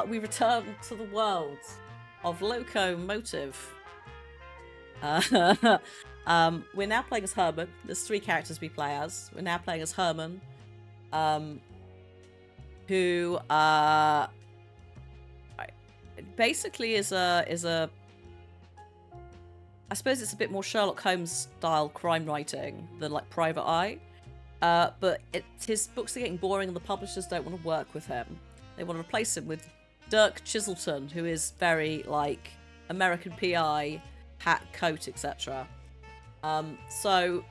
we return to the world of Loco Motive. We're now playing as Herman. There's 3 characters we play as. We're now playing as Herman, who basically is a. I suppose it's a bit more Sherlock Holmes style crime writing than like Private Eye. But his books are getting boring and the publishers don't want to work with him. They want to replace him with Dirk Chiselton, who is very like American PI, hat, coat, etc. So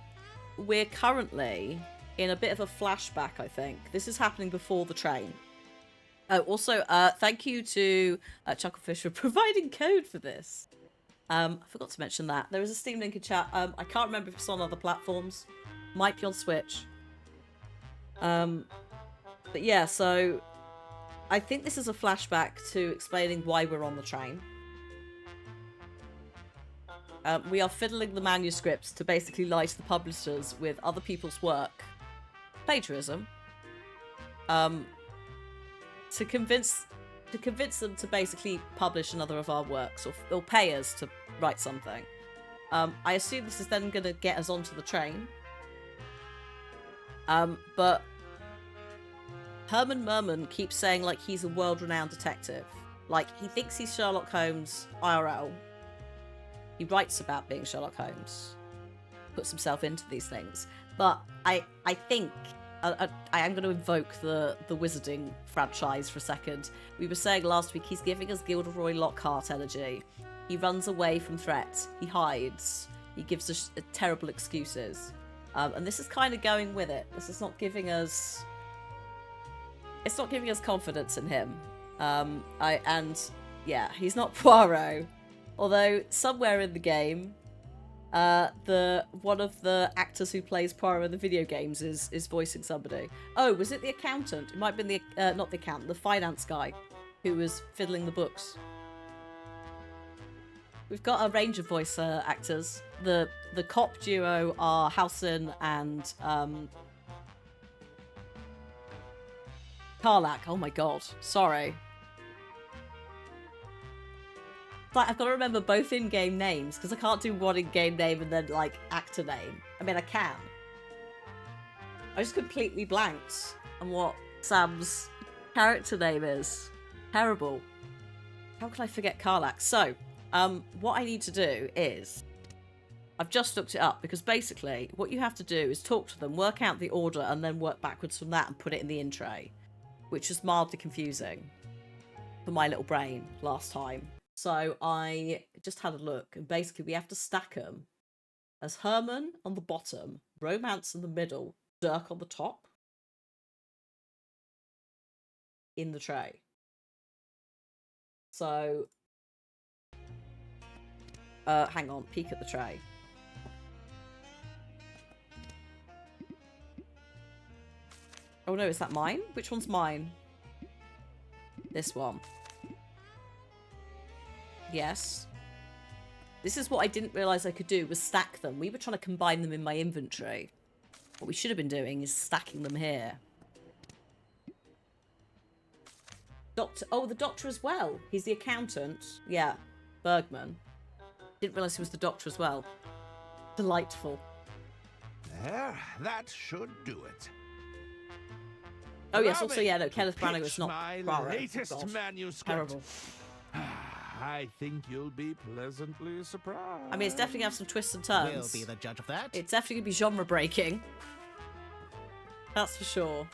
we're currently in a bit of a flashback, I think. This is happening before the train. Oh, also, thank you to Chucklefish for providing code for this. I forgot to mention that. There is a Steam link in chat. I can't remember if it's on other platforms. Might be on Switch. But yeah, so I think this is a flashback to explaining why we're on the train. We are fiddling the manuscripts to basically lie to the publishers with other people's work. Plagiarism. To convince them to basically publish another of our works or pay us to write something. I assume this is then going to get us onto the train. But Herman Merman keeps saying like he's a world-renowned detective. Like he thinks he's Sherlock Holmes IRL. He writes about being Sherlock Holmes. Puts himself into these things. But I think I am going to invoke the Wizarding franchise for a second. We were saying last week he's giving us Gilderoy Lockhart energy. He runs away from threats. He hides. He gives us terrible excuses. And this is kind of going with it. This is not giving us... It's not giving us confidence in him. And yeah, he's not Poirot. Although somewhere in the game, one of the actors who plays Poirot in the video games is voicing somebody. Oh, was it the accountant? It might have been the not the accountant, the finance guy who was fiddling the books. We've got a range of voice actors. The cop duo are Halcyon and Karlak. Oh my god, sorry. Like, I've got to remember both in-game names because I can't do one in-game name and then like actor name. I mean, I can. I just completely blanked on what Sam's character name is. Terrible. How could I forget Karlak? So, what I need to do is, I've just looked it up because basically what you have to do is talk to them, work out the order, and then work backwards from that and put it in the in tray, which is mildly confusing for my little brain last time. So I just had a look, and basically we have to stack them as Herman on the bottom, Romance in the middle, Dirk on the top, in the tray. So, hang on, peek at the tray. Oh no, is that mine? Which one's mine? This one. Yes. This is what I didn't realise I could do, was stack them. We were trying to combine them in my inventory. What we should have been doing is stacking them here. Doctor. Oh, the doctor as well. He's the accountant. Yeah. Bergman. Didn't realise he was the doctor as well. Delightful. There, that should do it. Oh yes, also yeah, no, Kenneth Branagh was not my Poirot. latest manuscript. Terrible. I think you'll be pleasantly surprised. I mean, it's definitely gonna have some twists and turns. We'll be the judge of that. It's definitely gonna be genre breaking. That's for sure.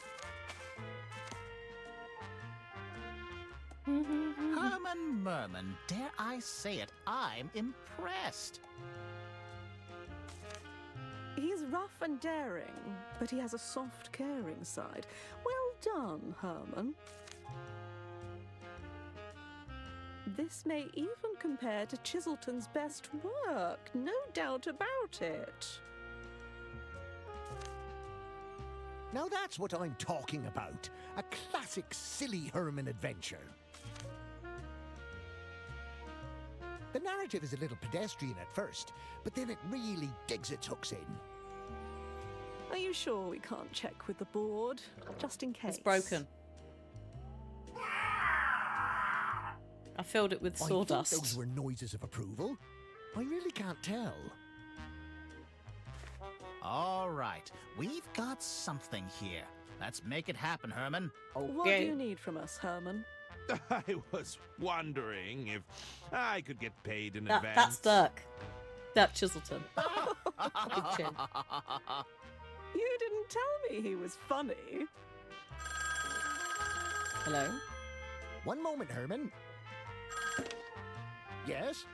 Herman Merman, dare I say it, I'm impressed. He's rough and daring, but he has a soft, caring side. Well done, Herman. This may even compare to Chiselton's best work, no doubt about it. Now that's what I'm talking about. A classic silly Herman adventure. The narrative is a little pedestrian at first, but then it really digs its hooks in. Are you sure we can't check with the board? Just in case. It's broken. I filled it with I think those sawdust. were noises of approval. I really can't tell. All right, we've got something here. Let's make it happen, Herman. What do you need from us, Herman? I was wondering if I could get paid in That's advance. Dirk. Dirk Chiselton. Big chin. You didn't tell me he was funny. Hello? One moment, Herman. Yes?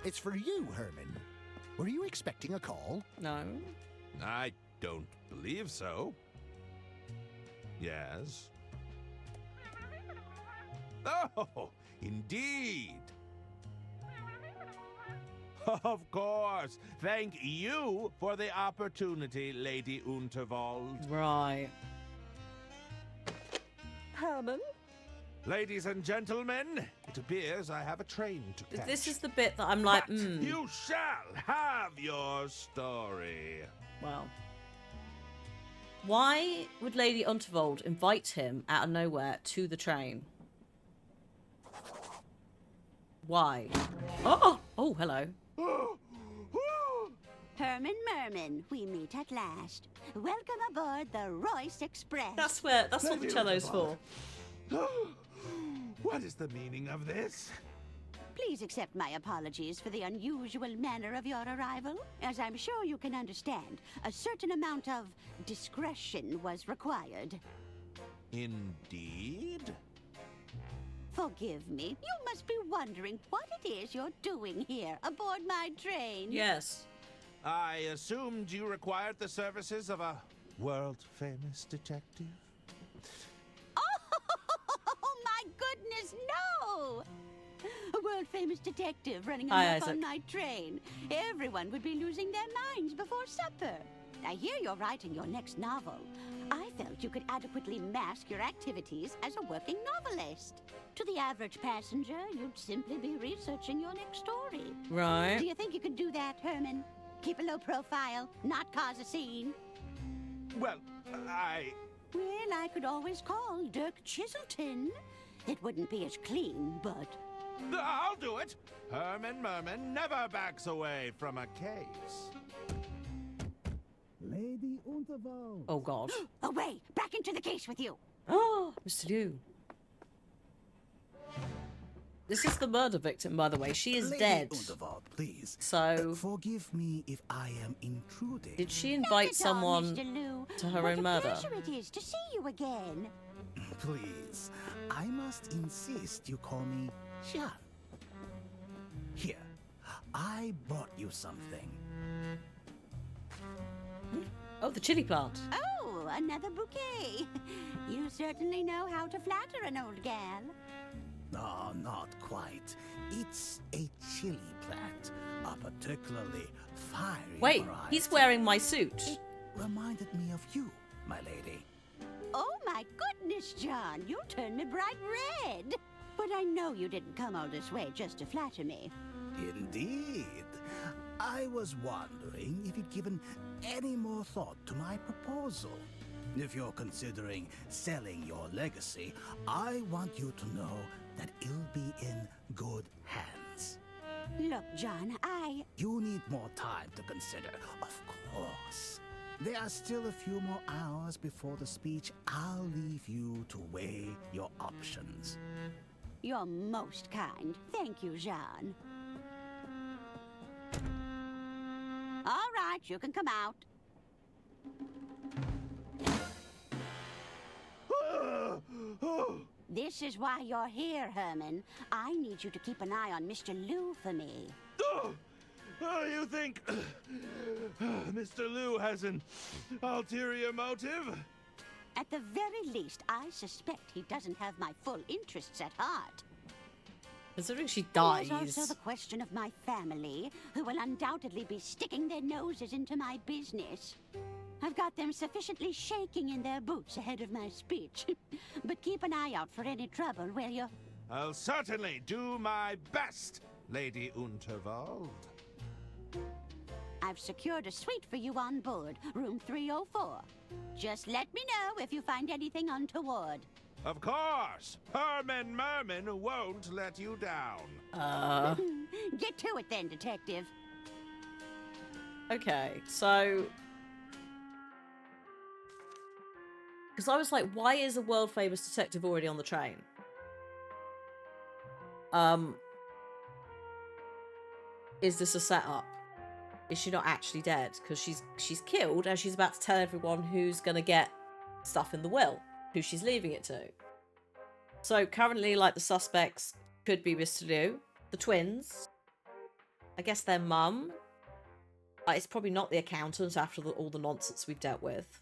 It's for you, Herman. Were you expecting a call? No. I don't believe so. Yes. Oh, indeed. Of course. Thank you for the opportunity, Lady Unterwald. Right. Herman? Ladies and gentlemen, it appears I have a train to catch. This is the bit that I'm like, But you shall have your story. well. Why would Lady Unterwald invite him out of nowhere to the train? Why? Oh! Oh, hello. Herman Merman, we meet at last. Welcome aboard the Royce Express. That's what the cello's for. What is the meaning of this? Please accept my apologies for the unusual manner of your arrival. As I'm sure you can understand, a certain amount of discretion was required. Indeed? Forgive me. You must be wondering what it is you're doing here aboard my train. Yes. I assumed you required the services of a world-famous detective. Oh, my goodness, no! A world-famous detective running Hi, amok on Isaac. my train. Everyone would be losing their minds before supper. I hear you're writing your next novel. I felt you could adequately mask your activities as a working novelist. To the average passenger, you'd simply be researching your next story. Do Right. you think you could do that, Herman? Keep a low profile, not cause a scene? Well, Well, I could always call Dirk Chiselton. It wouldn't be as clean, but... I'll do it. Herman Merman never backs away from a case. Lady Unterwald. Oh, God. Away! Back into the case with you! Oh, Mr. Liu. This is the murder victim, by the way. She is Lady dead. Unterwald, please. So, Forgive me if I am intruding. did she Not invite at someone all, Mr. Liu. to her What own a murder? pleasure it is to see you again. Please, I must insist you call me Jean. Here, I brought you something. Oh, the chili plant. Oh, another bouquet. You certainly know how to flatter an old gal. No, not quite. It's a chili plant, a particularly fiery Wait, variety. he's wearing my suit. Reminded me of you, my lady. Oh my goodness, John, you turned me bright red. But I know you didn't come all this way just to flatter me. Indeed. I was wondering if you'd given any more thought to my proposal. If you're considering selling your legacy, I want you to know that it'll be in good hands. Look, John, You need more time to consider, of course. There are still a few more hours before the speech. I'll leave you to weigh your options. You're most kind. Thank you, Jean. All right, you can come out. This is why you're here, Herman. I need you to keep an eye on Mr. Liu for me. You think Mr. Liu has an ulterior motive? At the very least, I suspect he doesn't have my full interests at heart. Considering she There's dies. also the question of my family, who will undoubtedly be sticking their noses into my business. I've got them sufficiently shaking in their boots ahead of my speech. But keep an eye out for any trouble, will you? I'll certainly do my best, Lady Unterwald. I've secured a suite for you on board, room 304. Just let me know if you find anything untoward. Of course! Herman Merman won't let you down. Get to it then, Detective. Okay, so... Because I was like, why is a world-famous detective already on the train? Is this a setup? Is she not actually dead? Because she's killed and she's about to tell everyone who's going to get stuff in the will, who she's leaving it to. So currently, like, the suspects could be Mr. Liu, the twins, I guess their mum. It's probably not the accountant after all the nonsense we've dealt with.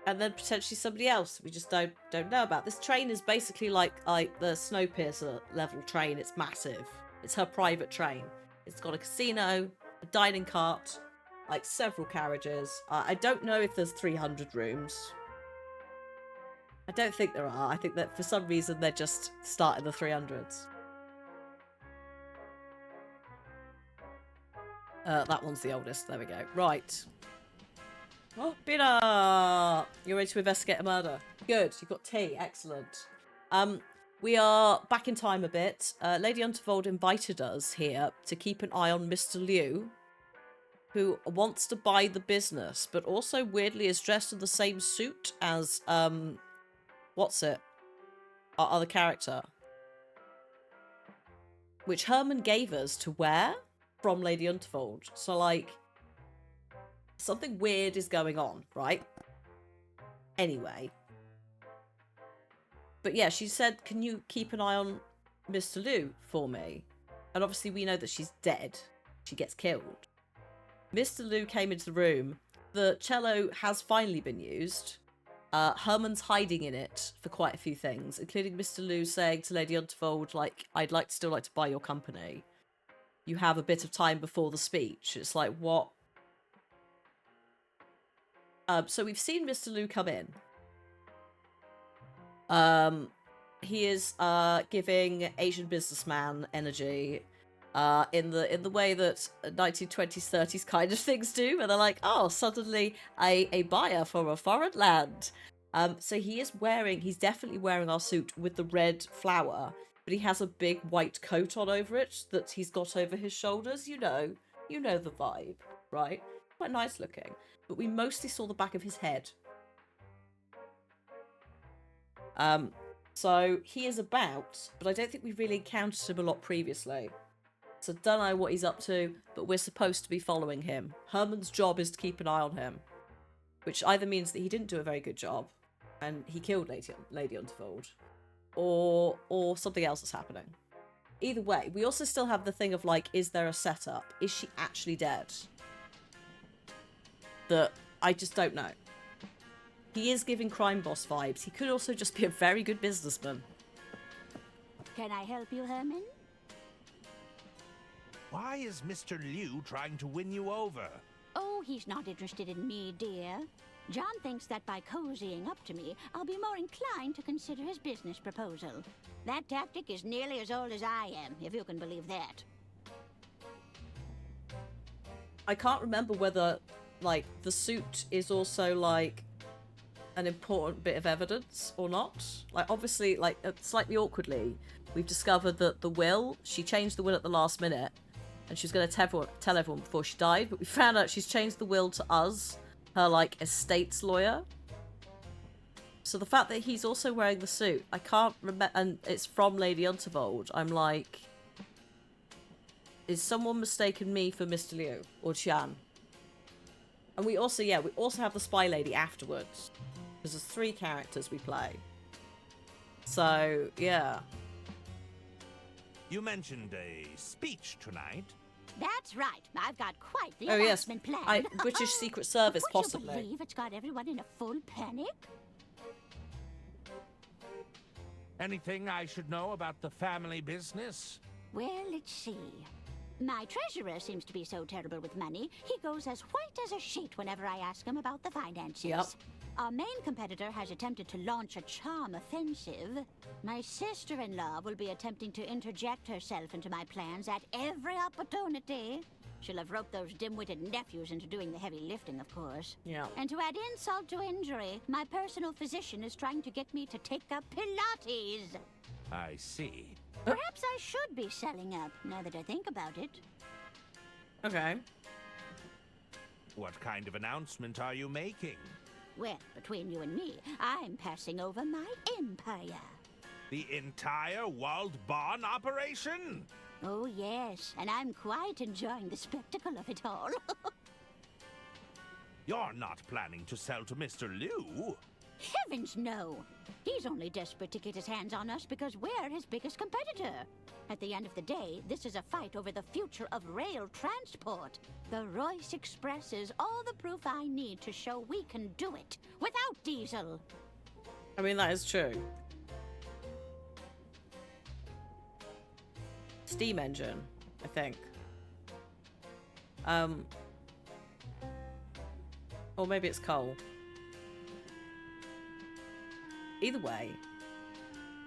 And then potentially somebody else we just don't know about. This train is basically like the Snowpiercer level train. It's massive. It's her private train. It's got a casino, a dining cart, like several carriages. I don't know if there's 300 rooms. I don't think there are. I think that for some reason they're just starting the 300s. That one's the oldest. There we go. Right. Oh, Peter! You're ready to investigate a murder. Good. You've got tea. Excellent. We are back in time a bit. Lady Unterwald invited us here to keep an eye on Mr. Liu, who wants to buy the business, but also weirdly is dressed in the same suit as, what's it? Our other character. Which Herman gave us to wear from Lady Unterwald. So, like, something weird is going on, right? Anyway. But yeah, she said, can you keep an eye on Mr. Liu for me? And obviously we know that she's dead. She gets killed. Mr. Liu came into the room. The cello has finally been used. Herman's hiding in it for quite a few things, including Mr. Liu saying to Lady Unterwald, like, I'd still like to buy your company. You have a bit of time before the speech. It's like, what? So we've seen Mr. Liu come in. He is giving Asian businessman energy in the way that 1920s, 30s kind of things do, where they're like, oh, suddenly a buyer from a foreign land. So he's definitely wearing our suit with the red flower, but he has a big white coat on over it that he's got over his shoulders. You know the vibe, right? Quite nice looking. But we mostly saw the back of his head. So he is about, but I don't think we've really encountered him a lot previously. So don't know what he's up to, but we're supposed to be following him. Herman's job is to keep an eye on him, which either means that he didn't do a very good job and he killed Lady Unterwald, or something else is happening. Either way, we also still have the thing of, like, is there a setup? Is she actually dead? That I just don't know. He is giving crime boss vibes. He could also just be a very good businessman. Can I help you, Herman? Why is Mr. Liu trying to win you over? Oh, he's not interested in me, dear. John thinks that by cozying up to me, I'll be more inclined to consider his business proposal. That tactic is nearly as old as I am, if you can believe that. I can't remember whether, like, the suit is also, like, an important bit of evidence or not. Like, obviously, like, slightly awkwardly, we've discovered that the will, she changed the will at the last minute, and she was going to tell everyone before she died, but we found out she's changed the will to us, her, like, estates lawyer. So the fact that he's also wearing the suit, I can't remember, and it's from Lady Unterwald, I'm like, is someone mistaken me for Mr. Liu or Qian? And we also have the spy lady afterwards. Because there's 3 characters we play. So, yeah. You mentioned a speech tonight. That's right. I've got quite the Oh, yes. announcement planned. British Secret Service, Would possibly. you believe it's got everyone in a full panic? Anything I should know about the family business? Well, let's see. My treasurer seems to be so terrible with money, he goes as white as a sheet whenever I ask him about the finances. Yep. Our main competitor has attempted to launch a charm offensive. My sister-in-law will be attempting to interject herself into my plans at every opportunity. She'll have roped those dim-witted nephews into doing the heavy lifting, of course. Yeah. And to add insult to injury, my personal physician is trying to get me to take up Pilates. I see. Perhaps I should be selling up, now that I think about it. Okay. What kind of announcement are you making? Well, between you and me, I'm passing over my empire. The entire Walled Barn operation? Oh, yes, and I'm quite enjoying the spectacle of it all. You're not planning to sell to Mr. Liu? Heavens, no! He's only desperate to get his hands on us because we're his biggest competitor. At the end of the day, this is a fight over the future of rail transport. The Royce Express is all the proof I need to show we can do it without diesel. I mean, that is true. Steam engine, I think. Or maybe it's coal. Either way,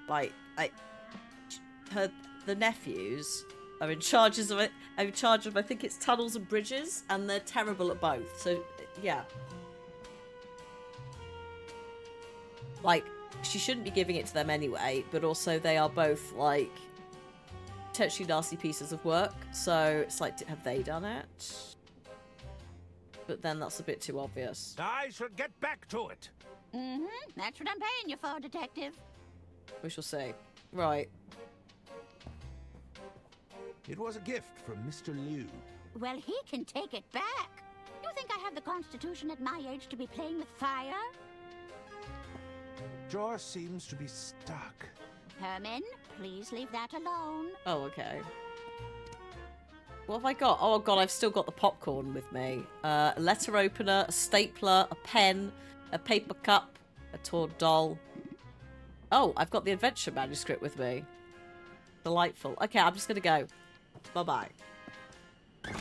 like, the nephews are in charge of it. In charge of, I think it's tunnels and bridges, and they're terrible at both. So, yeah. Like, she shouldn't be giving it to them anyway, but also they are both, like, potentially nasty pieces of work. So it's like, have they done it? But then that's a bit too obvious. I should get back to it. Mm-hmm. That's what I'm paying you for, Detective. We shall see. Right. It was a gift from Mr. Liu. Well, he can take it back. You think I have the constitution at my age to be playing with fire? Jor seems to be stuck. Herman, please leave that alone. Oh, okay. What have I got? Oh, God, I've still got the popcorn with me. A letter opener, a stapler, a pen, a paper cup, a toy doll. Oh, I've got the adventure manuscript with me. Delightful. Okay, I'm just going to go. Bye-bye. They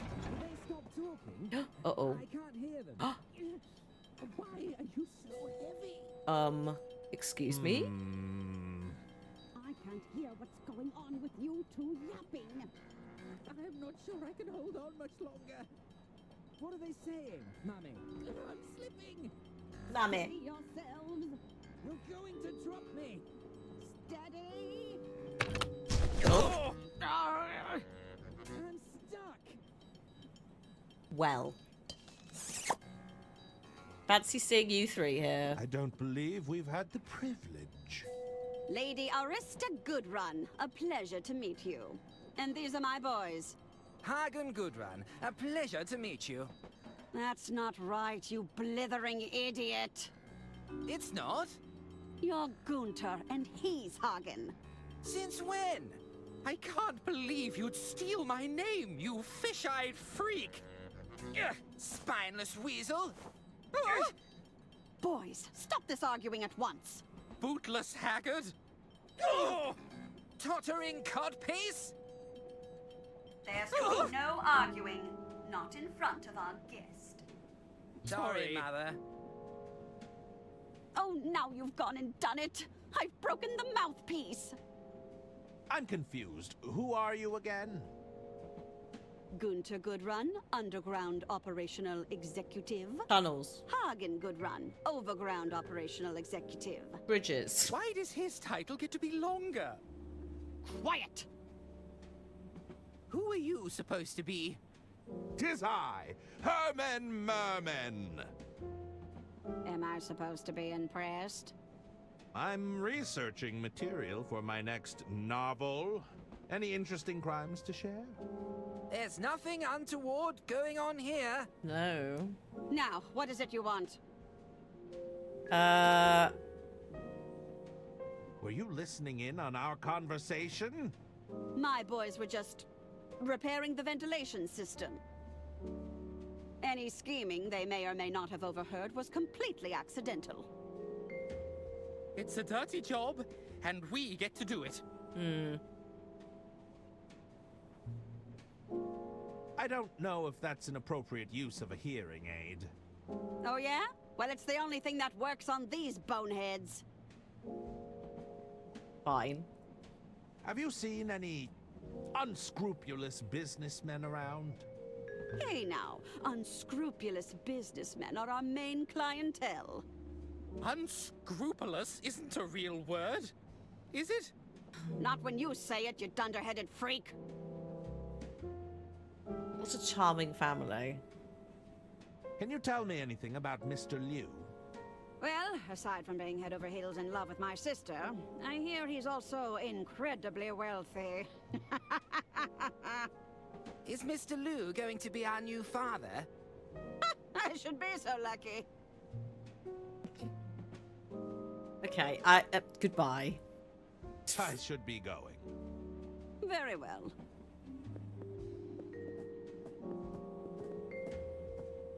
stopped talking. Uh-oh. I can't hear them. Why are you so heavy? Excuse me? I can't hear what's going on with you two yapping. I'm not sure I can hold on much longer. What are they saying, Mummy? I'm slipping. Mummy. See yourselves. You're going to drop me. Steady. Oh. I'm stuck. Well. Fancy seeing you three here. I don't believe we've had the privilege. Lady Arista Goodrun, a pleasure to meet you. And these are my boys. Hagen Gudrun, a pleasure to meet you. That's not right, you blithering idiot. It's not? You're Gunter, and he's Hagen. Since when? I can't believe you'd steal my name, you fish-eyed freak! Ugh, spineless weasel! Ugh, Boys, stop this arguing at once. bootless haggard! Ugh, tottering codpiece! There's to be no arguing, not in front of our guest. Sorry, Mother. Oh, now you've gone and done it. I've broken the mouthpiece. I'm confused. Who are you again? Gunter Goodrun, Underground Operational Executive. Tunnels. Hagen Goodrun, Overground Operational Executive. Bridges. Why does his title get to be longer? Quiet! Who are you supposed to be? 'Tis I, Herman Merman. Am I supposed to be impressed? I'm researching material for my next novel. Any interesting crimes to share? There's nothing untoward going on here. No. Now, what is it you want? Were you listening in on our conversation? My boys were just repairing the ventilation system. Any scheming they may or may not have overheard was completely accidental. It's a dirty job, and we get to do it. I don't know if that's an appropriate use of a hearing aid. Oh yeah? Well, it's the only thing that works on these boneheads. Fine. Have you seen any unscrupulous businessmen around? Hey now, unscrupulous businessmen are our main clientele. Unscrupulous isn't a real word, is it? Not when you say it, you dunderheaded freak. What a charming family. Can you tell me anything about Mr. Liu? Well, aside from being head over heels in love with my sister, I hear he's also incredibly wealthy. Is Mr. Liu going to be our new father? I should be so lucky. Okay, goodbye. I should be going. Very well.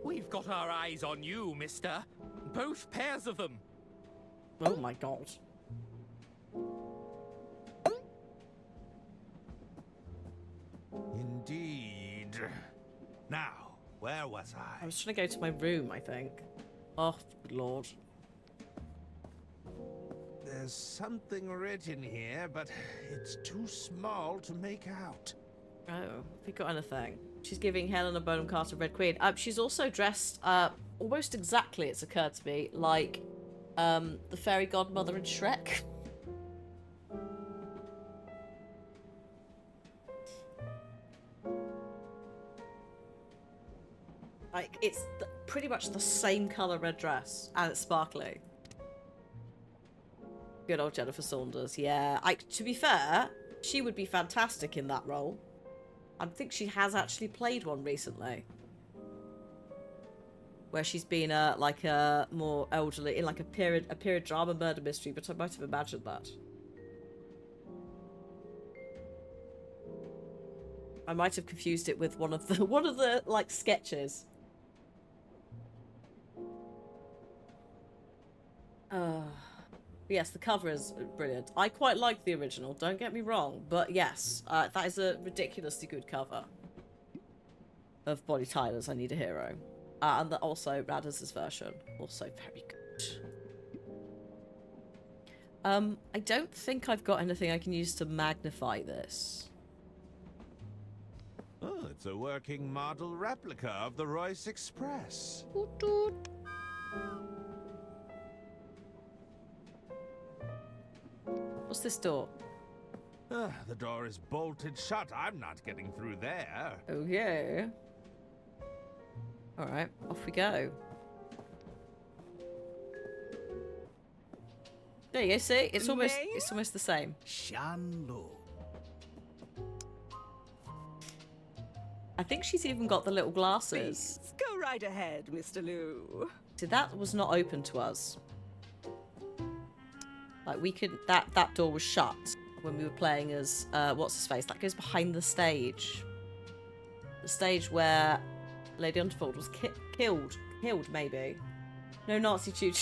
We've got our eyes on you, mister. Both pairs of them. Oh my god. Indeed. Now, where was I I? was trying to go to my room, I think. Oh, good lord. There's something written here, but it's too small to make out. Oh, have we got anything? She's giving Helena Bonham Carter Red Queen. She's also dressed almost exactly, it's occurred to me, like the fairy godmother in Shrek. Like, it's pretty much the same colour red dress, and it's sparkly. Good old Jennifer Saunders, yeah. To be fair, she would be fantastic in that role. I think she has actually played one recently. Where she's been like a more elderly, in like a period drama murder mystery, but I might have imagined that. I might have confused it with one of the like sketches. Yes, the cover is brilliant. I quite like the original, don't get me wrong, but yes, that is a ridiculously good cover of Bonnie Tyler's I Need a Hero. And also Radha's version, also very good. I don't think I've got anything I can use to magnify this. Oh, it's a working model replica of the Royce Express. Toot toot. What's this door? The door is bolted shut. I'm not getting through there. Okay. Alright, off we go. There you go, see? It's almost the same. Shanlu. I think she's even got the little glasses. Please, go right ahead, Mr. Liu. See, that was not open to us. Like, we could... That door was shut when we were playing as... what's his face? That goes behind the stage. The stage where Lady Unterfold was killed. Killed, maybe. No Nazi choo.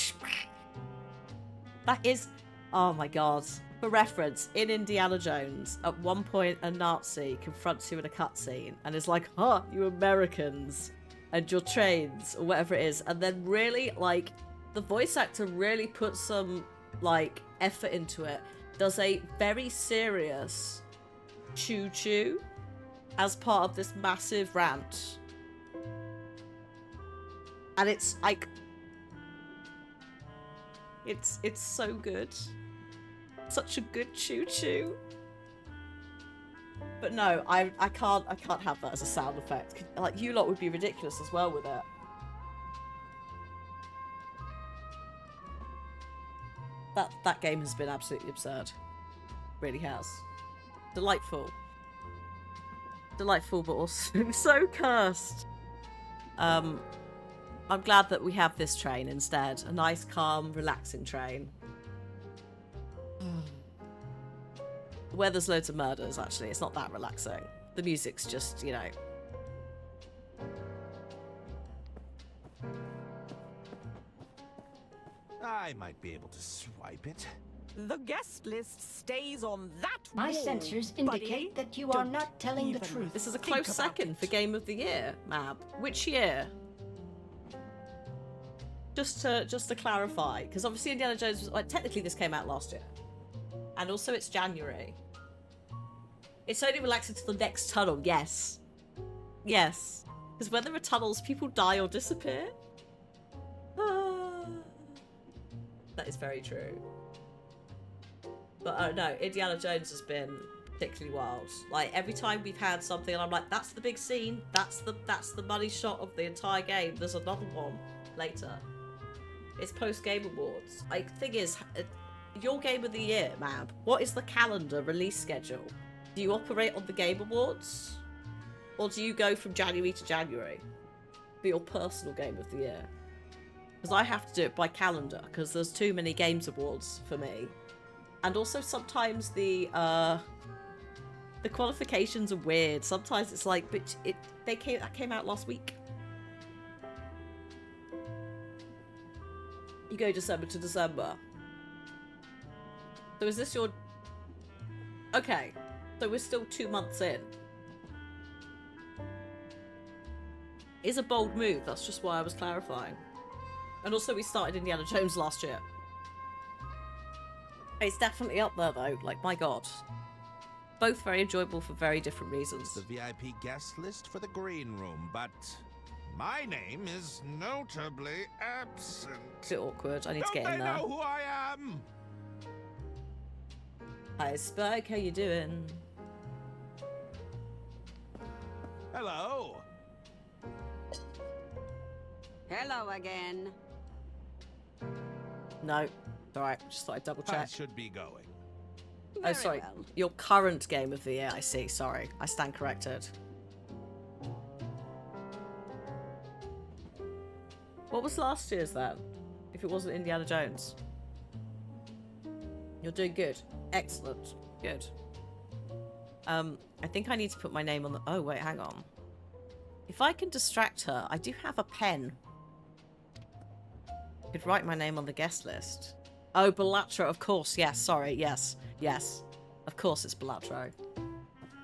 That is... Oh my god. For reference, in Indiana Jones, at one point a Nazi confronts you in a cutscene and is like, huh, you Americans and your trains, or whatever it is. And then really, like, the voice actor really puts some, like, effort into it. Does a very serious choo-choo as part of this massive rant. And it's, like... It's so good. Such a good choo-choo. But no, I can't have that as a sound effect. Like, you lot would be ridiculous as well with it. That game has been absolutely absurd. Really has. Delightful. Delightful, but also so cursed. I'm glad that we have this train instead. A nice, calm, relaxing train. Where there's loads of murders, actually. It's not that relaxing. The music's just, you know... I might be able to swipe it. The guest list stays on that My wall, sensors buddy. indicate that you are Don't not telling the even truth. This is a Think close about second it. for Game of the Year, Mab. Which year? Just to clarify, because obviously Indiana Jones was, like, technically this came out last year, and also it's January. It's only relaxing to the next tunnel. Yes, yes. Because when there are tunnels, people die or disappear. That is very true. But oh no, Indiana Jones has been particularly wild. Like every time we've had something and I'm like, that's the big scene, that's the money shot of the entire game. There's another one later. It's post Game Awards. Like thing is, your game of the year, Mab, what is the calendar release schedule? Do you operate on the Game Awards? Or do you go from January to January for your personal game of the year? Because I have to do it by calendar, because there's too many Games Awards for me. And also sometimes the qualifications are weird. Sometimes it's like, but that came out last week. You go December to December. So is this your... Okay, so we're still 2 months in. Is a bold move, that's just why I was clarifying. And also we started Indiana Jones last year. It's definitely up there though, like my god. Both very enjoyable for very different reasons. The VIP guest list for the green room, but my name is notably absent. Bit awkward, I need to Don't get in they there. know who I am? Hi Spike, how you doing? Hello. Hello again. No, alright, just thought I'd double I check. should be going. Oh, Very sorry. well. Your current game of the year, I see. Sorry. I stand corrected. What was last year's then? If it wasn't Indiana Jones? You're doing good. Excellent. Good. I think I need to put my name on the... Oh, wait, hang on. If I can distract her, I do have a pen. I could write my name on the guest list. Oh, Bellatrix, of course. Yes, sorry. Yes. Yes. Of course it's Bellatrix.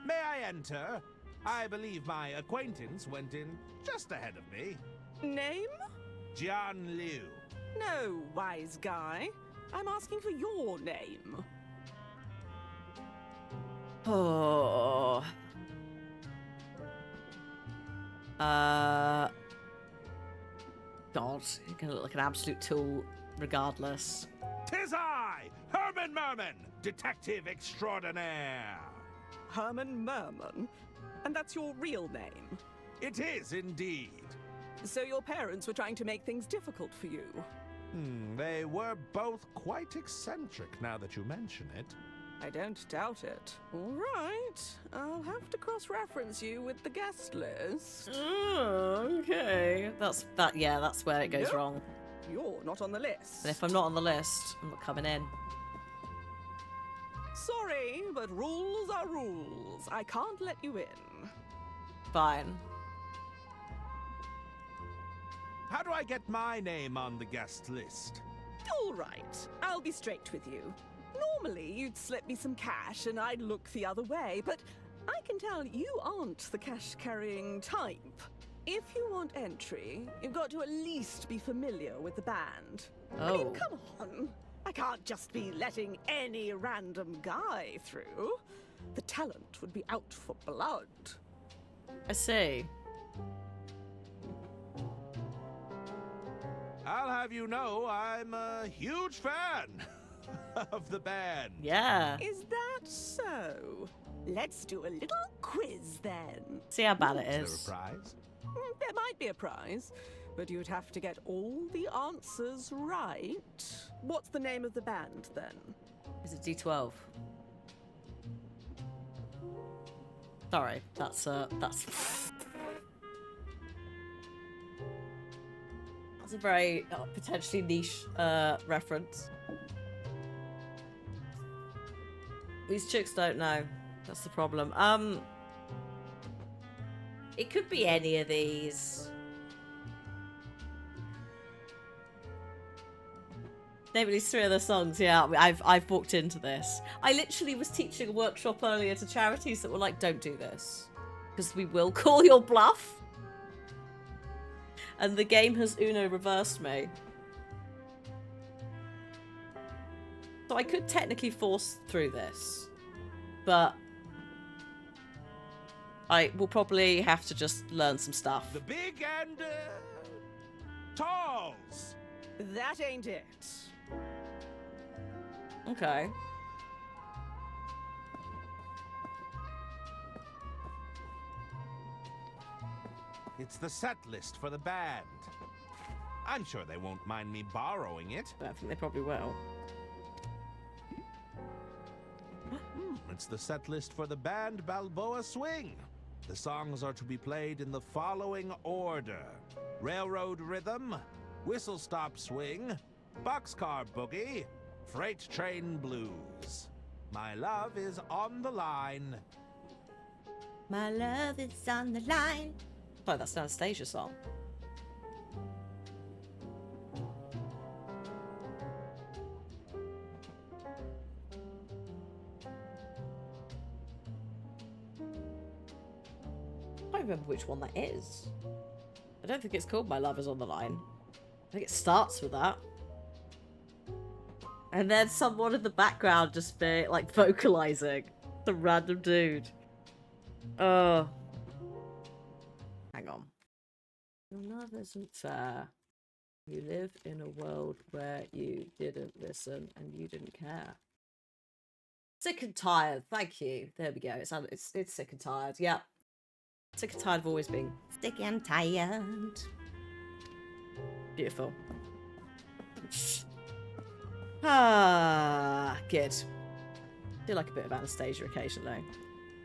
May I enter? I believe my acquaintance went in just ahead of me. Name? John Liu. No, wise guy. I'm asking for your name. Oh. God, you're gonna look like an absolute tool regardless. 'Tis I, Herman Merman, detective extraordinaire. Herman Merman? And that's your real name? It is indeed. So your parents were trying to make things difficult for you? They were both quite eccentric now that you mention it. I don't doubt it. All right. I'll have to cross-reference you with the guest list. Oh, okay. That's where it goes Nope. wrong. You're not on the list. And if I'm not on the list, I'm not coming in. Sorry, but rules are rules. I can't let you in. Fine. How do I get my name on the guest list? All right. I'll be straight with you. Normally, you'd slip me some cash and I'd look the other way, but I can tell you aren't the cash-carrying type. If you want entry, you've got to at least be familiar with the band. I Oh. mean, come on. I can't just be letting any random guy through. The talent would be out for blood. I see. I'll have you know I'm a huge fan of the band. Yeah. Is that so? Let's do a little quiz then. See how bad it Is there a is. prize? There might be a prize, but you'd have to get all the answers right. What's the name of the band then? Is it D12? Sorry, that's that's a very potentially niche reference. These chicks don't know. That's the problem. It could be any of these. Name at least 3 of the songs. Yeah, I've walked into this. I literally was teaching a workshop earlier to charities that were like, "Don't do this, because we will call your bluff." And the game has Uno reversed me. So I could technically force through this, but I will probably have to just learn some stuff. The big and talls. That ain't it. Okay. It's the set list for the band. I'm sure they won't mind me borrowing it. I think they probably will. It's the set list for the band Balboa Swing. The songs are to be played in the following order: Railroad Rhythm, Whistle Stop Swing, Boxcar Boogie, Freight Train Blues. My love is on the line. My love is on the line. Oh, that's an Anastasia song. I don't remember which one that is. I don't think it's called My Love Is on the Line. I think it starts with that. And then someone in the background just be like vocalizing. Some random dude. Oh. Hang on. Your love isn't fair. You live in a world where you didn't listen and you didn't care. Sick and tired. Thank you. There we go. It's sick and tired. Yeah. Sick and tired of always being sick and tired. Beautiful. Ah, good. Do like a bit of Anastasia occasionally.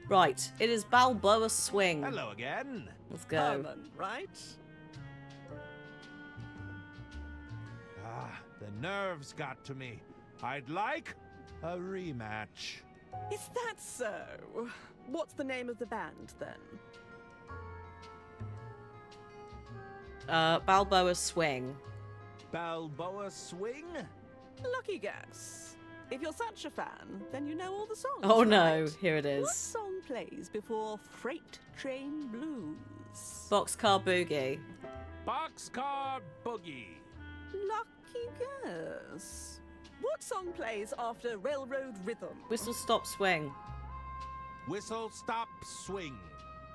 Right, it is Balboa Swing. Hello again. Let's go. Herman, right? Ah, the nerves got to me. I'd like a rematch. Is that so? What's the name of the band, then? Balboa Swing. Balboa Swing? Lucky guess. If you're such a fan, then you know all the songs. Oh no, right? here it What is. song plays before Freight Train Blues? Boxcar Boogie. Boxcar Boogie. Lucky guess. What song plays after Railroad Rhythm? Whistle Stop Swing. Whistle Stop Swing.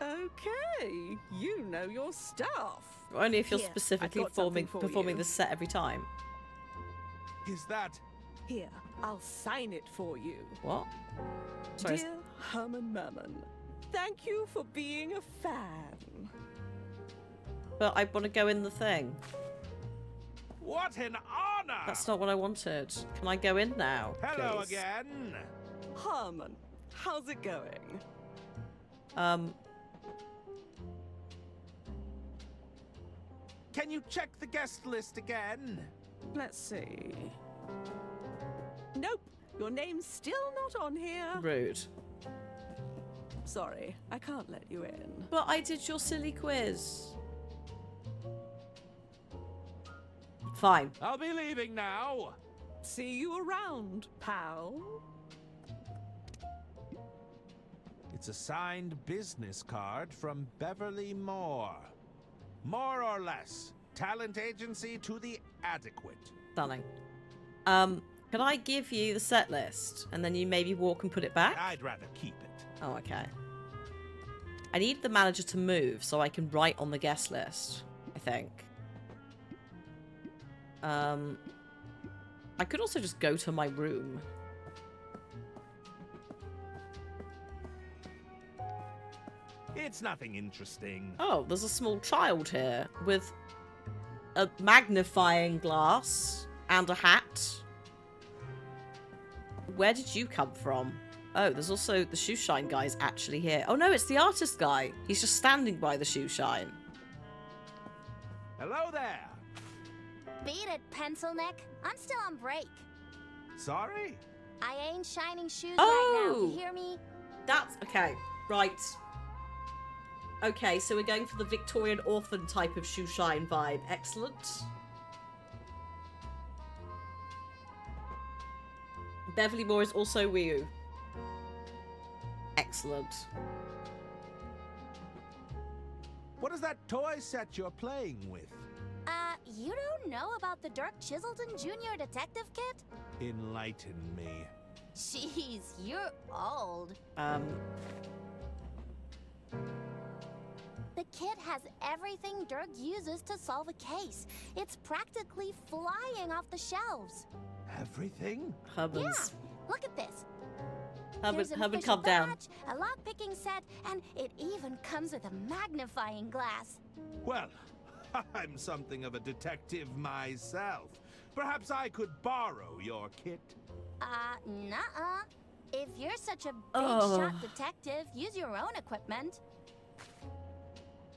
Okay, you know your stuff. Only if you're Here, I've specifically got something for performing you. this set every time. Is that... Here, I'll sign it for you. What? Sorry. Dear Herman Merman, thank you for being a fan. But I want to go in the thing. What an honor! That's not what I wanted. Can I go in now? Hello please? again. Herman, how's it going? Can you check the guest list again? Let's see. Nope, your name's still not on here. Rude. Sorry, I can't let you in. But I did your silly quiz. Fine. I'll be leaving now. See you around, pal. It's a signed business card from Beverly Moore. More or less, talent agency to the adequate. Stunning. Can I give you the set list and then you maybe walk and put it back? I'd rather keep it. Oh, okay. I need the manager to move so I can write on the guest list, I think. I could also just go to my room. It's nothing interesting. Oh, there's a small child here with a magnifying glass and a hat. Where did you come from? Oh, there's also the shoe shine guy's actually here. Oh no, it's the artist guy. He's just standing by the shoe shine. Hello there. Beat it, pencil neck. I'm still on break. Sorry? I ain't shining shoes right Oh! now. You hear me? That's okay. Right. Okay, so we're going for the Victorian orphan type of shoe shine vibe. Excellent. Beverly Moore is also Wii U. Excellent. What is that toy set you're playing with? You don't know about the Dirk Chiselton Jr. detective kit? Enlighten me. Jeez, you're old. The kit has everything Dirk uses to solve a case. It's practically flying off the shelves. Everything? Herman's. Yeah, look at this. Herman, There's an Herman, official calm down. badge, a lock-picking set, and it even comes with a magnifying glass. Well, I'm something of a detective myself. Perhaps I could borrow your kit. Nuh-uh. If you're such a big Oh. shot detective, use your own equipment.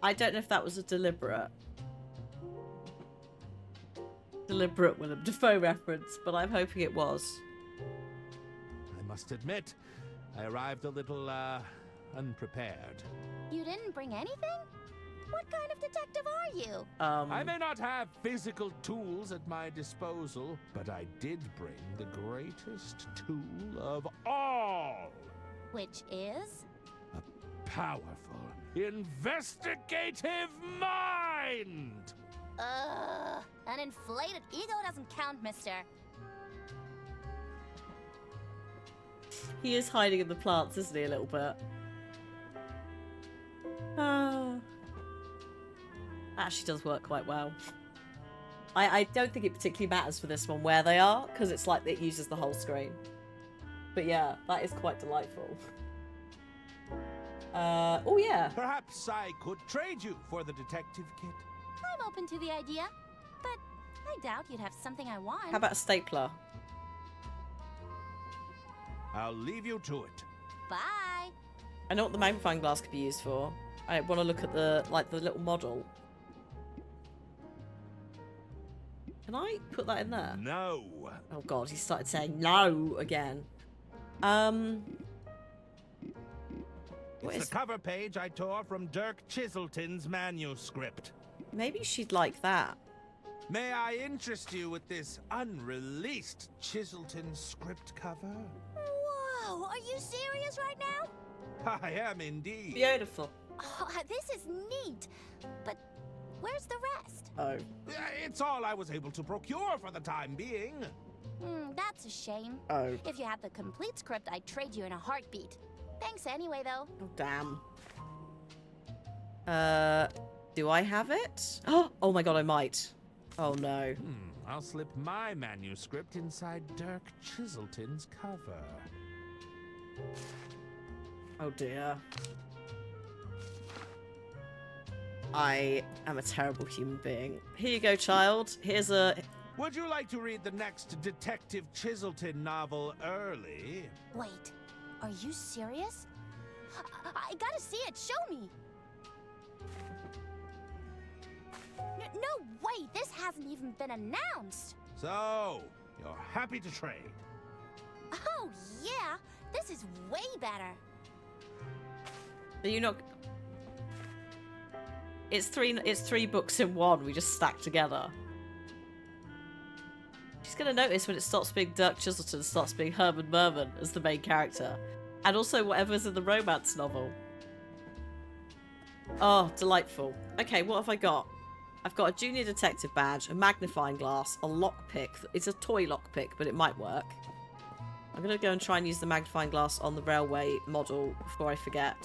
I don't know if that was a deliberate Willem Dafoe reference, but I'm hoping it was. I must admit, I arrived a little, unprepared. You didn't bring anything? What kind of detective are you? I may not have physical tools at my disposal, but I did bring the greatest tool of all. Which is? Powerful, investigative mind! An inflated ego doesn't count, mister. He is hiding in the plants, isn't he, a little bit? Actually does work quite well. I don't think it particularly matters for this one where they are, because it's like it uses the whole screen. But yeah, that is quite delightful. Oh yeah. Perhaps I could trade you for the detective kit. I'm open to the idea, but I doubt you'd have something I want. How about a stapler? I'll leave you to it. Bye. I know what the magnifying glass could be used for. I want to look at the little model. Can I put that in there? No. Oh god, he started saying no again. What It's is... the cover page I tore from Dirk Chiselton's manuscript. Maybe she'd like that. May I interest you with this unreleased Chiselton script cover? Whoa, are you serious right now? I am indeed. Beautiful. Oh, this is neat. But where's the rest? Oh. It's all I was able to procure for the time being. That's a shame. Oh. If you had the complete script, I'd trade you in a heartbeat. Thanks anyway, though. Oh, damn. Do I have it? Oh my god, I might. Oh no. I'll slip my manuscript inside Dirk Chiselton's cover. Oh dear. I am a terrible human being. Here you go, child. Here's a... Would you like to read the next Detective Chiselton novel early? Wait, are you serious? I gotta see it. Show me. No way. This hasn't even been announced. So, you're happy to trade? Oh yeah, this is way better. Are you not... It's three books in one. We just stacked together. She's gonna notice when it stops being Dirk Chiselton and starts being Herman Merman as the main character. And also whatever's in the romance novel. Oh, delightful. Okay, what have I got? I've got a junior detective badge, a magnifying glass, a lockpick. It's a toy lockpick, but it might work. I'm gonna go and try and use the magnifying glass on the railway model before I forget.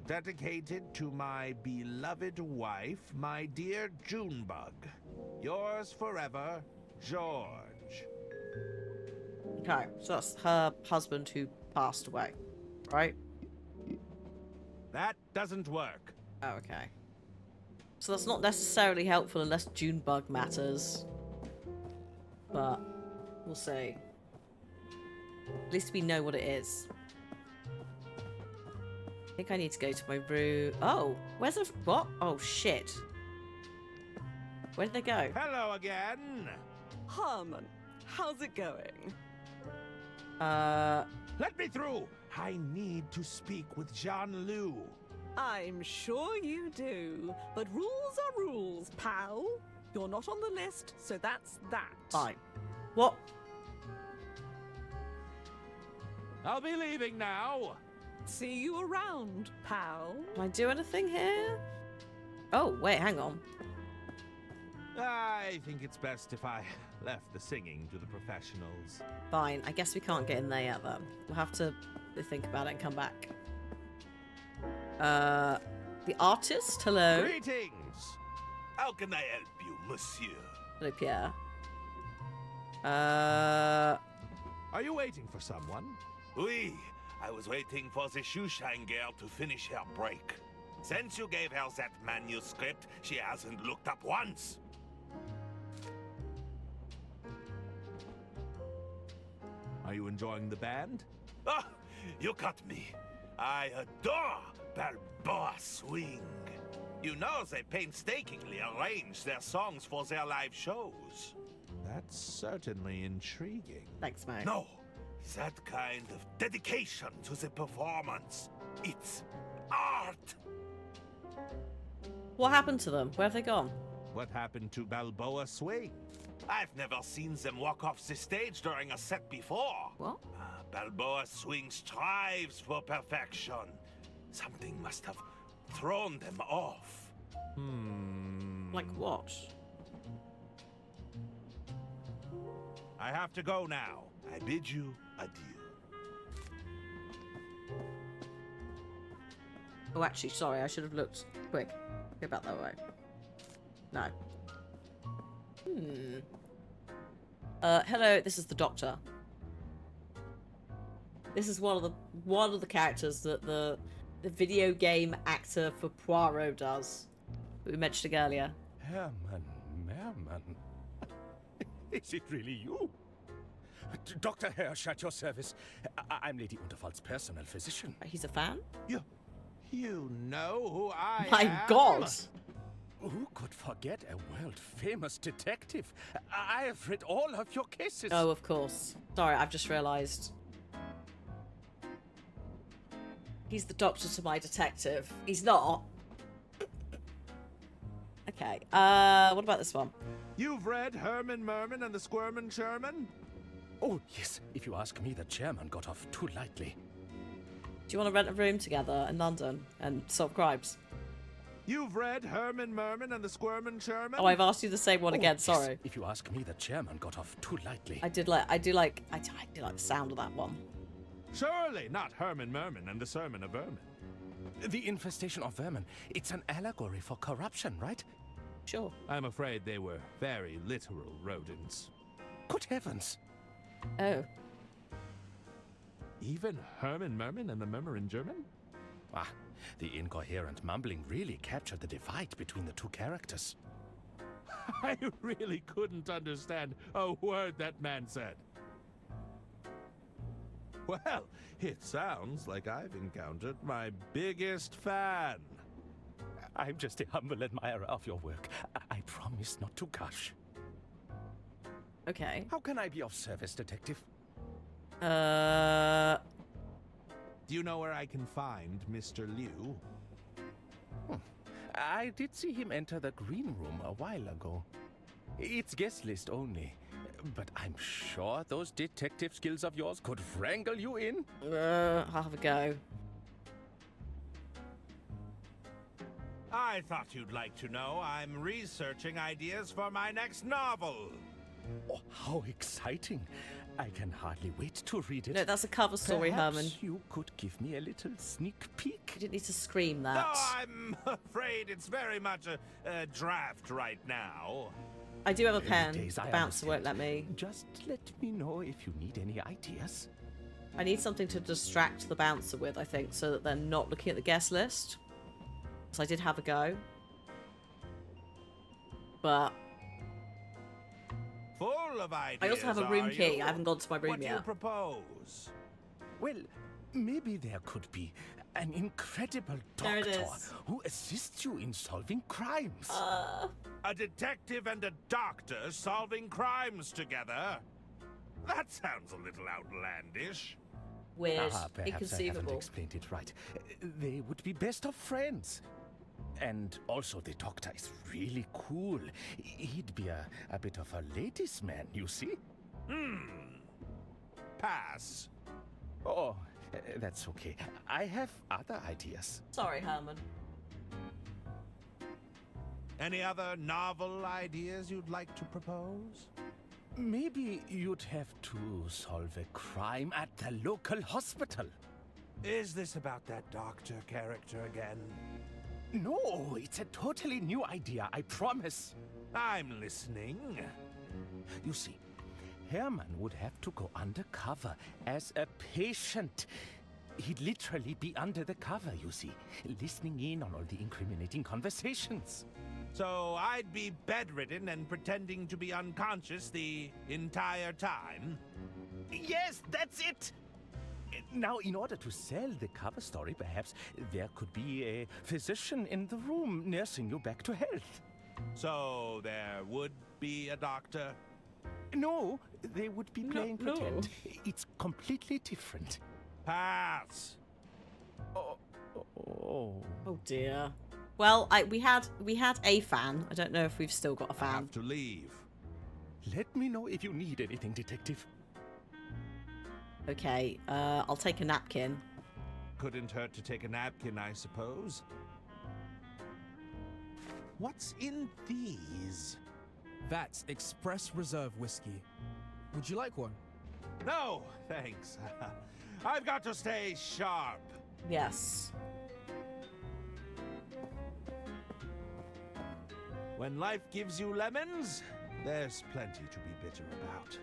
Dedicated to my beloved wife, my dear Junebug. Yours forever, George. Okay, so that's her husband who passed away, right? That doesn't work. Oh, okay. So that's not necessarily helpful unless Junebug matters. But we'll see. At least we know what it is. I think I need to go to my room. Oh, where's the... What? Oh, shit. Where did they go? Hello again. Herman, how's it going? Let me through. I need to speak with Jean-Loup. I'm sure you do. But rules are rules, pal. You're not on the list, so that's that. Fine. What? I'll be leaving now. See you around, pal. Can I do anything here? Oh, wait, hang on. I think it's best if I left the singing to the professionals. Fine, I guess we can't get in there yet then. We'll have to think about it and come back. The artist, hello. Greetings! How can I help you, monsieur? Hello, Pierre. Are you waiting for someone? Oui, I was waiting for the shoeshine girl to finish her break. Since you gave her that manuscript, she hasn't looked up once. Are you enjoying the band? Ah, you got me. I adore Balboa Swing. You know they painstakingly arrange their songs for their live shows. That's certainly intriguing. Thanks, mate. No, that kind of dedication to the performance. It's art. What happened to them? Where have they gone? What happened to Balboa Swing? I've never seen them walk off the stage during a set before. What? Balboa Swing strives for perfection. Something must have thrown them off. Like what? I have to go now. I bid you adieu. Oh, actually, sorry, I should have looked quick. Go back that way. No. Hello, this is the Doctor. This is one of the characters that the video game actor for Poirot does. That we mentioned earlier. Herman Merman. Is it really you? Dr. Hirsch at your service. I'm Lady Unterfall's personal physician. He's a fan? You know who I My am? God! Who could forget a world-famous detective? I have read all of your cases. Oh, of course. Sorry, I've just realised. He's the doctor to my detective. He's not. Okay, what about this one? You've read Herman Merman and the Squirmin' Sherman? Oh, yes. If you ask me, the chairman got off too lightly. Do you want to rent a room together in London and solve crimes? You've read Herman Merman and the Squirmin' Sherman? Oh, I've asked you the same one again. Yes. Sorry. If you ask me, the chairman got off too lightly. I do like the sound of that one. Surely not Herman Merman and the Sermon of Vermin. The infestation of vermin. It's an allegory for corruption, right? Sure. I'm afraid they were very literal rodents. Good heavens. Oh. Even Herman Merman and the Murmurin' German? Ah, the incoherent mumbling really captured the divide between the two characters. I really couldn't understand a word that man said. Well, it sounds like I've encountered my biggest fan. I'm just a humble admirer of your work. I promise not to gush. Okay. How can I be of service, detective? Do you know where I can find Mr. Liu? I did see him enter the green room a while ago. It's guest list only. But I'm sure those detective skills of yours could wrangle you in. I'll have a go. I thought you'd like to know I'm researching ideas for my next novel. Oh, how exciting. I can hardly wait to read it. No, that's a cover story, Perhaps Herman. You could give me a little sneak peek. You didn't need to scream that. No, I'm afraid it's very much a draft right now. I do have a Early pen. days, The I bouncer won't let understand. me. Just let me know if you need any ideas. I need something to distract the bouncer with, I think, so that they're not looking at the guest list. So I did have a go. But Full of ideas. I also have a room are key. you? I haven't gone to my room What do you yet. propose? Well, maybe there could be an incredible There it doctor is. who assists you in solving crimes. A detective and a doctor solving crimes together? That sounds a little outlandish. Weird. Perhaps I haven't Inconceivable. explained it right. They would be best of friends. And also, the doctor is really cool. He'd be a bit of a ladies' man, you see? Pass. Oh, that's okay. I have other ideas. Sorry, Herman. Any other novel ideas you'd like to propose? Maybe you'd have to solve a crime at the local hospital. Is this about that doctor character again? No, it's a totally new idea, I promise. I'm listening. You see, Herman would have to go undercover as a patient. He'd literally be under the cover, you see, listening in on all the incriminating conversations. So I'd be bedridden and pretending to be unconscious the entire time? Yes, that's it! Now, in order to sell the cover story, perhaps there could be a physician in the room nursing you back to health. So there would be a doctor? No, they would be playing No. pretend. It's completely different. Pass! Oh. Oh dear. Well, we had a fan. I don't know if we've still got a I fan. have to leave. Let me know if you need anything, Detective. Okay, I'll take a napkin. Couldn't hurt to take a napkin, I suppose. What's in these? That's Express Reserve whiskey. Would you like one? No, thanks. I've got to stay sharp. Yes. When life gives you lemons, there's plenty to be bitter about.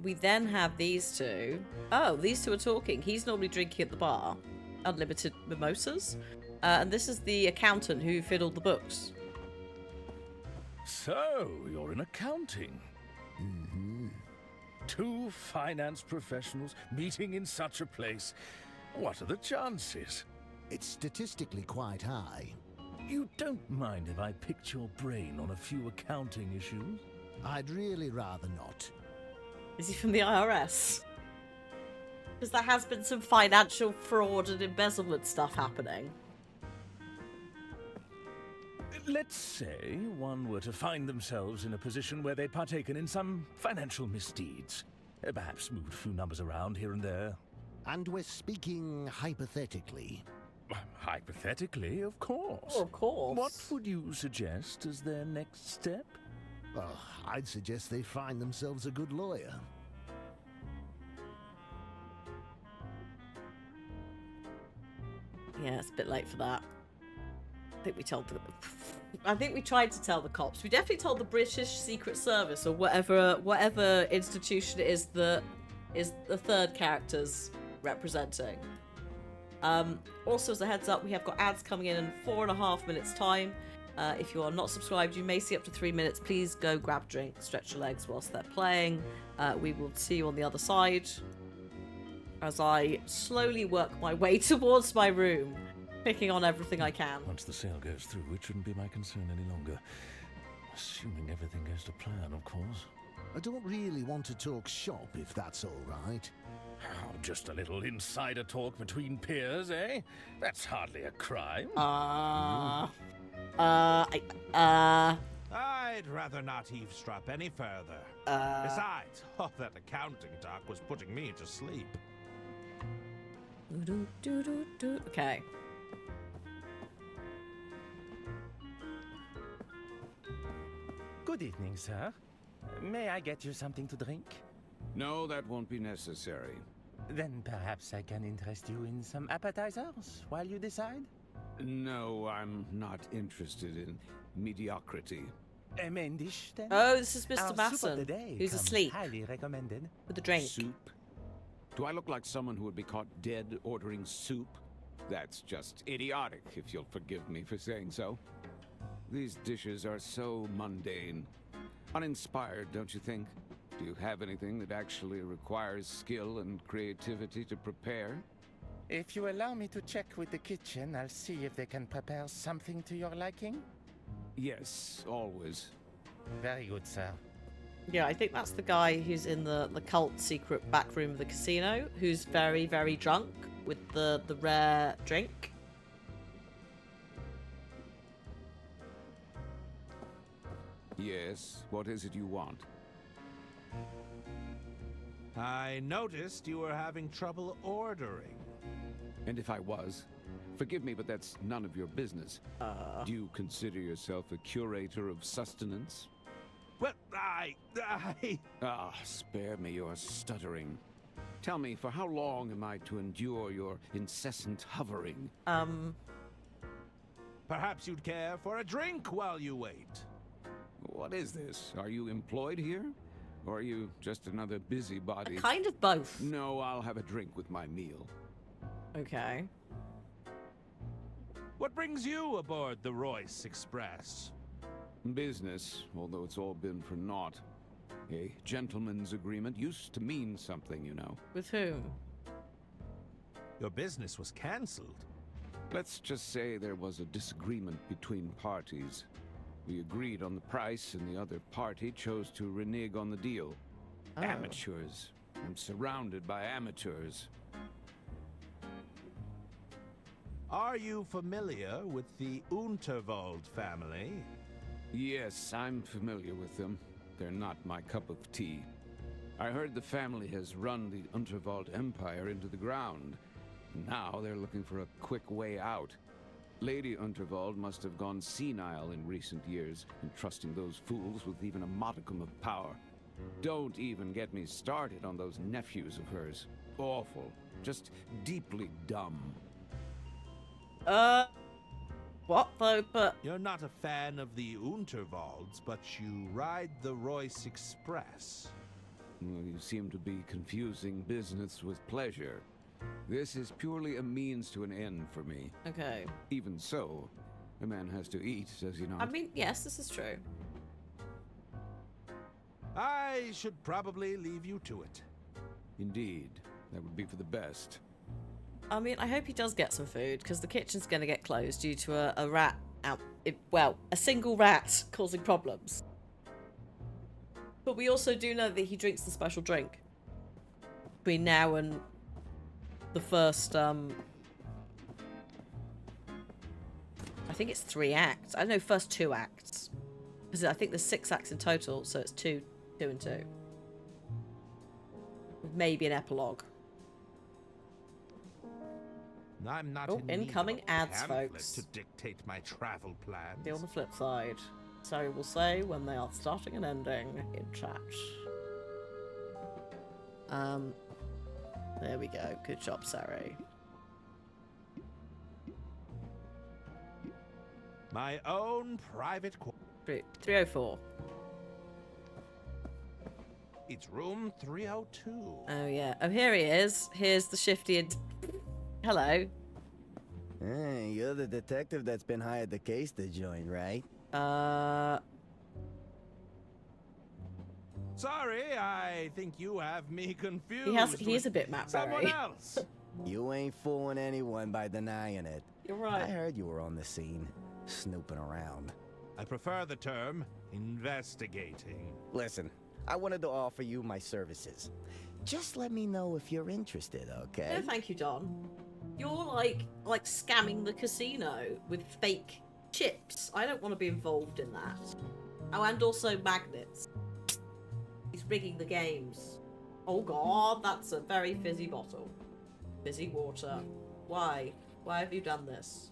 We then have these two. Oh, these two are talking. He's normally drinking at the bar. Unlimited mimosas. And this is the accountant who fiddled the books. So, you're in accounting. Mm-hmm. Two finance professionals meeting in such a place. What are the chances? It's statistically quite high. You don't mind if I picked your brain on a few accounting issues? I'd really rather not. Is he from the IRS? Because there has been some financial fraud and embezzlement stuff happening. Let's say one were to find themselves in a position where they'd partaken in some financial misdeeds. Perhaps moved a few numbers around here and there. And we're speaking hypothetically. Hypothetically, of course. Oh, of course. What would you suggest as their next step? Well, I'd suggest they find themselves a good lawyer. Yeah, it's a bit late for that. I think we tried to tell the cops. We definitely told the British Secret Service or whatever institution it is that is the third character's representing. Also, as a heads up, we have got ads coming in 4.5 minutes time. If you are not subscribed, you may see up to 3 minutes. Please go grab a drink, stretch your legs whilst they're playing. We will see you on the other side as I slowly work my way towards my room, picking on everything I can. Once the sale goes through, it shouldn't be my concern any longer. Assuming everything goes to plan, of course. I don't really want to talk shop, if that's all right. Oh, just a little insider talk between peers, eh? That's hardly a crime. I'd rather not eavesdrop any further. Besides, all that accounting talk was putting me to sleep. Okay. Good evening, sir. May I get you something to drink? No, that won't be necessary. Then perhaps I can interest you in some appetizers while you decide? No, I'm not interested in mediocrity. A main dish, then? Oh, this is Mr. Our soup of Masson, the day who's comes asleep highly recommended. with a drink. Soup? Do I look like someone who would be caught dead ordering soup? That's just idiotic, if you'll forgive me for saying so. These dishes are so mundane. Uninspired, don't you think? Do you have anything that actually requires skill and creativity to prepare? If you allow me to check with the kitchen, I'll see if they can prepare something to your liking. Yes, always. Very good, sir. Yeah, I think that's the guy who's in the cult secret back room of the casino, who's very, very drunk with the rare drink. Yes, what is it you want? I noticed you were having trouble ordering. And if I was, forgive me, but that's none of your business. Do you consider yourself a curator of sustenance? Well, spare me your stuttering. Tell me, for how long am I to endure your incessant hovering? Perhaps you'd care for a drink while you wait. What is this? Are you employed here? Or are you just another busybody? Kind of both. No, I'll have a drink with my meal. Okay. What brings you aboard the Royce Express? Business, although it's all been for naught. A gentleman's agreement used to mean something, you know. With whom? Your business was cancelled. Let's just say there was a disagreement between parties. We agreed on the price, and the other party chose to renege on the deal. Oh. Amateurs. I'm surrounded by amateurs. Are you familiar with the Unterwald family? Yes, I'm familiar with them. They're not my cup of tea. I heard the family has run the Unterwald Empire into the ground. Now they're looking for a quick way out. Lady Unterwald must have gone senile in recent years, entrusting those fools with even a modicum of power. Don't even get me started on those nephews of hers. Awful. Just deeply dumb. What though, but... You're not a fan of the Unterwalds, but you ride the Royce Express. Well, you seem to be confusing business with pleasure. This is purely a means to an end for me. Okay. Even so, a man has to eat, does he not? I mean, yes, this is true. I should probably leave you to it. Indeed. That would be for the best. I mean, I hope he does get some food, because the kitchen's going to get closed due to a rat out... a single rat causing problems. But we also do know that he drinks the special drink. Between now and the first, I think it's 3 acts. I don't know, first 2 acts. Because I think there's 6 acts in total, so it's 2 and 2. With maybe an epilogue. I'm not in incoming need of a ads, pamphlet folks. to dictate my travel plans. See on the flip side. Sari will say when they are starting and ending in chat. There we go. Good job, Sari. My own private 304. It's room 302. Oh, yeah. Oh, here he is. Here's the shifty and... Hello. Hey, you're the detective that's been hired to case the joint, right? Sorry, I think you have me confused. He is a bit Matt someone Berry. else. You ain't fooling anyone by denying it. You're right. I heard you were on the scene, snooping around. I prefer the term investigating. Listen, I wanted to offer you my services. Just let me know if you're interested, okay? No, thank you, Don. You're like scamming the casino with fake chips. I don't want to be involved in that. Oh, and also magnets. He's rigging the games. Oh god, that's a very fizzy bottle. Fizzy water. Why? Why have you done this?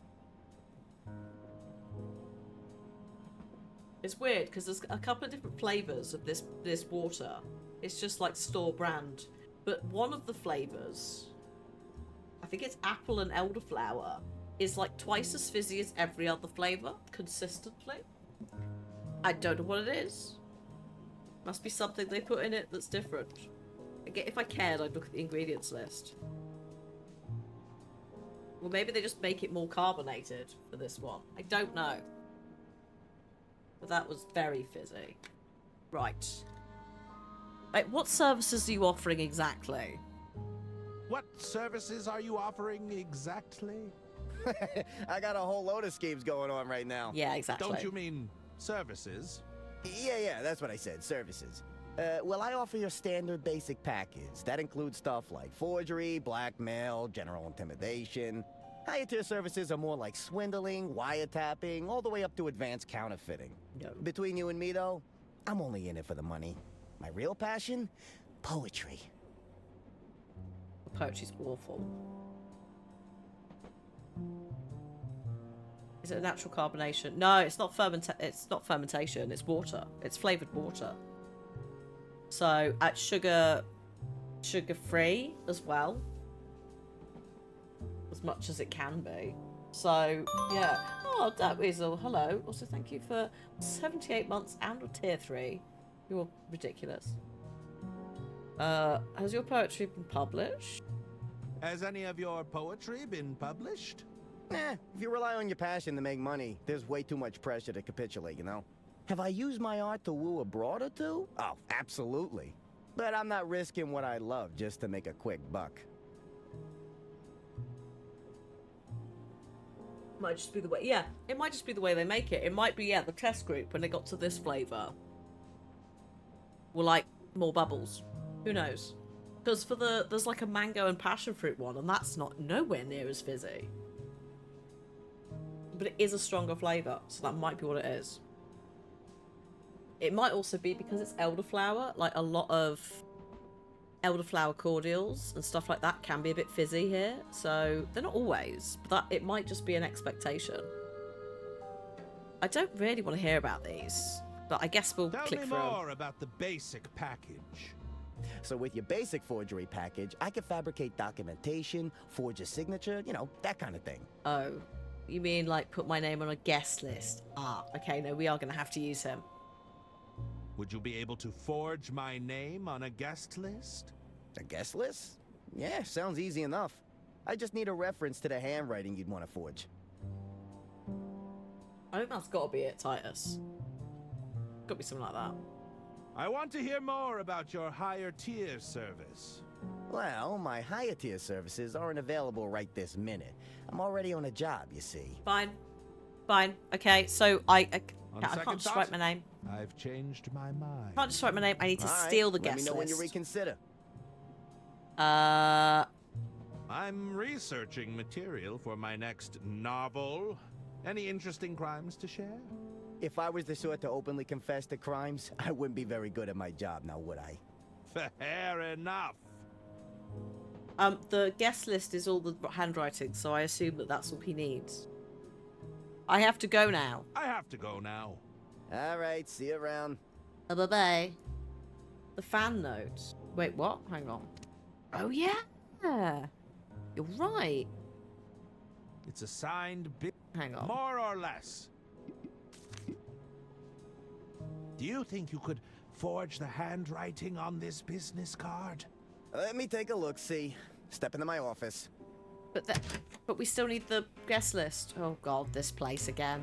It's weird because there's a couple of different flavors of this water. It's just like store brand. But one of the flavors, I think it's apple and elderflower, is like twice as fizzy as every other flavor, consistently. I don't know what it is. Must be something they put in it that's different. If I cared, I'd look at the ingredients list. Well, maybe they just make it more carbonated for this one. I don't know. But that was very fizzy. Right. Wait, what services are you offering exactly? What services are you offering exactly? I got a whole load of schemes going on right now. Yeah, exactly. Don't you mean services? Yeah, that's what I said, services. Well, I offer your standard basic package. That includes stuff like forgery, blackmail, general intimidation. Higher tier services are more like swindling, wiretapping, all the way up to advanced counterfeiting. No. Between you and me, though, I'm only in it for the money. My real passion? Poetry. Poetry's awful. Is it a natural carbonation? No, it's not fermentation. It's water. It's flavored water. So sugar free as well, as much as it can be. So yeah. Oh, that weasel. Hello. Also, thank you for 78 months and a tier 3. You're ridiculous. Has your poetry been published? Has any of your poetry been published? Nah, if you rely on your passion to make money, there's way too much pressure to capitulate, you know? Have I used my art to woo a broad or two? Oh, absolutely. But I'm not risking what I love just to make a quick buck. Might just be the way. Yeah, it might just be the way they make it. It might be, yeah, the test group when they got to this flavor were like more bubbles. Who knows? Because for there's like a mango and passion fruit one, and that's not nowhere near as fizzy. But it is a stronger flavor, so that might be what it is. It might also be because it's elderflower. Like a lot of elderflower cordials and stuff like that can be a bit fizzy here, so they're not always, but it might just be an expectation. I don't really want to hear about these, but I guess we'll click through. Tell me more about the basic package. So with your basic forgery package, I can fabricate documentation, forge a signature, you know, that kind of thing. Oh, you mean like put my name on a guest list? Ah, okay, no, we are going to have to use him. Would you be able to forge my name on a guest list? A guest list? Yeah, sounds easy enough. I just need a reference to the handwriting you'd want to forge. I think that's got to be it, Titus. Got to be something like that. I want to hear more about your higher tier service. Well, my higher tier services aren't available right this minute. I'm already on a job, you see. Fine. Fine. Okay, so I can't just write my name. I've changed my mind. I can't just write my name. I need to steal the guest list. Let me know when you list. reconsider. I'm researching material for my next novel. Any interesting crimes to share? If I was the sort to openly confess to crimes, I wouldn't be very good at my job now, would I? Fair enough. The guest list is all the handwriting, so I assume that that's all he needs. I have to go now. I have to go now. All right, see you around. Bye-bye. The fan note. Wait, what? Hang on. Oh, yeah. You're right. It's a signed bit. Hang on. More or less. Do you think you could forge the handwriting on this business card? Let me take a look, see. Step into my office. But we still need the guest list. Oh god, this place again.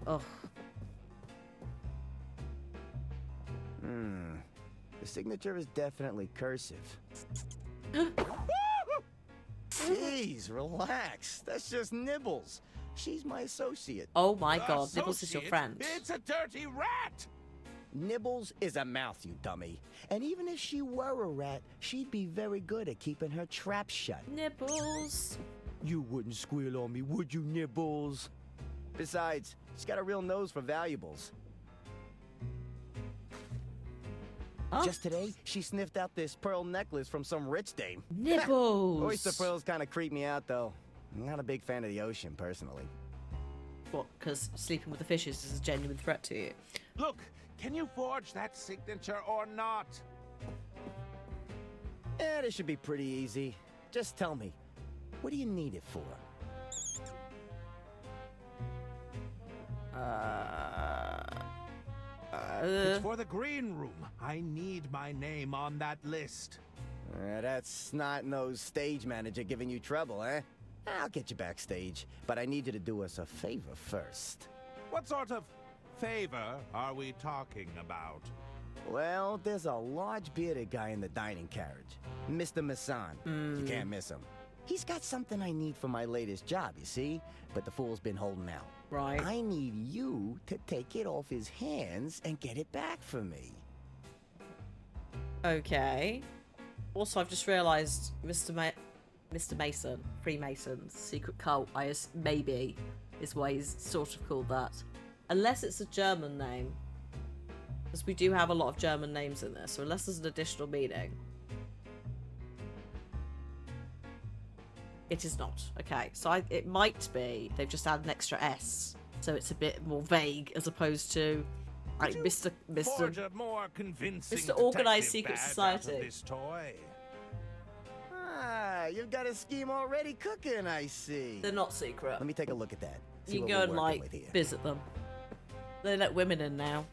Oh. The signature is definitely cursive. Jeez, relax. That's just Nibbles. She's my associate. Oh my god, Nibbles is your friend. It's a dirty rat! Nibbles is a mouth, you dummy. And even if she were a rat, she'd be very good at keeping her trap shut. Nibbles. You wouldn't squeal on me, would you, Nibbles? Besides, she's got a real nose for valuables. Huh? Just today, she sniffed out this pearl necklace from some rich dame. Nibbles! Oyster pearls kind of creep me out, though. I'm not a big fan of the ocean, personally. What, because sleeping with the fishes is a genuine threat to you? Look, can you forge that signature or not? Yeah, this should be pretty easy. Just tell me, what do you need it for? It's for the green room. I need my name on that list. That's snot-nosed stage manager giving you trouble, eh? I'll get you backstage, but I need you to do us a favor first. What sort of favor are we talking about? Well, there's a large bearded guy in the dining carriage. Mr. Masson. You can't miss him. He's got something I need for my latest job, you see? But the fool's been holding out. Right. I need you to take it off his hands and get it back for me. Okay. Also, I've just realised Mr. Mason, Freemasons, secret cult, maybe is why he's sort of called that. Unless it's a German name. Because we do have a lot of German names in this, so unless there's an additional meaning. It is not. Okay, so it might be they've just added an extra S, so it's a bit more vague as opposed to like Forge a more convincing Mr. Organized detective Secret badge out of Society. this toy. Ah, you've got a scheme already cooking, I see. They're not secret. Let me take a look at that. See You what can go we're and working like with here. visit them. They let women in now.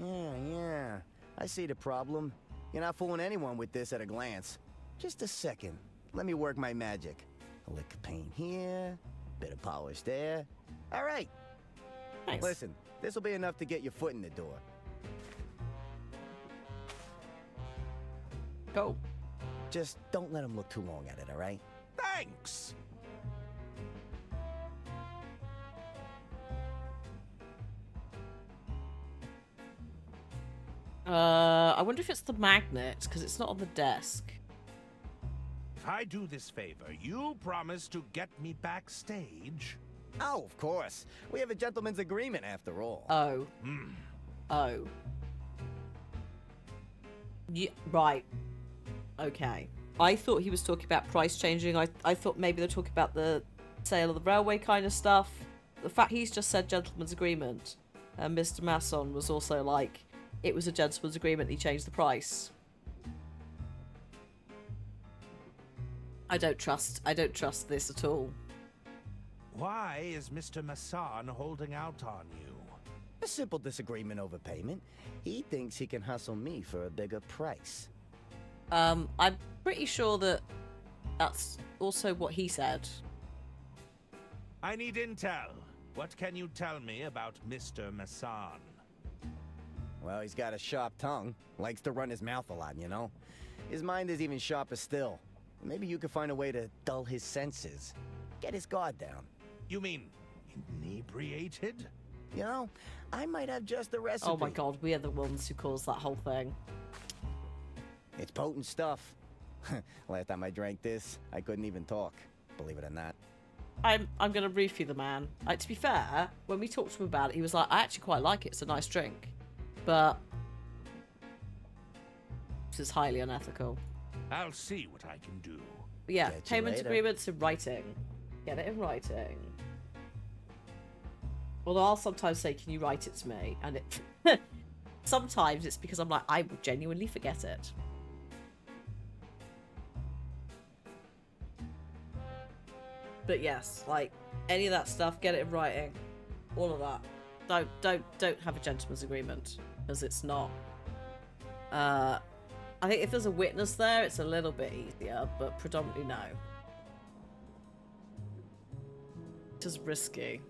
Yeah. I see the problem. You're not fooling anyone with this at a glance. Just a second. Let me work my magic. A lick of paint here, bit of polish there. All right. Nice. Listen, this will be enough to get your foot in the door. Go. Just don't let them look too long at it, all right? Thanks. I wonder if it's the magnet because it's not on the desk. If I do this favor, you promise to get me backstage? Oh, of course. We have a gentleman's agreement after all. Oh. Oh. Yeah, right. Okay. I thought he was talking about price changing. I thought maybe they're talking about the sale of the railway kind of stuff. The fact he's just said gentleman's agreement, and Mr. Masson was also like, it was a gentleman's agreement, he changed the price. I don't trust this at all. Why is Mr. Masson holding out on you? A simple disagreement over payment. He thinks he can hustle me for a bigger price. I'm pretty sure that's also what he said. I need intel. What can you tell me about Mr. Masson? Well, he's got a sharp tongue. Likes to run his mouth a lot, you know? His mind is even sharper still. Maybe you could find a way to dull his senses. Get his guard down. You mean inebriated? You know, I might have just the recipe. Oh my god, we are the ones who caused that whole thing. It's potent stuff. Last time I drank this, I couldn't even talk, believe it or not. I'm gonna roof you the man. Like, to be fair, when we talked to him about it, he was like, I actually quite like it, it's a nice drink. But this is highly unethical. I'll see what I can do. But yeah, Get you payment later. agreements in writing. Get it in writing. Although I'll sometimes say, can you write it to me? And it sometimes it's because I'm like, I will genuinely forget it. But yes, like any of that stuff, get it in writing. All of that. Don't have a gentleman's agreement because it's not. I think if there's a witness there, it's a little bit easier, but predominantly no. Just risky.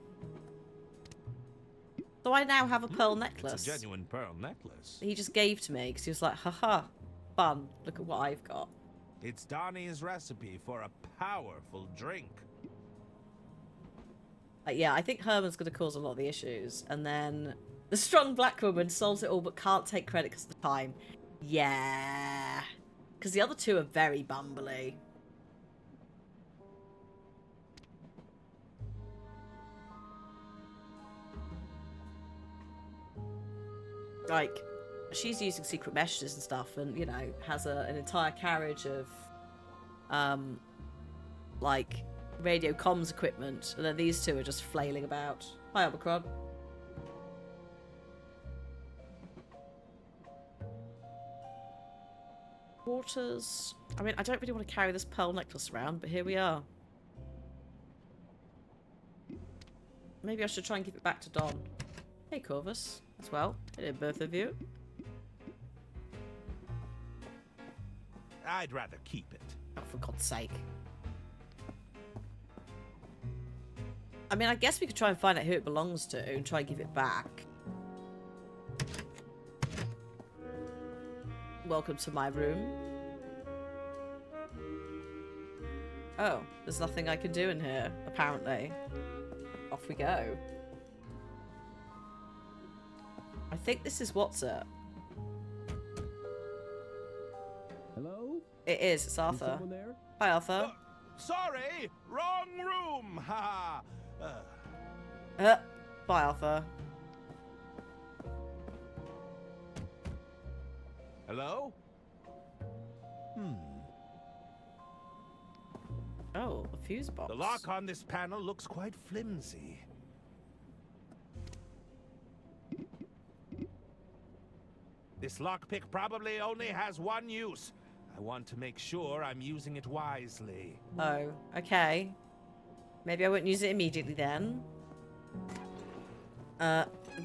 So I now have a pearl necklace. It's a genuine pearl necklace. He just gave to me because he was like, haha, fun. Look at what I've got. It's Donnie's recipe for a powerful drink. Yeah, I think Herman's going to cause a lot of the issues. And then the strong black woman solves it all but can't take credit because of the time. Yeah. Because the other two are very bumbly. Like, she's using secret messages and stuff and, you know, has an entire carriage of, like, radio comms equipment, and then these two are just flailing about. Hi, Omicron. Waters. I mean, I don't really want to carry this pearl necklace around, but here we are. Maybe I should try and give it back to Don. Hey, Corvus, as well. Hello, both of you. I'd rather keep it. Oh, for God's sake. I mean, I guess we could try and find out who it belongs to and try and give it back. Welcome to my room. Oh, there's nothing I can do in here, apparently. Off we go. I think this is what's it. Hello? It is, it's Arthur. Someone there? Hi, Arthur. Sorry, wrong room. Ha. Bye, Arthur. Hello? Oh, a fuse box. The lock on this panel looks quite flimsy. This lockpick probably only has one use. I want to make sure I'm using it wisely. Oh, okay. Maybe I won't use it immediately then.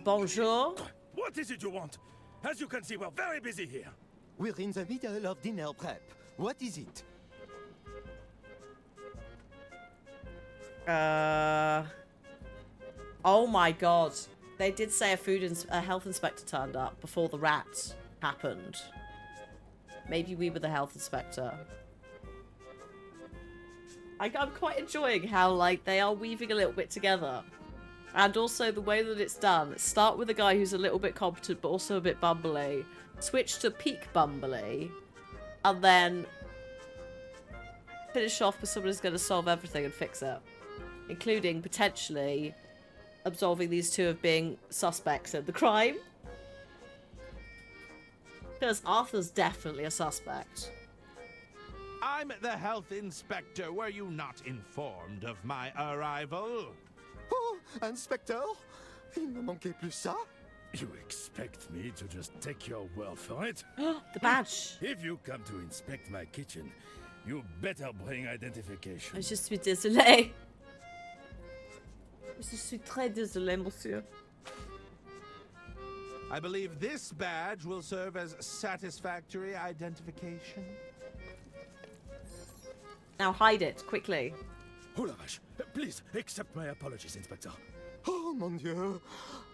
Bonjour. What is it you want? As you can see, we're very busy here. We're in the middle of dinner prep. What is it? Oh my god. They did say a health inspector turned up before the rat happened. Maybe we were the health inspector. I'm quite enjoying how, like, they are weaving a little bit together. And also the way that it's done. Start with a guy who's a little bit competent but also a bit bumbly. Switch to peak bumbly. And then finish off with someone who's going to solve everything and fix it. Including, potentially, absolving these two of being suspects in the crime. Because Arthur's definitely a suspect. I'm the health inspector. Were you not informed of my arrival? Oh, Inspector, il ne manquait plus ça. You expect me to just take your word for it? The badge. If you come to inspect my kitchen, you better bring identification. Je suis désolé. Je suis très désolé, monsieur. I believe this badge will serve as satisfactory identification. Now hide it, quickly. Oh la vache. Please, accept my apologies, Inspector. Oh, mon Dieu.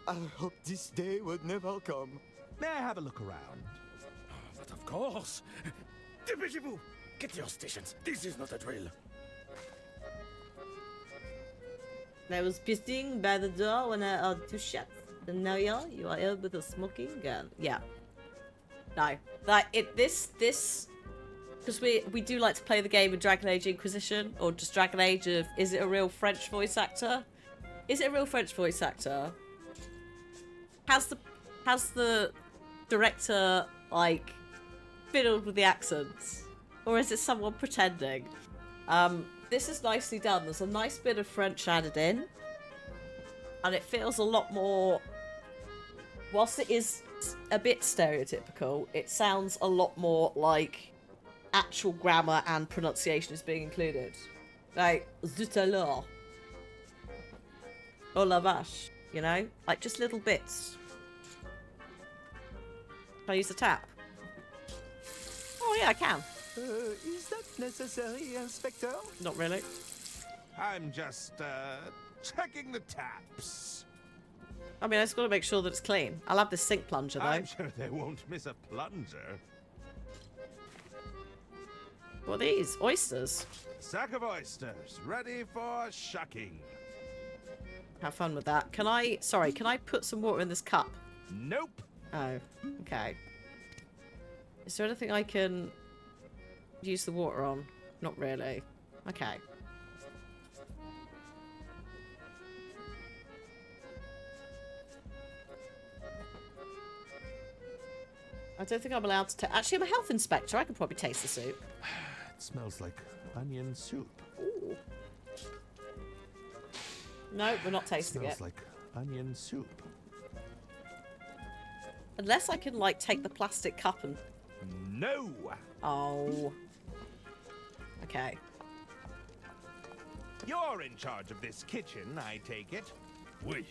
I hope this day would never come. May I have a look around? But of course. Dépêchez-vous. Get to your stations. This is not a drill. I was pissing by the door when I had two shots. And now you are here with a smoking gun. Yeah. No. This because we do like to play the game of Dragon Age Inquisition, or just Dragon Age of, is it a real French voice actor? Is it a real French voice actor? Has the director, like, fiddled with the accents? Or is it someone pretending? This is nicely done. There's a nice bit of French added in. And it feels a lot more... Whilst it is a bit stereotypical, it sounds a lot more like actual grammar and pronunciation is being included. Like, zut alors. Oh la vache. You know? Like, just little bits. Can I use the tap? Oh yeah, I can. Is that necessary, Inspector? Not really. I'm just, checking the taps. I mean, I just got to make sure that it's clean. I'll have this sink plunger, though. I'm sure they won't miss a plunger. What are these? Oysters? Sack of oysters, ready for shucking. Have fun with that. Can I put some water in this cup? Nope. Oh, okay. Is there anything I can use the water on? Not really. Okay. I don't think I'm allowed to... Actually, I'm a health inspector. I can probably taste the soup. It smells like onion soup. Ooh. No, we're not tasting it. Smells like onion soup. Unless I can, like, take the plastic cup and... No! Oh. Okay. You're in charge of this kitchen, I take it. Oui.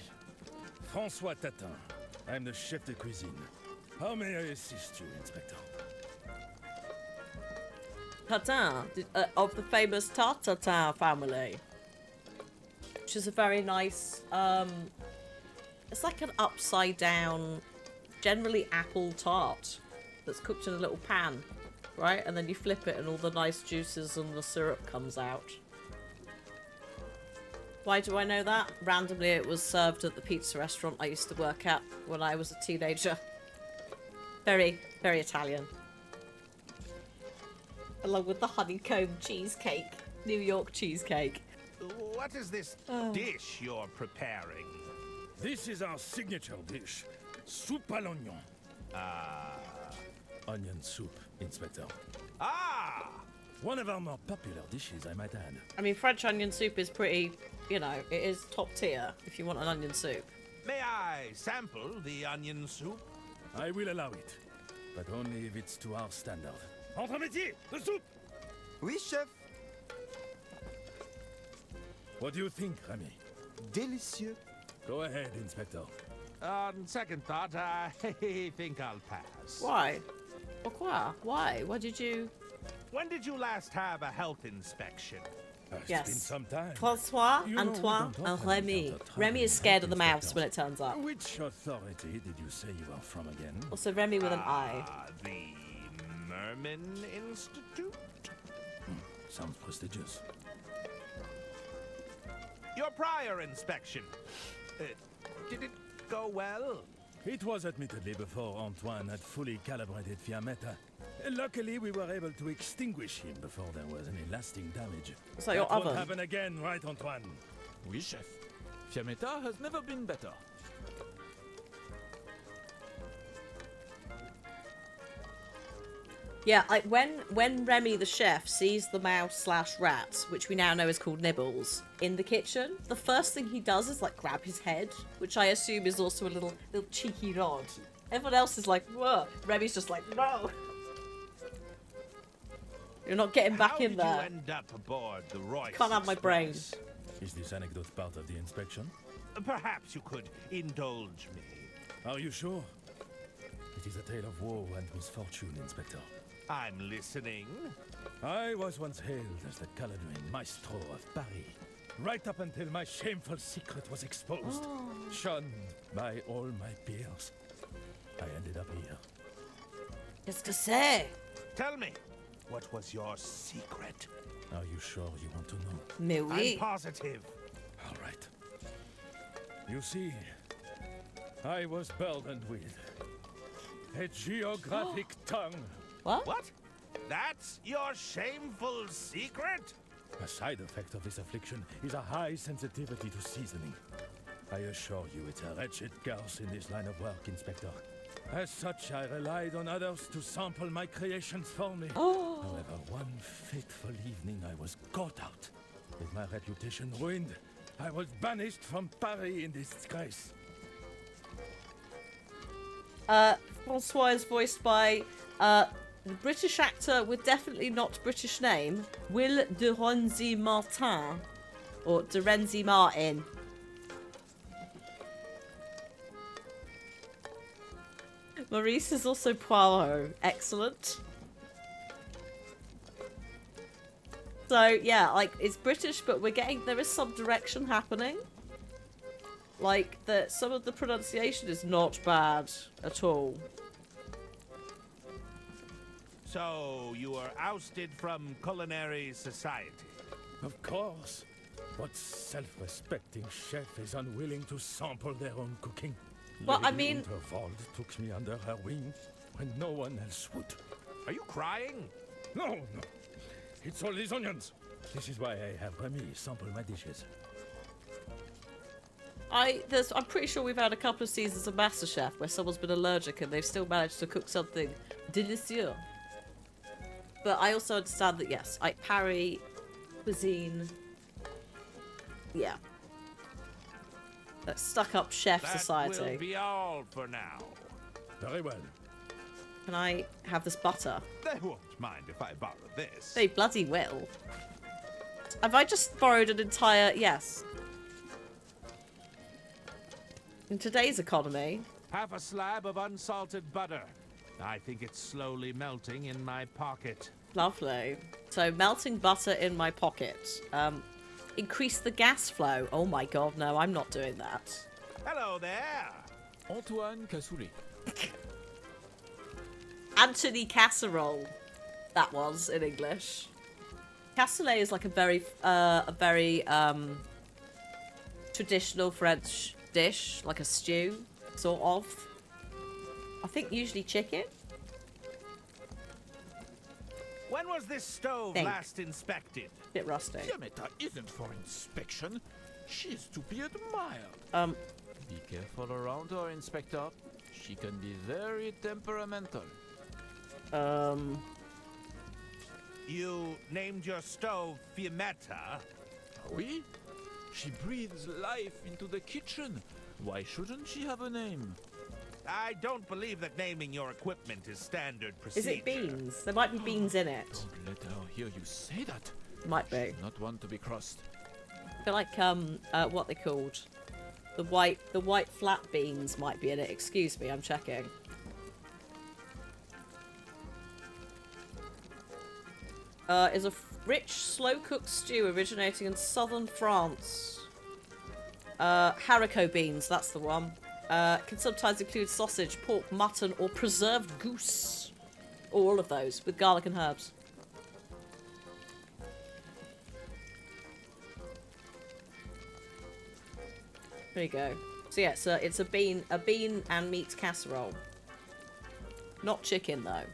François Tatin. I'm the chef de cuisine. How may I assist you, Inspector? Tatin, of the famous Tartatin family. Which is a very nice, it's like an upside down, generally apple tart that's cooked in a little pan, right? And then you flip it and all the nice juices and the syrup comes out. Why do I know that? Randomly it was served at the pizza restaurant I used to work at when I was a teenager. Very, very Italian. Along with the honeycomb cheesecake. New York cheesecake. What is this dish you're preparing? This is our signature dish. Soupe à l'oignon. Onion soup, Inspector. Ah! One of our more popular dishes, I might add. I mean, French onion soup is pretty, you know, it is top tier if you want an onion soup. May I sample the onion soup? I will allow it, but only if it's to our standard. Entre métier, the soup! Oui, chef. What do you think, Remy? Délicieux. Go ahead, Inspector. On second thought, I think I'll pass. Why? Pourquoi? Why? What did you... When did you last have a health inspection? It's Yes. been some time. Francois, You know, we Antoine, don't and often Remy. encounter Remy is traveling scared of the health mouse when it turns up. Which authority did you say you are from again? Also, Remy with an I. The Merman Institute? Sounds prestigious. Your prior inspection. Did it go well? It was admittedly before Antoine had fully calibrated Fiammetta. Luckily, we were able to extinguish him before there was any lasting damage. It's like your That won't oven. happen again, right, Antoine? Oui, chef. Fiammetta has never been better. Yeah, like when Remy the chef sees the mouse/rat, which we now know is called Nibbles, in the kitchen, the first thing he does is like grab his head, which I assume is also a little cheeky nod. Everyone else is like, whoa. Remy's just like, no. You're not getting back in How there. did you end up aboard the Royce Can't have my brain. Express? Is this anecdote part of the inspection? Perhaps you could indulge me. Are you sure? It is a tale of woe and misfortune, Inspector. I'm listening. I was once hailed as the Caledonian maestro of Paris, right up until my shameful secret was exposed. Shunned by all my peers. I ended up here. Qu'est-ce que c'est? Tell me, what was your secret? Are you sure you want to know? Mais oui. I'm positive. All right. You see, I was burdened with a geographic tongue. What? That's your shameful secret? A side effect of this affliction is a high sensitivity to seasoning. I assure you it's a wretched curse in this line of work, Inspector. As such, I relied on others to sample my creations for me. However, one fateful evening I was caught out. With my reputation ruined, I was banished from Paris in disgrace. Francois is voiced by the British actor with definitely not British name, Will de Renzy Martin, or de Renzy Martin. Maurice is also Poirot. Excellent. So yeah, like it's British, but there is some direction happening. Like some of the pronunciation is not bad at all. So you were ousted from culinary society. Of course. What self-respecting chef is unwilling to sample their own cooking? Well, I Lady mean- Unterwald took me under her wing when no one else would. Are you crying? No. It's all these onions. This is why I have Remy sample my dishes. I'm pretty sure we've had a couple of seasons of MasterChef where someone's been allergic and they've still managed to cook something delicious. But I also understand that yes, like Paris cuisine, yeah, that stuck-up chef That society. will be all for now. Very well. Can I have this butter? They won't mind if I borrow this. They bloody will. Have I just borrowed an entire... Yes. In today's economy... Half a slab of unsalted butter. I think it's slowly melting in my pocket. Lovely. So, melting butter in my pocket. Increase the gas flow. Oh my god, no, I'm not doing that. Hello there. Antoine Cassoulet. Anthony Casserole. That was in English. Cassoulet is like a very traditional French dish, like a stew, sort of. I think usually chicken. When was this stove Think. last inspected? Bit rusty. Fiammetta isn't for inspection. She's to be admired. Be careful around her, Inspector. She can be very temperamental. You named your stove Fiammetta? Oui? She breathes life into the kitchen. Why shouldn't she have a name? I don't believe that naming your equipment is standard procedure. Is it beans? There might be beans in it. Don't let her hear you say that. Might be. She's not one to be crossed. I feel like what they called, the white flat beans might be in it. Excuse me, I'm checking. Is a rich, slow-cooked stew originating in southern France. Haricot beans, that's the one. Can sometimes include sausage, pork, mutton, or preserved goose. Or all of those, with garlic and herbs. There you go. So yeah, it's a bean and meat casserole. Not chicken though.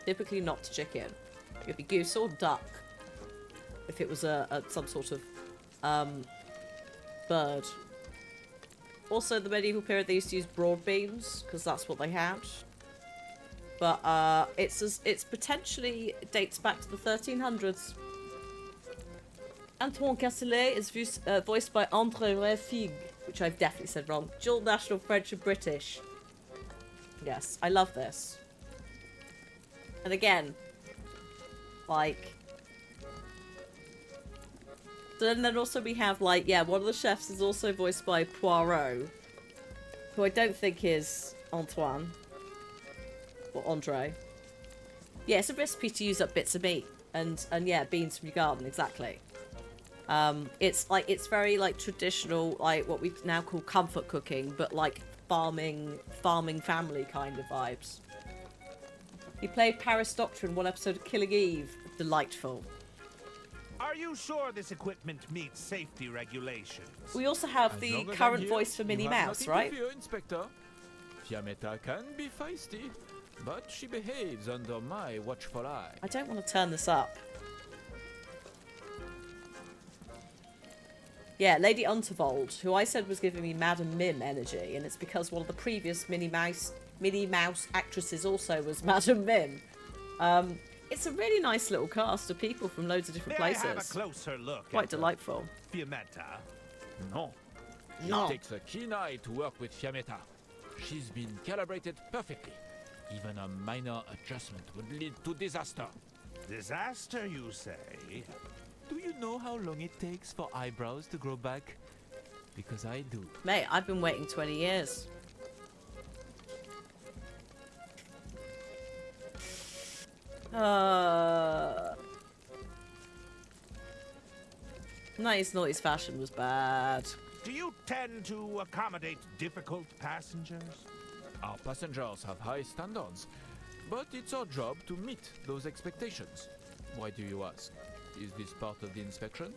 Typically not chicken. It'd be goose or duck. If it was some sort of bird. Also, the medieval period they used to use broad beans because that's what they had. But it's potentially dates back to the 1300s. Antoine Castelet is voiced by André Refig, which I've definitely said wrong. Dual national French and British. Yes, I love this. And again, like... So then also we have, like, yeah, one of the chefs is also voiced by Poirot, who I don't think is Antoine. Or Andre. Yeah, it's a recipe to use up bits of meat. And yeah, beans from your garden, exactly. It's very, like, traditional, like, what we now call comfort cooking, but, like, farming family kind of vibes. He played Paris Doctor in one episode of Killing Eve. Delightful. Are you sure this equipment meets safety regulations? We also have the current voice for Minnie Mouse, right? Fear, Inspector. Fiammetta can be feisty, but she behaves under my watchful eye. I don't want to turn this up. Yeah, Lady Unterwald, who I said was giving me Madam Mim energy, and it's because one of the previous Minnie Mouse actresses also was Madam Mim. It's a really nice little cast of people from loads of different places. Have a closer look. Quite delightful. Fiammetta. No. No. It takes a keen eye to work with Fiammetta. She's been calibrated perfectly. Even a minor adjustment would lead to disaster. Disaster, you say? Do you know how long it takes for eyebrows to grow back? Because I do. Mate, I've been waiting 20 years. Nice Naughty's fashion was bad. Do you tend to accommodate difficult passengers? Our passengers have high standards, but it's our job to meet those expectations. Why do you ask? Is this part of the inspection?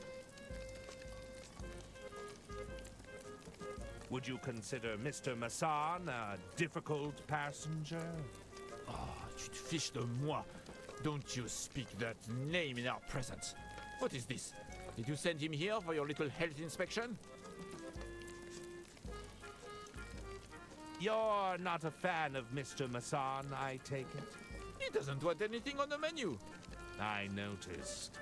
Would you consider Mr. Masson a difficult passenger? Ah, tu te fiches de moi. Don't you speak that name in our presence. What is this? Did you send him here for your little health inspection? You're not a fan of Mr. Masson, I take it? He doesn't want anything on the menu. I noticed.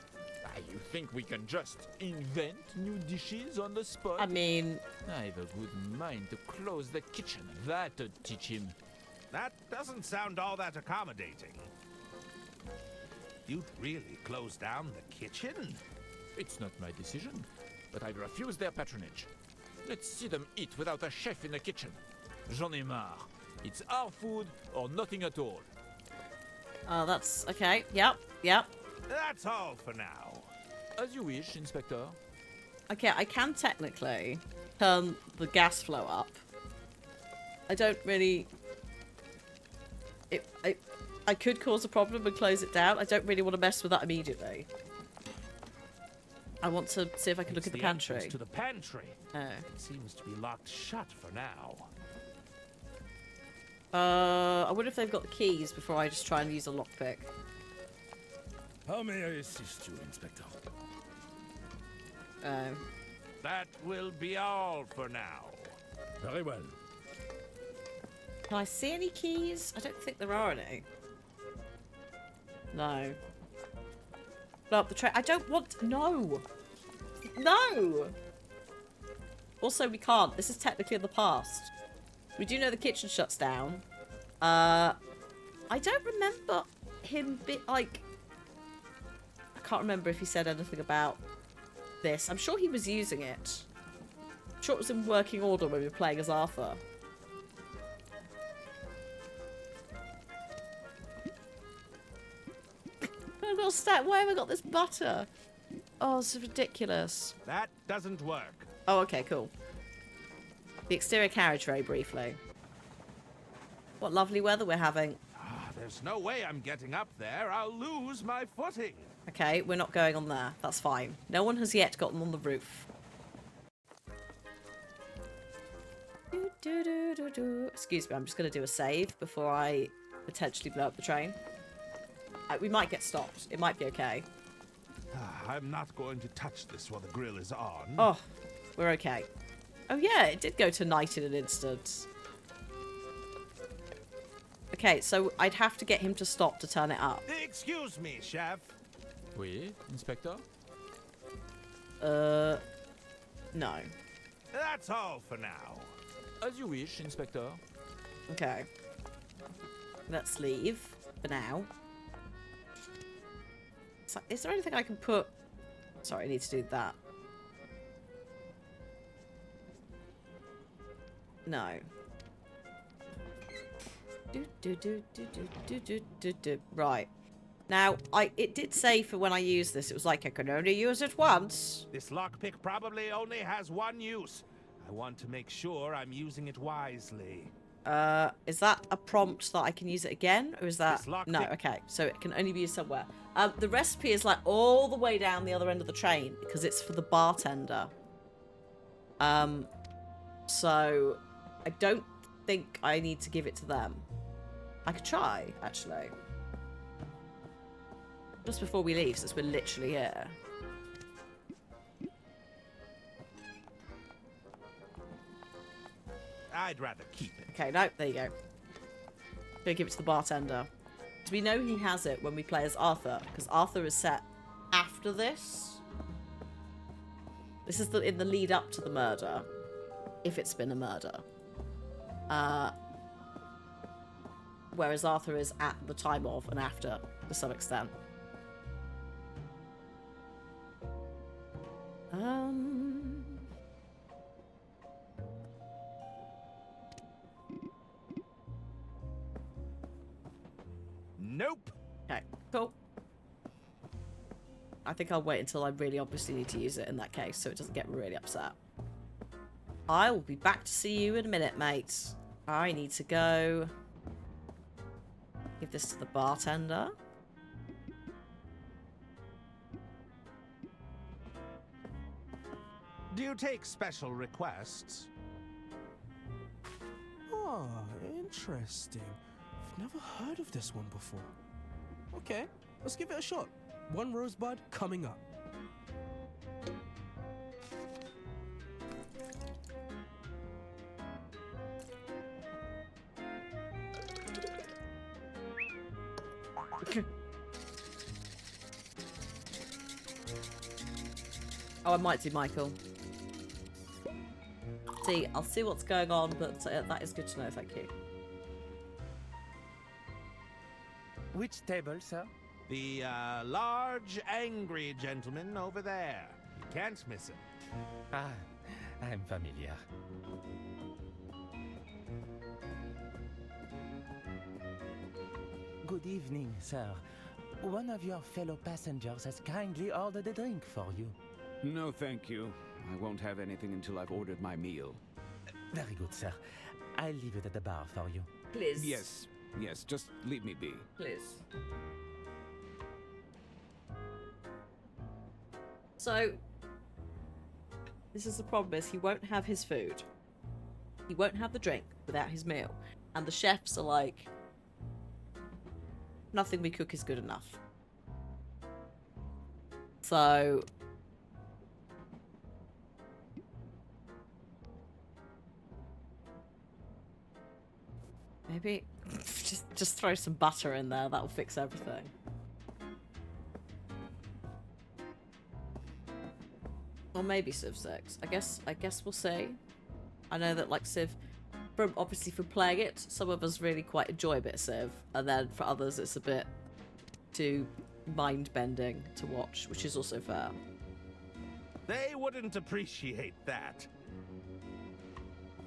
You think we can just invent new dishes on the spot? I mean... I have a good mind to close the kitchen. That'll teach him. That doesn't sound all that accommodating. You'd really close down the kitchen? It's not my decision, but I refuse their patronage. Let's see them eat without a chef in the kitchen. J'en ai marre. It's our food or nothing at all. Oh, that's... okay. Yep. That's all for now. As you wish, Inspector. Okay, I can technically turn the gas flow up. I don't really... I could cause a problem and close it down. I don't really want to mess with that immediately. I want to see if I can look at the pantry. To the pantry. Oh. It seems to be locked shut for now. I wonder if they've got the keys before I just try and use a lockpick. How may I assist you, Inspector? That will be all for now. Very well. Can I see any keys? I don't think there are any. No. Blow up the tray. I don't want... No! No! Also, we can't. This is technically in the past. We do know the kitchen shuts down. I don't remember him like... I can't remember if he said anything about this. I'm sure he was using it. I'm sure it was in working order when we were playing as Arthur. I've got why have I got this butter? Oh, this is ridiculous. That doesn't work. Oh, okay, cool. The exterior carriage very briefly. What lovely weather we're having. There's no way I'm getting up there. I'll lose my footing. Okay, we're not going on there. That's fine. No one has yet gotten on the roof. Excuse me, I'm just going to do a save before I potentially blow up the train. We might get stopped. It might be okay. I'm not going to touch this while the grill is on. Oh, we're okay. Oh yeah, it did go to night in an instant. Okay, so I'd have to get him to stop to turn it up. Excuse me, chef. Oui, Inspector? No. That's all for now. As you wish, Inspector. Okay. Let's leave for now. So, is there anything I can put... Sorry, I need to do that. No. Right. Now, it did say for when I use this, it was like I can only use it once. This lockpick probably only has one use. I want to make sure I'm using it wisely. Is that a prompt that I can use it again? Or is that... No, okay. So it can only be used somewhere. The recipe is like all the way down the other end of the train because it's for the bartender. So I don't think I need to give it to them. I could try, actually. Just before we leave, since we're literally here. I'd rather keep it. Okay, no, there you go. Go give it to the bartender. So we know he has it when we play as Arthur, because Arthur is set after this. This is in the lead up to the murder, if it's been a murder. Whereas Arthur is at the time of and after, to some extent. Nope. Okay, cool. I think I'll wait until I really obviously need to use it in that case, so it doesn't get me really upset. I will be back to see you in a minute, mates. I need to go give this to the bartender. Do you take special requests? Oh, interesting. I've never heard of this one before. Okay, let's give it a shot. One rosebud coming up. Oh, I might do Michael. See, I'll see what's going on, but that is good to know, thank you. Which table, sir? The large, angry gentleman over there. You can't miss him. Ah, I'm familiar. Good evening, sir. One of your fellow passengers has kindly ordered a drink for you. No, thank you. I won't have anything until I've ordered my meal. Very good, sir. I'll leave it at the bar for you. Please. Yes, just leave me be. Please. So, this is the problem, is he won't have his food. He won't have the drink without his meal. And the chefs are like, nothing we cook is good enough. So... maybe just throw some butter in there, that'll fix everything. Or maybe Civ 6. I guess we'll see. I know that like Civ, obviously from playing it, some of us really quite enjoy a bit of Civ, and then for others it's a bit too mind-bending to watch, which is also fair. They wouldn't appreciate that.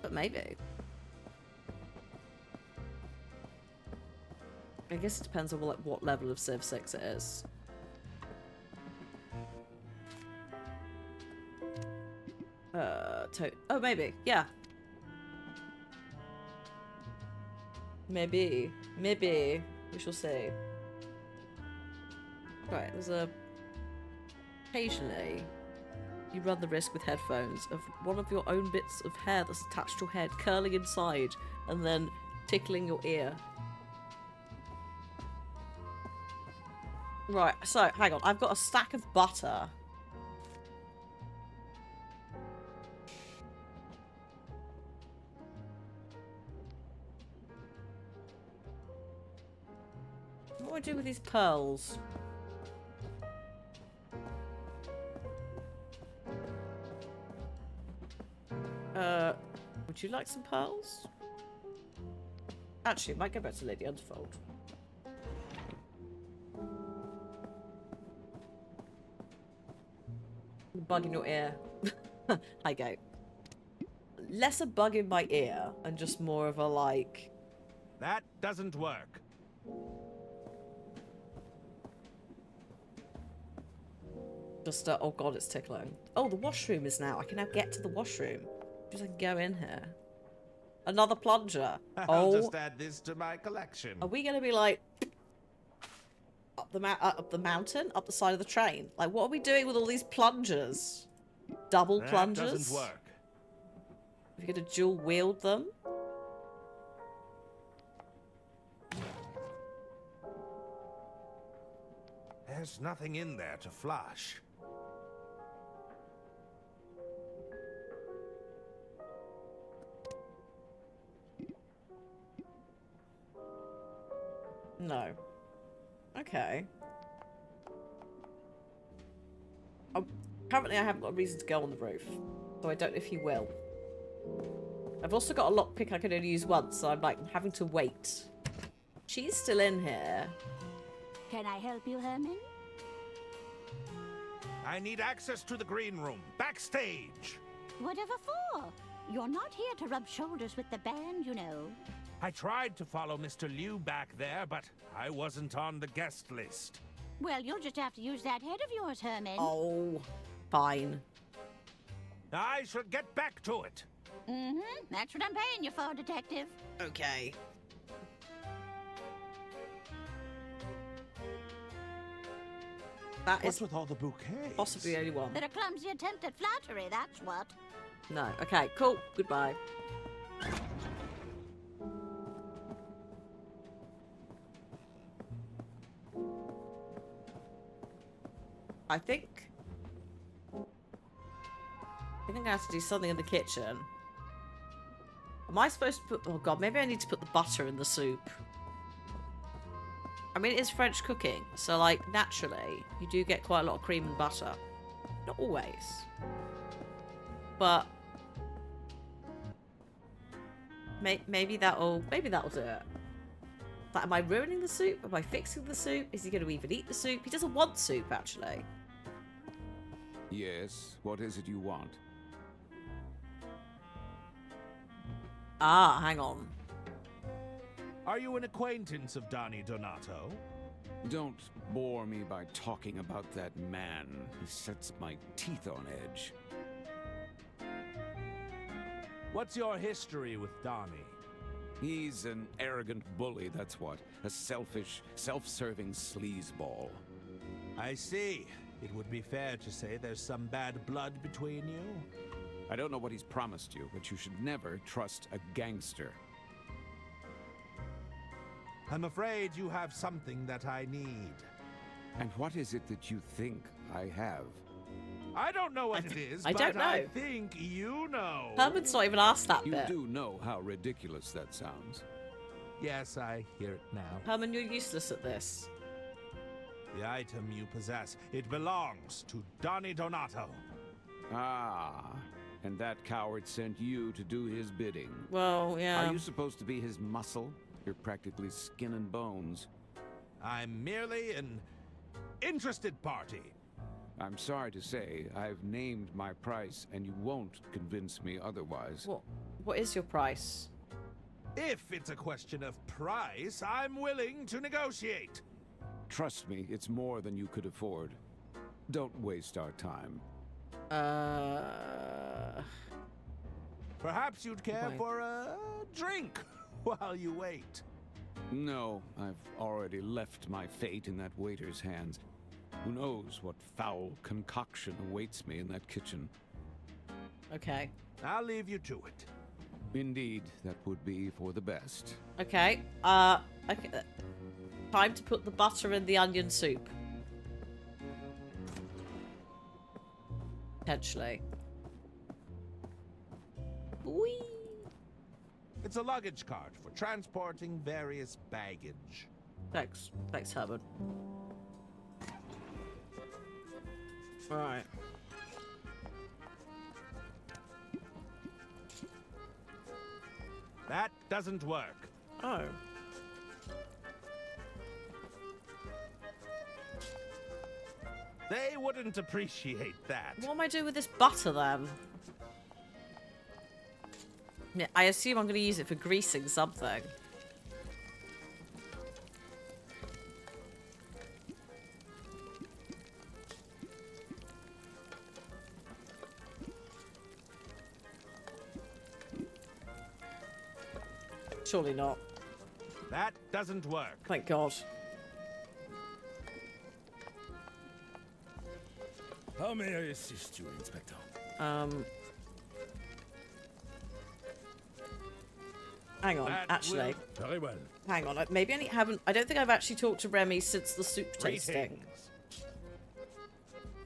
But maybe. I guess it depends on what level of Civ 6 it is. Oh, maybe. Yeah. Maybe. Maybe. We shall see. Right, there's a... Occasionally, you run the risk with headphones of one of your own bits of hair that's attached to your head curling inside and then tickling your ear. Right, so, hang on. I've got a stack of butter. What do I do with these pearls? Would you like some pearls? Actually, I might go back to Lady Underfold. Bug in your ear. Hi, go. Less a bug in my ear and just more of a like... That doesn't work. Just, oh god, it's tickling. Oh, the washroom is now. I can now get to the washroom. Just I can go in here. Another plunger. I'll just add this to my collection. Are we going to be like... up the mountain? Up the side of the train? Like, what are we doing with all these plungers? Double plungers? That doesn't work. Are we going to dual wield them? There's nothing in there to flush. No. Okay. Currently I haven't got a reason to go on the roof, so I don't know if you will. I've also got a lockpick I can only use once, so I'm like having to wait. She's still in here. Can I help you, Herman? I need access to the green room, backstage. Whatever for? You're not here to rub shoulders with the band, you know. I tried to follow Mr. Liu back there, but I wasn't on the guest list. Well, you'll just have to use that head of yours, Herman. Oh, fine. I should get back to it. Mm-hmm. That's what I'm paying you for, Detective. Okay. That What's is with all the bouquets? possibly the only one. They're a clumsy attempt at flattery, that's what. No. Okay, cool. Goodbye. I think I have to do something in the kitchen. Am I supposed to put... Oh god, maybe I need to put the butter in the soup. I mean, it is French cooking, so like, naturally, you do get quite a lot of cream and butter. Not always. But... maybe that'll do it. Like, am I ruining the soup? Am I fixing the soup? Is he going to even eat the soup? He doesn't want soup, actually. Yes, what is it you want? Ah, hang on. Are you an acquaintance of Donnie Donato? Don't bore me by talking about that man. He sets my teeth on edge. What's your history with Donnie? He's an arrogant bully, that's what. A selfish, self-serving sleazeball. I see. It would be fair to say there's some bad blood between you. I don't know what he's promised you, but you should never trust a gangster. I'm afraid you have something that I need. And what is it that you think I have? I don't know what it is, I but don't know. I think you know. Herman's not even asked that You bit. do know how ridiculous that sounds. Yes, I hear it now. Herman, you're useless at this. The item you possess, it belongs to Donnie Donato. Ah, and that coward sent you to do his bidding. Well, yeah. Are you supposed to be his muscle? You're practically skin and bones. I'm merely an interested party. I'm sorry to say, I've named my price, and you won't convince me otherwise. What is your price? If it's a question of price, I'm willing to negotiate. Trust me, it's more than you could afford. Don't waste our time. Perhaps you'd care for a drink while you wait. No, I've already left my fate in that waiter's hands. Who knows what foul concoction awaits me in that kitchen. Okay. I'll leave you to it. Indeed, that would be for the best. Okay. Okay. Time to put the butter in the onion soup. Potentially. Whee! It's a luggage cart for transporting various baggage. Thanks. Thanks, Herbert. Alright. That doesn't work. Oh. They wouldn't appreciate that. What am I doing with this butter then? Yeah, I assume I'm going to use it for greasing something. Surely not. That doesn't work. Thank God. How may I assist you, Inspector? Hang on, actually. Very well. Hang on, maybe I haven't. I don't think I've actually talked to Remy since the soup tasting.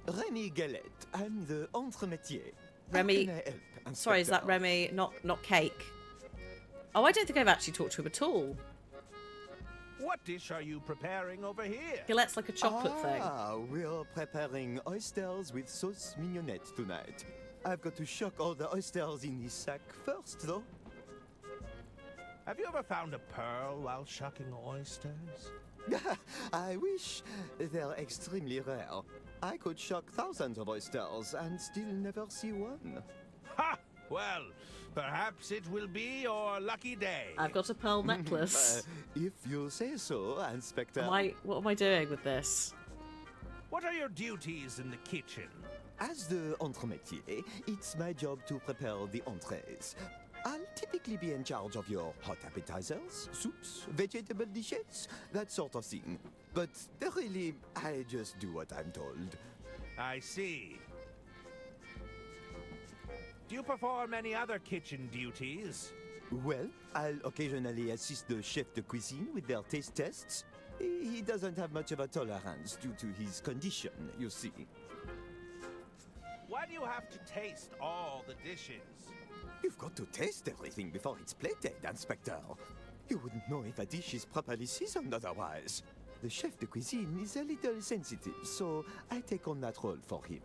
Remy Galette, I'm the entremetier. Remy. How can I help, Sorry, is that Inspector? Remy? Not cake. Oh, I don't think I've actually talked to him at all. What dish are you preparing over here? Galette's like a chocolate thing. We're preparing oysters with sauce mignonette tonight. I've got to shuck all the oysters in this sack first, though. Have you ever found a pearl while shucking oysters? I wish. They're extremely rare. I could shuck thousands of oysters and still never see one. Ha! Well, perhaps it will be your lucky day. I've got a pearl necklace. If you say so, Inspector. What am I doing with this? What are your duties in the kitchen? As the entremetier, it's my job to prepare the entrees. I'll typically be in charge of your hot appetizers, soups, vegetable dishes, that sort of thing. But really, I just do what I'm told. I see. Do you perform any other kitchen duties? Well, I'll occasionally assist the chef de cuisine with their taste tests. He doesn't have much of a tolerance due to his condition, you see. Why do you have to taste all the dishes? You've got to taste everything before it's plated, Inspector. You wouldn't know if a dish is properly seasoned otherwise. The chef de cuisine is a little sensitive, so I take on that role for him.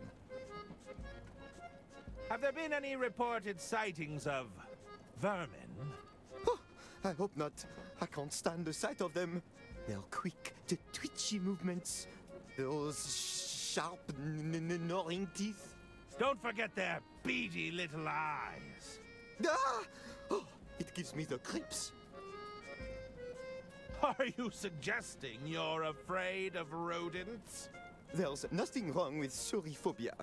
Have there been any reported sightings of vermin? Oh, I hope not. I can't stand the sight of them. Their quick, twitchy movements. Those sharp, gnawing teeth. Don't forget their beady little eyes. Ah! Oh, it gives me the creeps. Are you suggesting you're afraid of rodents? There's nothing wrong with suriphobia.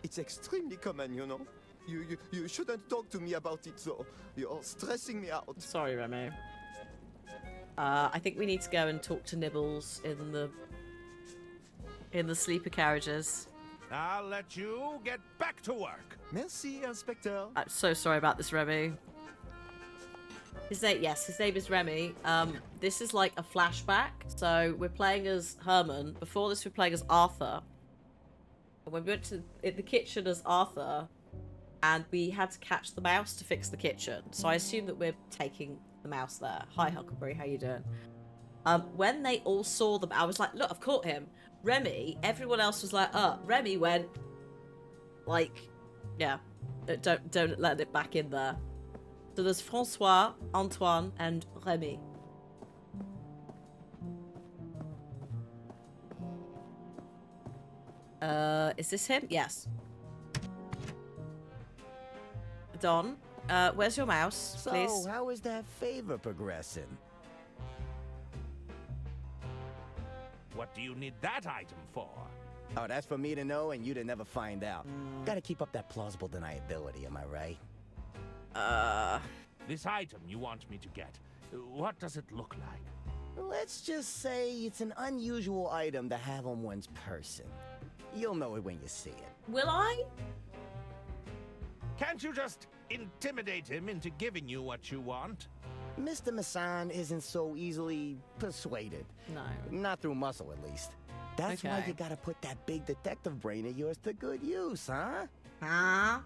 It's extremely common, you know. You shouldn't talk to me about it, though. You're stressing me out. Sorry, Remy. I think we need to go and talk to Nibbles in the sleeper carriages. I'll let you get back to work. Merci, Inspector. I'm so sorry about this, Remy. His name is Remy. This is like a flashback. So we're playing as Herman. Before this, we're playing as Arthur. And when we went to the kitchen as Arthur, and we had to catch the mouse to fix the kitchen. So I assume that we're taking the mouse there. Hi, Huckleberry, how you doing? When they all saw them, I was like, look, I've caught him. Remy, everyone else was like, Remy went, like, Yeah. Don't let it back in there. So there's Francois, Antoine, and Remy. Is this him? Yes. Don, where's your mouse, So, please? how is that favor progressing? What do you need that item for? Oh, that's for me to know and you to never find out. Gotta keep up that plausible deniability, am I right? This item you want me to get, what does it look like? Let's just say it's an unusual item to have on one's person. You'll know it when you see it. Will I? Can't you just intimidate him into giving you what you want? Mr. Massan isn't so easily persuaded. No. Not through muscle, at least. That's why Okay. you gotta put that big detective brain of yours to good use, huh? Huh?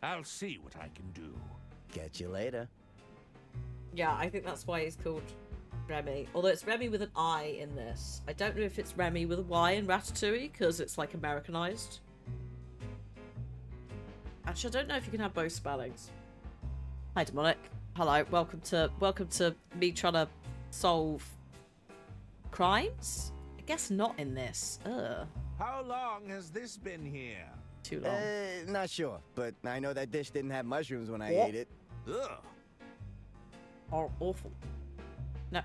I'll see what I can do. Get you later. Yeah, I think that's why he's called Remy. Although it's Remy with an I in this. I don't know if it's Remy with a Y in Ratatouille, because it's like Americanized. Actually, I don't know if you can have both spellings. Hi, Demonic. Hello. Welcome to me trying to solve crimes? I guess not in this. Ugh. How long has this been here? Too long. Not sure, but I know that dish didn't have mushrooms when I What? ate it. Ugh. Oh, awful. No.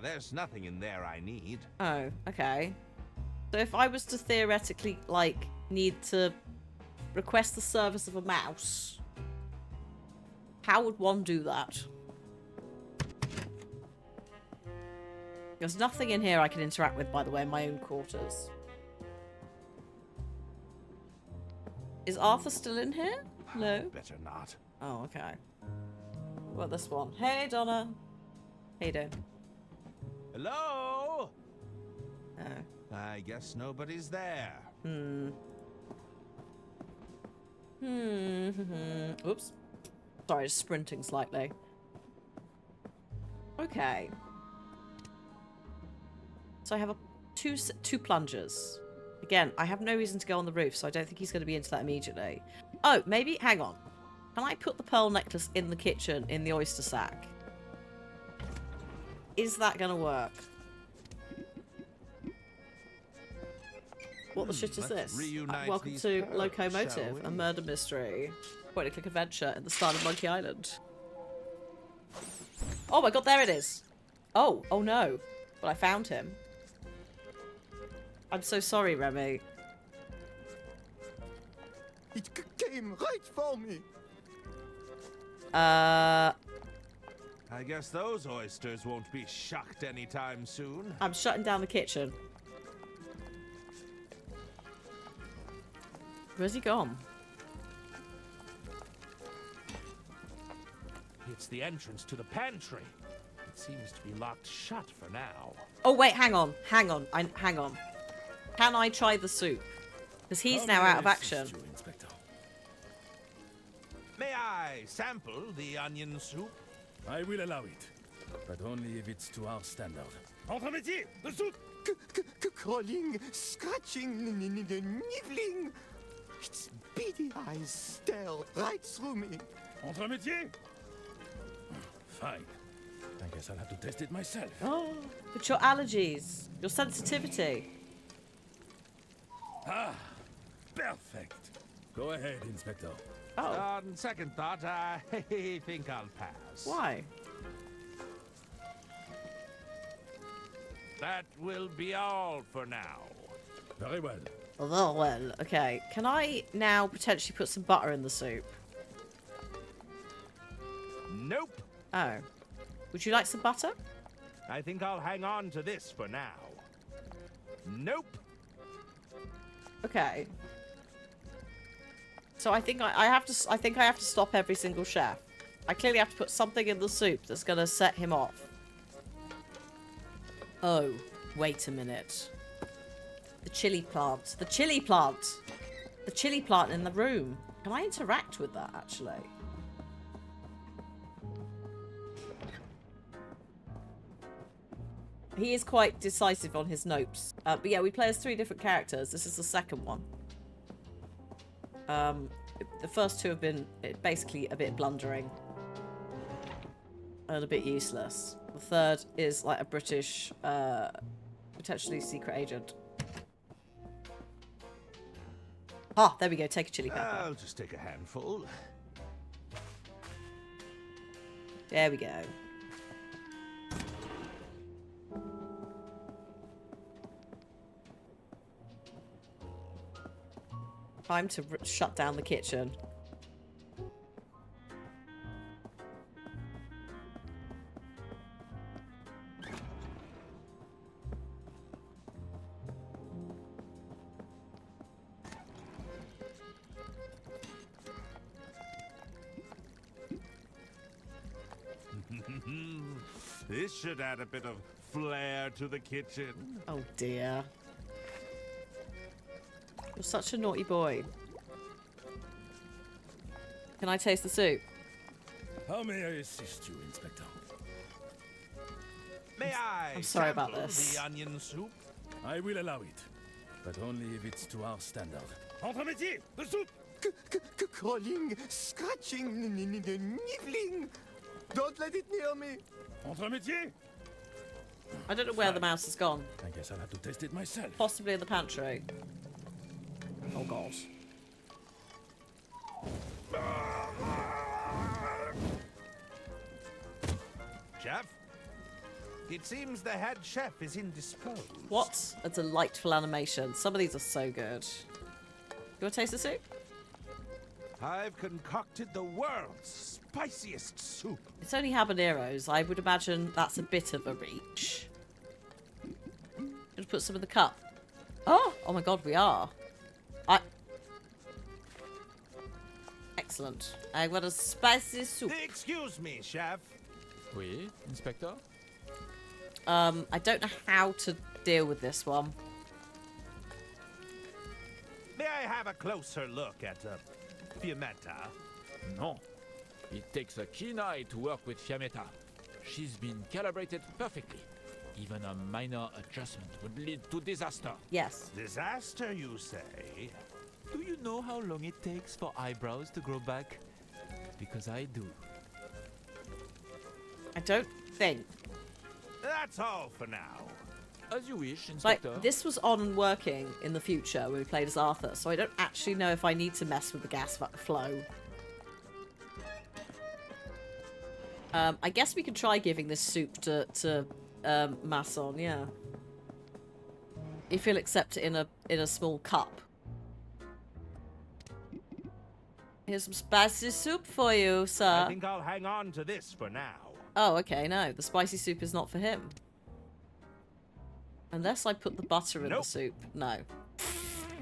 There's nothing in there I need. Oh, okay. So if I was to theoretically, like, need to request the service of a mouse, how would one do that? There's nothing in here I can interact with, by the way, in my own quarters. Is Arthur still in here? No? Better not. Oh, okay. What about this one? Hey, Donna. How you doing? Hello? Oh. I guess nobody's there. Oops. Sorry, just sprinting slightly. Okay. So I have two plungers. Again, I have no reason to go on the roof, so I don't think he's going to be into that immediately. Oh, maybe, hang on. Can I put the pearl necklace in the kitchen in the oyster sack? Is that going to work? What the shit is Let's this? reunite Welcome these to pearls, Loco shall Motive, we? a murder mystery. Point-and-click adventure in the style of Monkey Island. Oh my god, there it is! Oh no. But I found him. I'm so sorry, Remy. It came right for me. I guess those oysters won't be shucked anytime soon. I'm shutting down the kitchen. Where's he gone? It's the entrance to the pantry. It seems to be locked shut for now. Oh wait, hang on. Hang on. Can I try the soup? Because he's now out of action. May I sample the onion soup? I will allow it, but only if it's to our standard. Entre métier, the soup! Crawling, scratching, nibbling. Its beady eyes stare right through me. Entre métier? Fine. I guess I'll have to test it myself. Oh, but your allergies, your sensitivity. Ah, perfect. Go ahead, Inspector. Oh. On second thought, I think I'll pass. Why? That will be all for now. Very well. Oh, well, okay. Can I now potentially put some butter in the soup? Nope. Oh. Would you like some butter? I think I'll hang on to this for now. Nope. Okay. So I think I have to stop every single chef. I clearly have to put something in the soup that's gonna set him off. Oh, wait a minute. The chili plant. The chili plant! The chili plant in the room. Can I interact with that, actually? He is quite decisive on his notes. But yeah, we play as 3 different characters. This is the second one. The first 2 have been basically a bit blundering. And a bit useless. The third is like a British, potentially secret agent. Ah, there we go. Take a chili pepper. I'll just take a handful. There we go. Time to shut down the kitchen. This should add a bit of flair to the kitchen. Oh dear. You're such a naughty boy. Can I taste the soup? How may I assist you, Inspector? May I I'm sorry about sample this. the onion soup? I will allow it, but only if it's to our standard. Entre métier, the soup! Crawling, scratching, nibbling. Don't let it near me. Entre métier! I don't know where the mouse has gone. I guess I'll have to taste it myself. Possibly in the pantry. Oh god. Chef? It seems the head chef is indisposed. What a delightful animation. Some of these are so good. You want to taste the soup? I've concocted the world's spiciest soup. It's only habaneros. I would imagine that's a bit of a reach. Gonna put some in the cup. Oh! Oh my god, we are. Excellent. I got a spicy soup. Excuse me, chef. Oui, Inspector? I don't know how to deal with this one. May I have a closer look at Fiammetta? No. It takes a keen eye to work with Fiammetta. She's been calibrated perfectly. Even a minor adjustment would lead to disaster. Yes. Disaster, you say? Do you know how long it takes for eyebrows to grow back? Because I do. I don't think. That's all for now. As you wish, Like, Inspector. this was on and working in the future when we played as Arthur, so I don't actually know if I need to mess with the gas flow. I guess we could try giving this soup to Masson, yeah. If he'll accept it in a small cup. Here's some spicy soup for you, sir. I think I'll hang on to this for now. Oh, okay, no. The spicy soup is not for him. Unless I put the butter in the soup. No.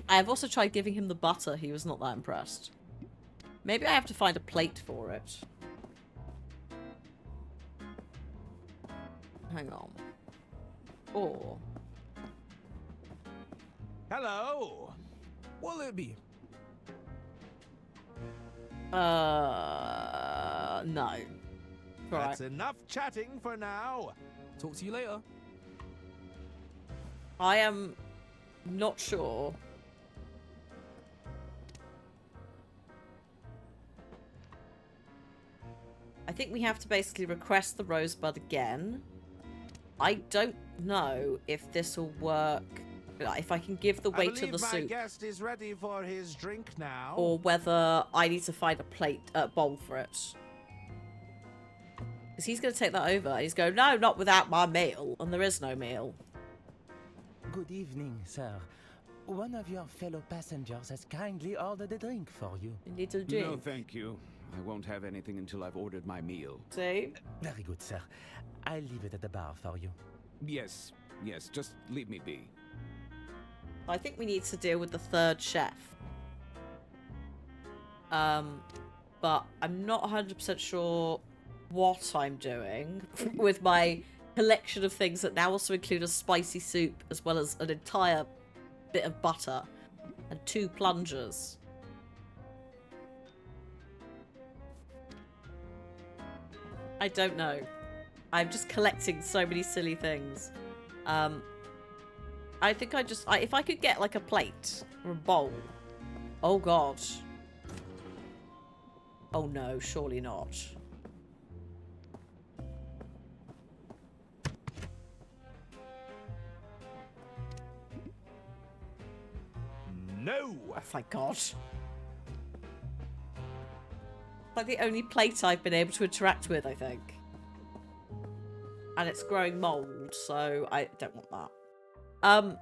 I have also tried giving him the butter. He was not that impressed. Maybe I have to find a plate for it. Hang on. Or... Hello. What'll it be? No. That's enough chatting for now. Talk to you later. I am not sure. I think we have to basically request the rosebud again. I don't know if this will work. If I can give the weight of the my soup, guest is ready for his drink now. or whether I need to find a bowl for it. Because he's going to take that over. He's going, no, not without my meal. And there is no meal. Good evening, sir. One of your fellow passengers has kindly ordered a drink for you. A little drink. No, thank you. I won't have anything until I've ordered my meal. See? Very good, sir. I'll leave it at the bar for you. Yes, just leave me be. I think we need to deal with the third chef. But I'm not 100% sure what I'm doing with my collection of things that now also include a spicy soup as well as an entire bit of butter and 2 plungers. I don't know. I'm just collecting so many silly things. I think if I could get like a plate or a bowl. Oh god. Oh no, surely not. No! Oh my god. It's like the only plate I've been able to interact with, I think. And it's growing mold, so I don't want that.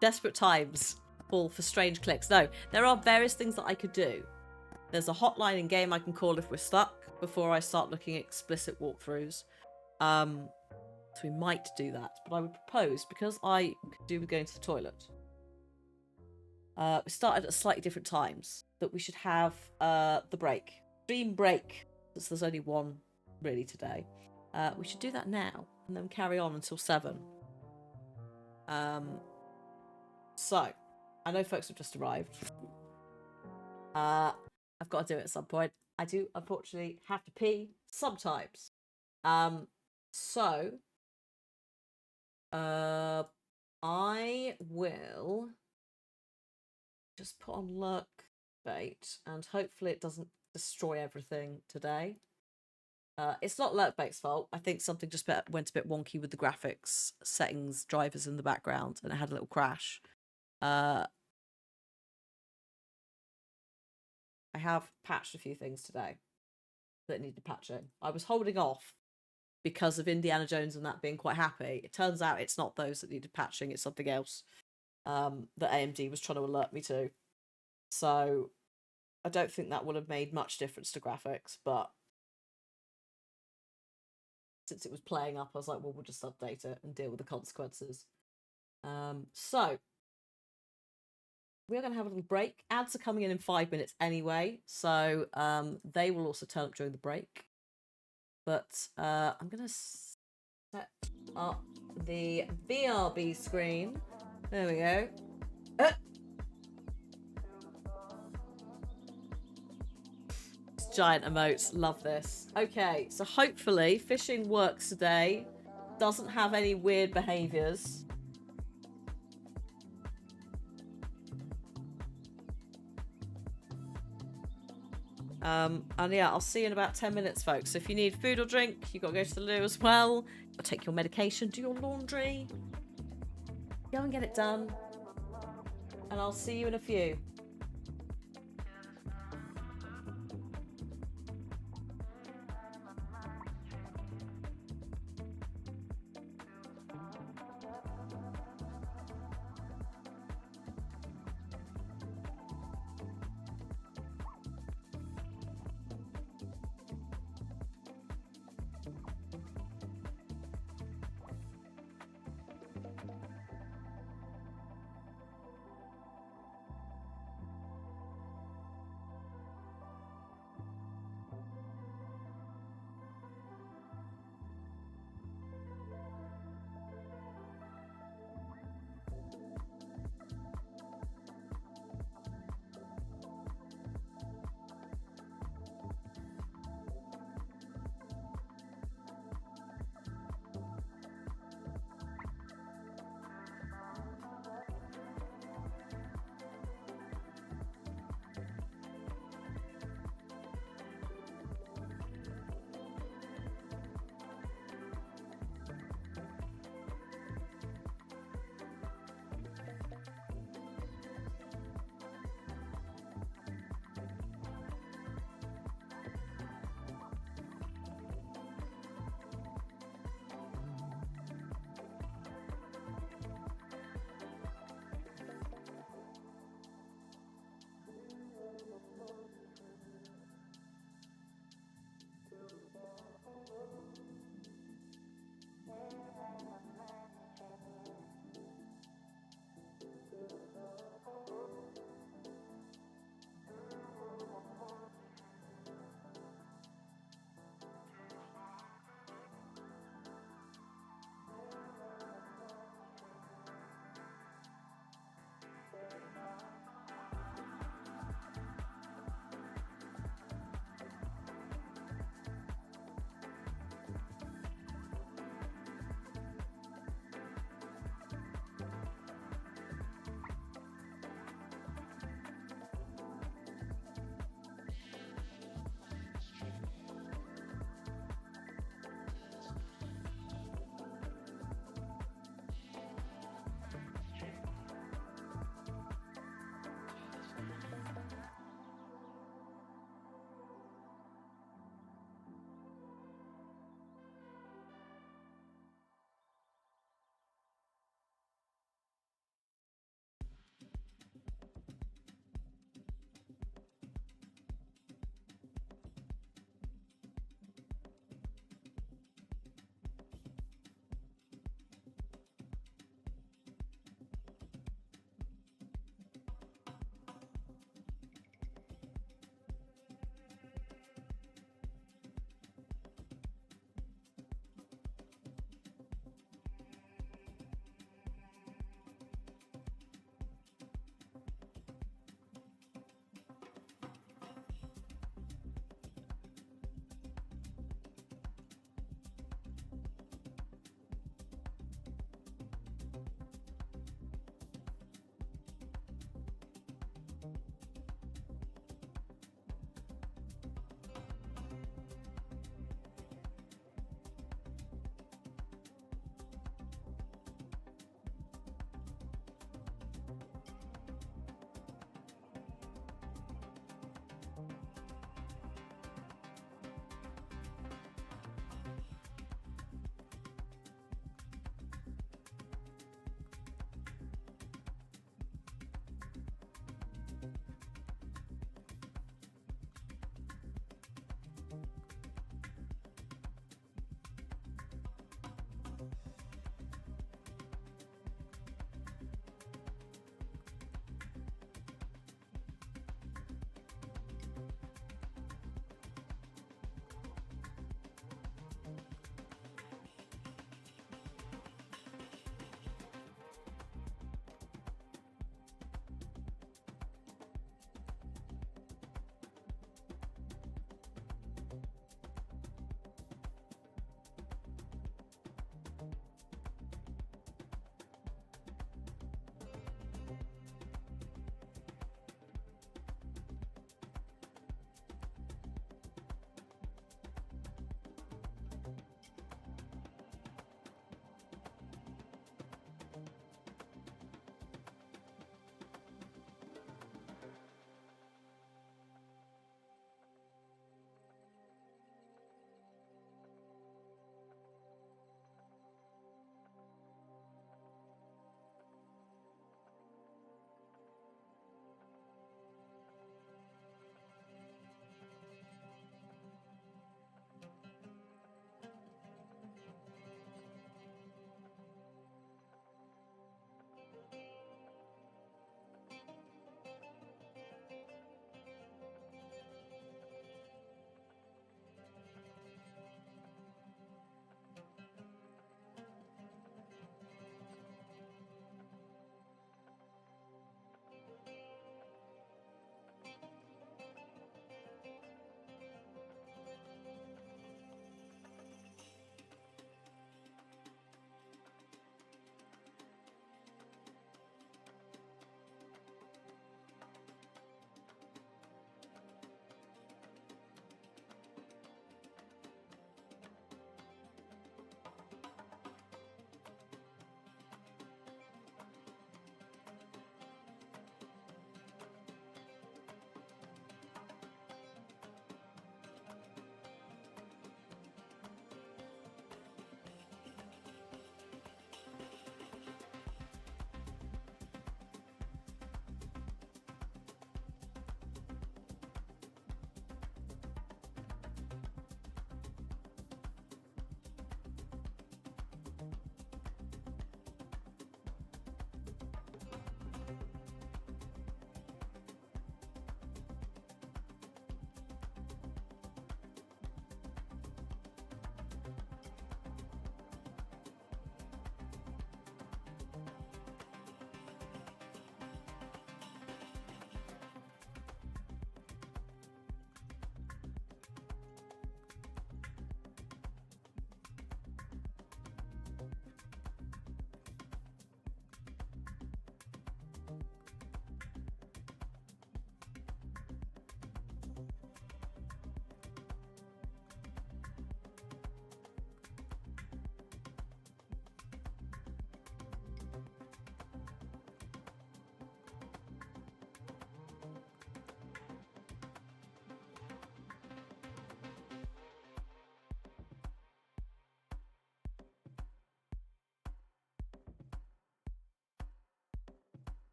Desperate times call for strange clicks. No, there are various things that I could do. There's a hotline in game I can call if we're stuck before I start looking at explicit walkthroughs. So we might do that, but I would propose, because I could do with going to the toilet. We started at slightly different times, that we should have the break. Stream break, since there's only one really today. We should do that now, and then carry on until 7. So, I know folks have just arrived. I've got to do it at some point. I do, unfortunately, have to pee sometimes. So, I will just put on lurk bait, and hopefully it doesn't destroy everything today. It's not lurkbait's fault. I think something just went a bit wonky with the graphics settings drivers in the background, and it had a little crash. I have patched a few things today that needed patching. I was holding off because of Indiana Jones and that being quite happy. It turns out it's not those that needed patching, it's something else that AMD was trying to alert me to. So I don't think that would have made much difference to graphics, but since it was playing up, I was like, well, we'll just update it and deal with the consequences. So we're going to have a little break. Ads are coming in 5 minutes anyway, so they will also turn up during the break. But I'm going to set up the BRB screen. There we go. Giant emotes, love this. Okay, so hopefully fishing works today. Doesn't have any weird behaviors. And yeah, I'll see you in about 10 minutes, folks. So if you need food or drink, you've got to go to the loo as well. Or take your medication, do your laundry. Go and get it done. And I'll see you in a few.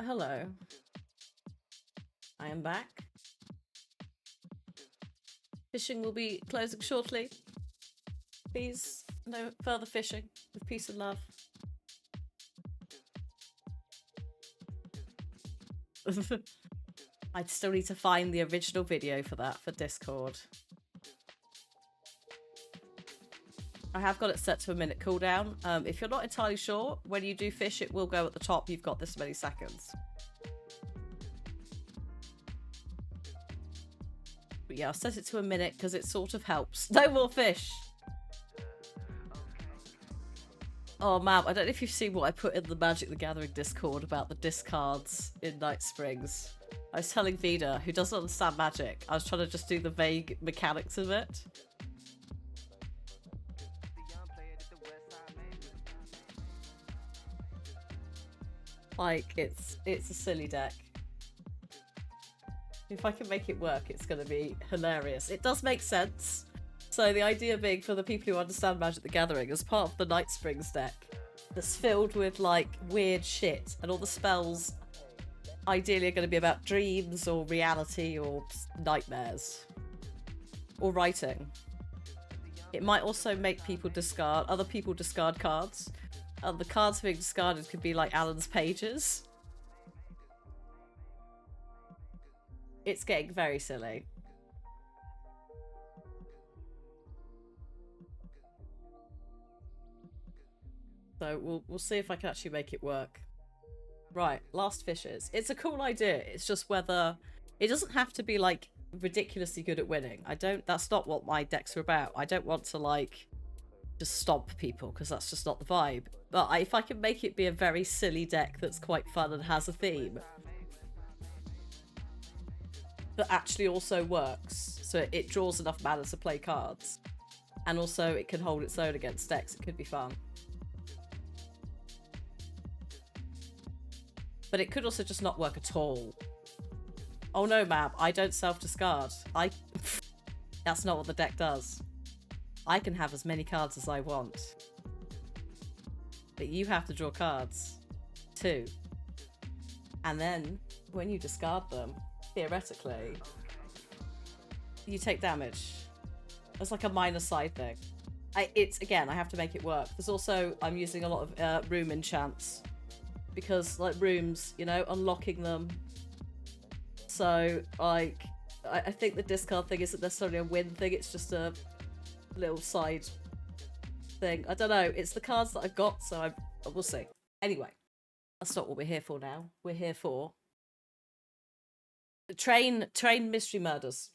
Hello. I am back. Fishing will be closing shortly. Please, no further fishing. With peace and love. I'd still need to find the original video for that for Discord. I have got it set to a minute cooldown. If you're not entirely sure, when you do fish, it will go at the top. You've got this many seconds. But yeah, I'll set it to a minute because it sort of helps. No more fish! Oh man, I don't know if you've seen what I put in the Magic the Gathering Discord about the discards in Night Springs. I was telling Vida, who doesn't understand Magic, I was trying to just do the vague mechanics of it. Like, it's a silly deck. If I can make it work, it's going to be hilarious. It does make sense. So the idea being, for the people who understand Magic the Gathering, as part of the Night Springs deck that's filled with, like, weird shit, and all the spells ideally are going to be about dreams or reality or nightmares. Or writing. It might also make people discard, other people discard cards. And the cards being discarded could be like Alan's pages. It's getting very silly. So we'll see if I can actually make it work. Right, last fishes. It's a cool idea. It's just whether it doesn't have to be like ridiculously good at winning. That's not what my decks are about. I don't want to like just stomp people because that's just not the vibe. But if I can make it be a very silly deck that's quite fun and has a theme that actually also works, so it draws enough mana to play cards, and also it can hold its own against decks, it could be fun. But it could also just not work at all. Oh no, Mab, I don't self-discard. That's not what the deck does. I can have as many cards as I want. But you have to draw cards, too. And then, when you discard them, theoretically, you take damage. It's like a minor side thing. Again, I have to make it work. There's also, I'm using a lot of room enchants. Because, like, rooms, you know, unlocking them. So, like, I think the discard thing isn't necessarily a win thing, it's just a little side thing. I don't know, it's the cards that I've got, so we'll see. Anyway, that's not what we're here for now. We're here for train mystery murders.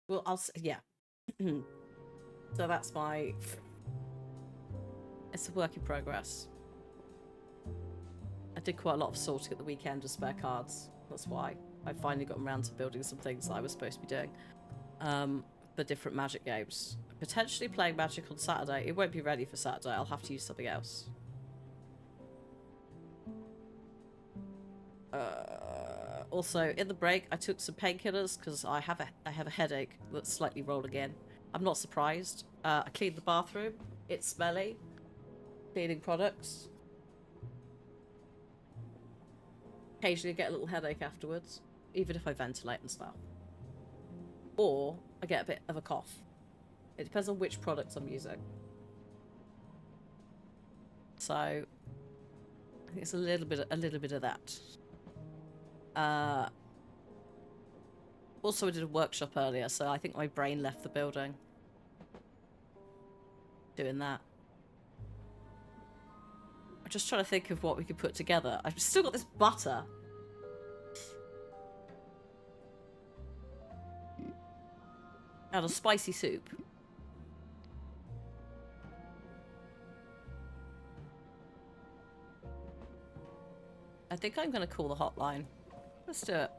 Well, yeah. So that's it's a work in progress. I did quite a lot of sorting at the weekend of spare cards. That's why I finally got around to building some things that I was supposed to be doing. For different Magic games. Potentially playing Magic on Saturday. It won't be ready for Saturday. I'll have to use something else. Also, in the break, I took some painkillers because I have a headache that's slightly rolling in. I'm not surprised. I cleaned the bathroom. It's smelly. Cleaning products. Occasionally I get a little headache afterwards, even if I ventilate and stuff. Or I get a bit of a cough. It depends on which products I'm using. So I think it's a little bit of that. Also, I did a workshop earlier, so I think my brain left the building doing that. I'm just trying to think of what we could put together. I've still got this butter. And a spicy soup. I think I'm going to call the hotline. Let's do it.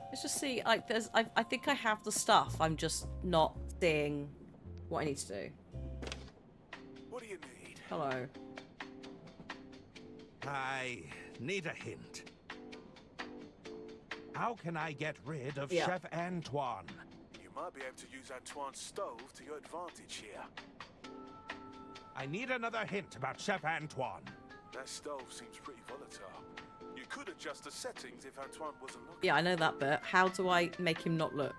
Let's just see. Like, I think I have the stuff. I'm just not seeing what I need to do. What do you need? Hello. I need a hint. How can I get rid of Yeah. Chef Antoine? You might be able to use Antoine's stove to your advantage here. I need another hint about Chef Antoine. That stove seems pretty volatile. You could adjust the settings if Antoine wasn't looking. Yeah, I know that bit. How do I make him not look?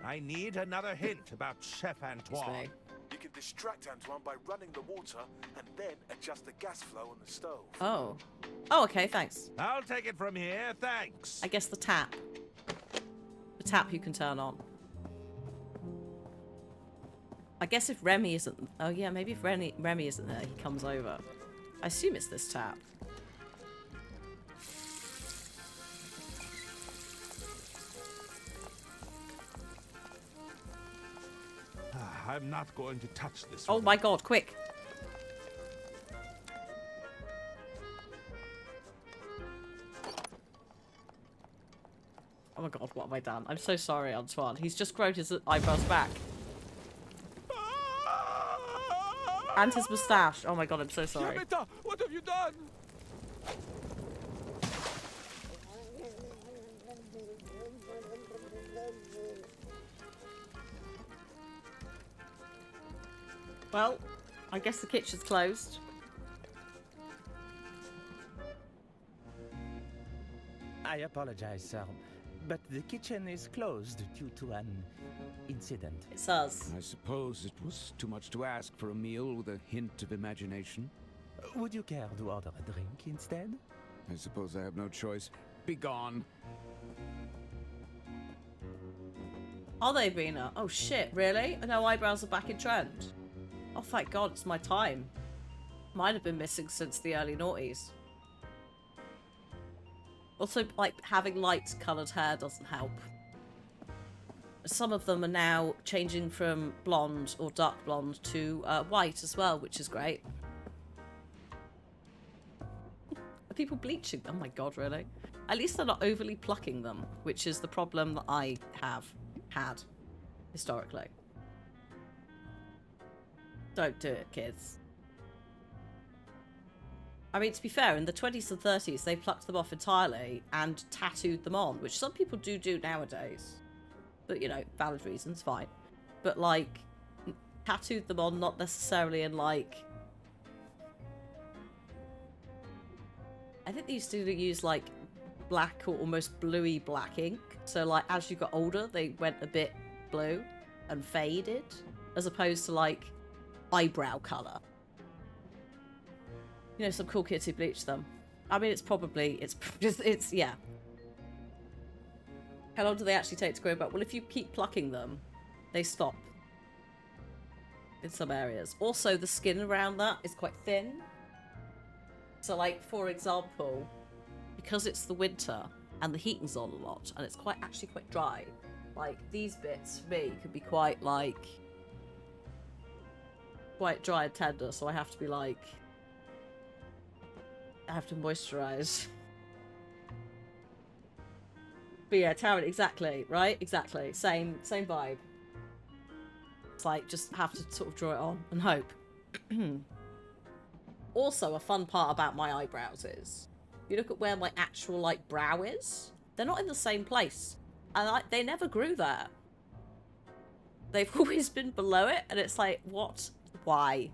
I need another hint about Chef Antoine. You can distract Antoine by running the water and then adjust the gas flow on the stove. Oh. Oh, okay, thanks. I'll take it from here, thanks. I guess the tap. The tap you can turn on. I guess if Remy isn't... Oh, yeah, maybe if Remy isn't there, he comes over. I assume it's this tap. I'm not going to touch this Oh one. my god, quick. Oh my god, what have I done? I'm so sorry, Antoine. He's just grown his eyebrows back. And his moustache. Oh my god, I'm so sorry. Yameta, what have you done? Well, I guess the kitchen's closed. I apologize, sir, but the kitchen is closed due to an incident. It's us. I suppose it was too much to ask for a meal with a hint of imagination. Would you care to order a drink instead? I suppose I have no choice. Be gone. Are they, Bina? Oh shit, really? No, eyebrows are back in trend. Oh, thank god, it's my time. Might have been missing since the early noughties. Also, like, having light-coloured hair doesn't help. Some of them are now changing from blonde or dark blonde to white as well, which is great. Are people bleaching? Oh my god, really? At least they're not overly plucking them, which is the problem that I have had historically. Don't do it, kids. I mean, to be fair, in the 20s and 30s, they plucked them off entirely and tattooed them on, which some people do nowadays. But, you know, valid reasons, fine. But, like, tattooed them on, not necessarily in, like... I think they used to use, like, black or almost bluey black ink. So, like, as you got older, they went a bit blue and faded, as opposed to, like, eyebrow colour. You know, some cool kids who bleach them. I mean, it's yeah. How long do they actually take to grow back? Well, if you keep plucking them, they stop. In some areas. Also, the skin around that is quite thin. So, like, for example, because it's the winter and the heating's on a lot, and it's actually quite dry, like, these bits, for me, could be quite dry and tender, so I have to be, like... I have to moisturize. But yeah, Taryn, exactly, right? Exactly. Same vibe. It's like, just have to sort of draw it on and hope. Also, a fun part about my eyebrows is, you look at where my actual, like, brow is, they're not in the same place. And they never grew there. They've always been below it, and it's like, what? Why?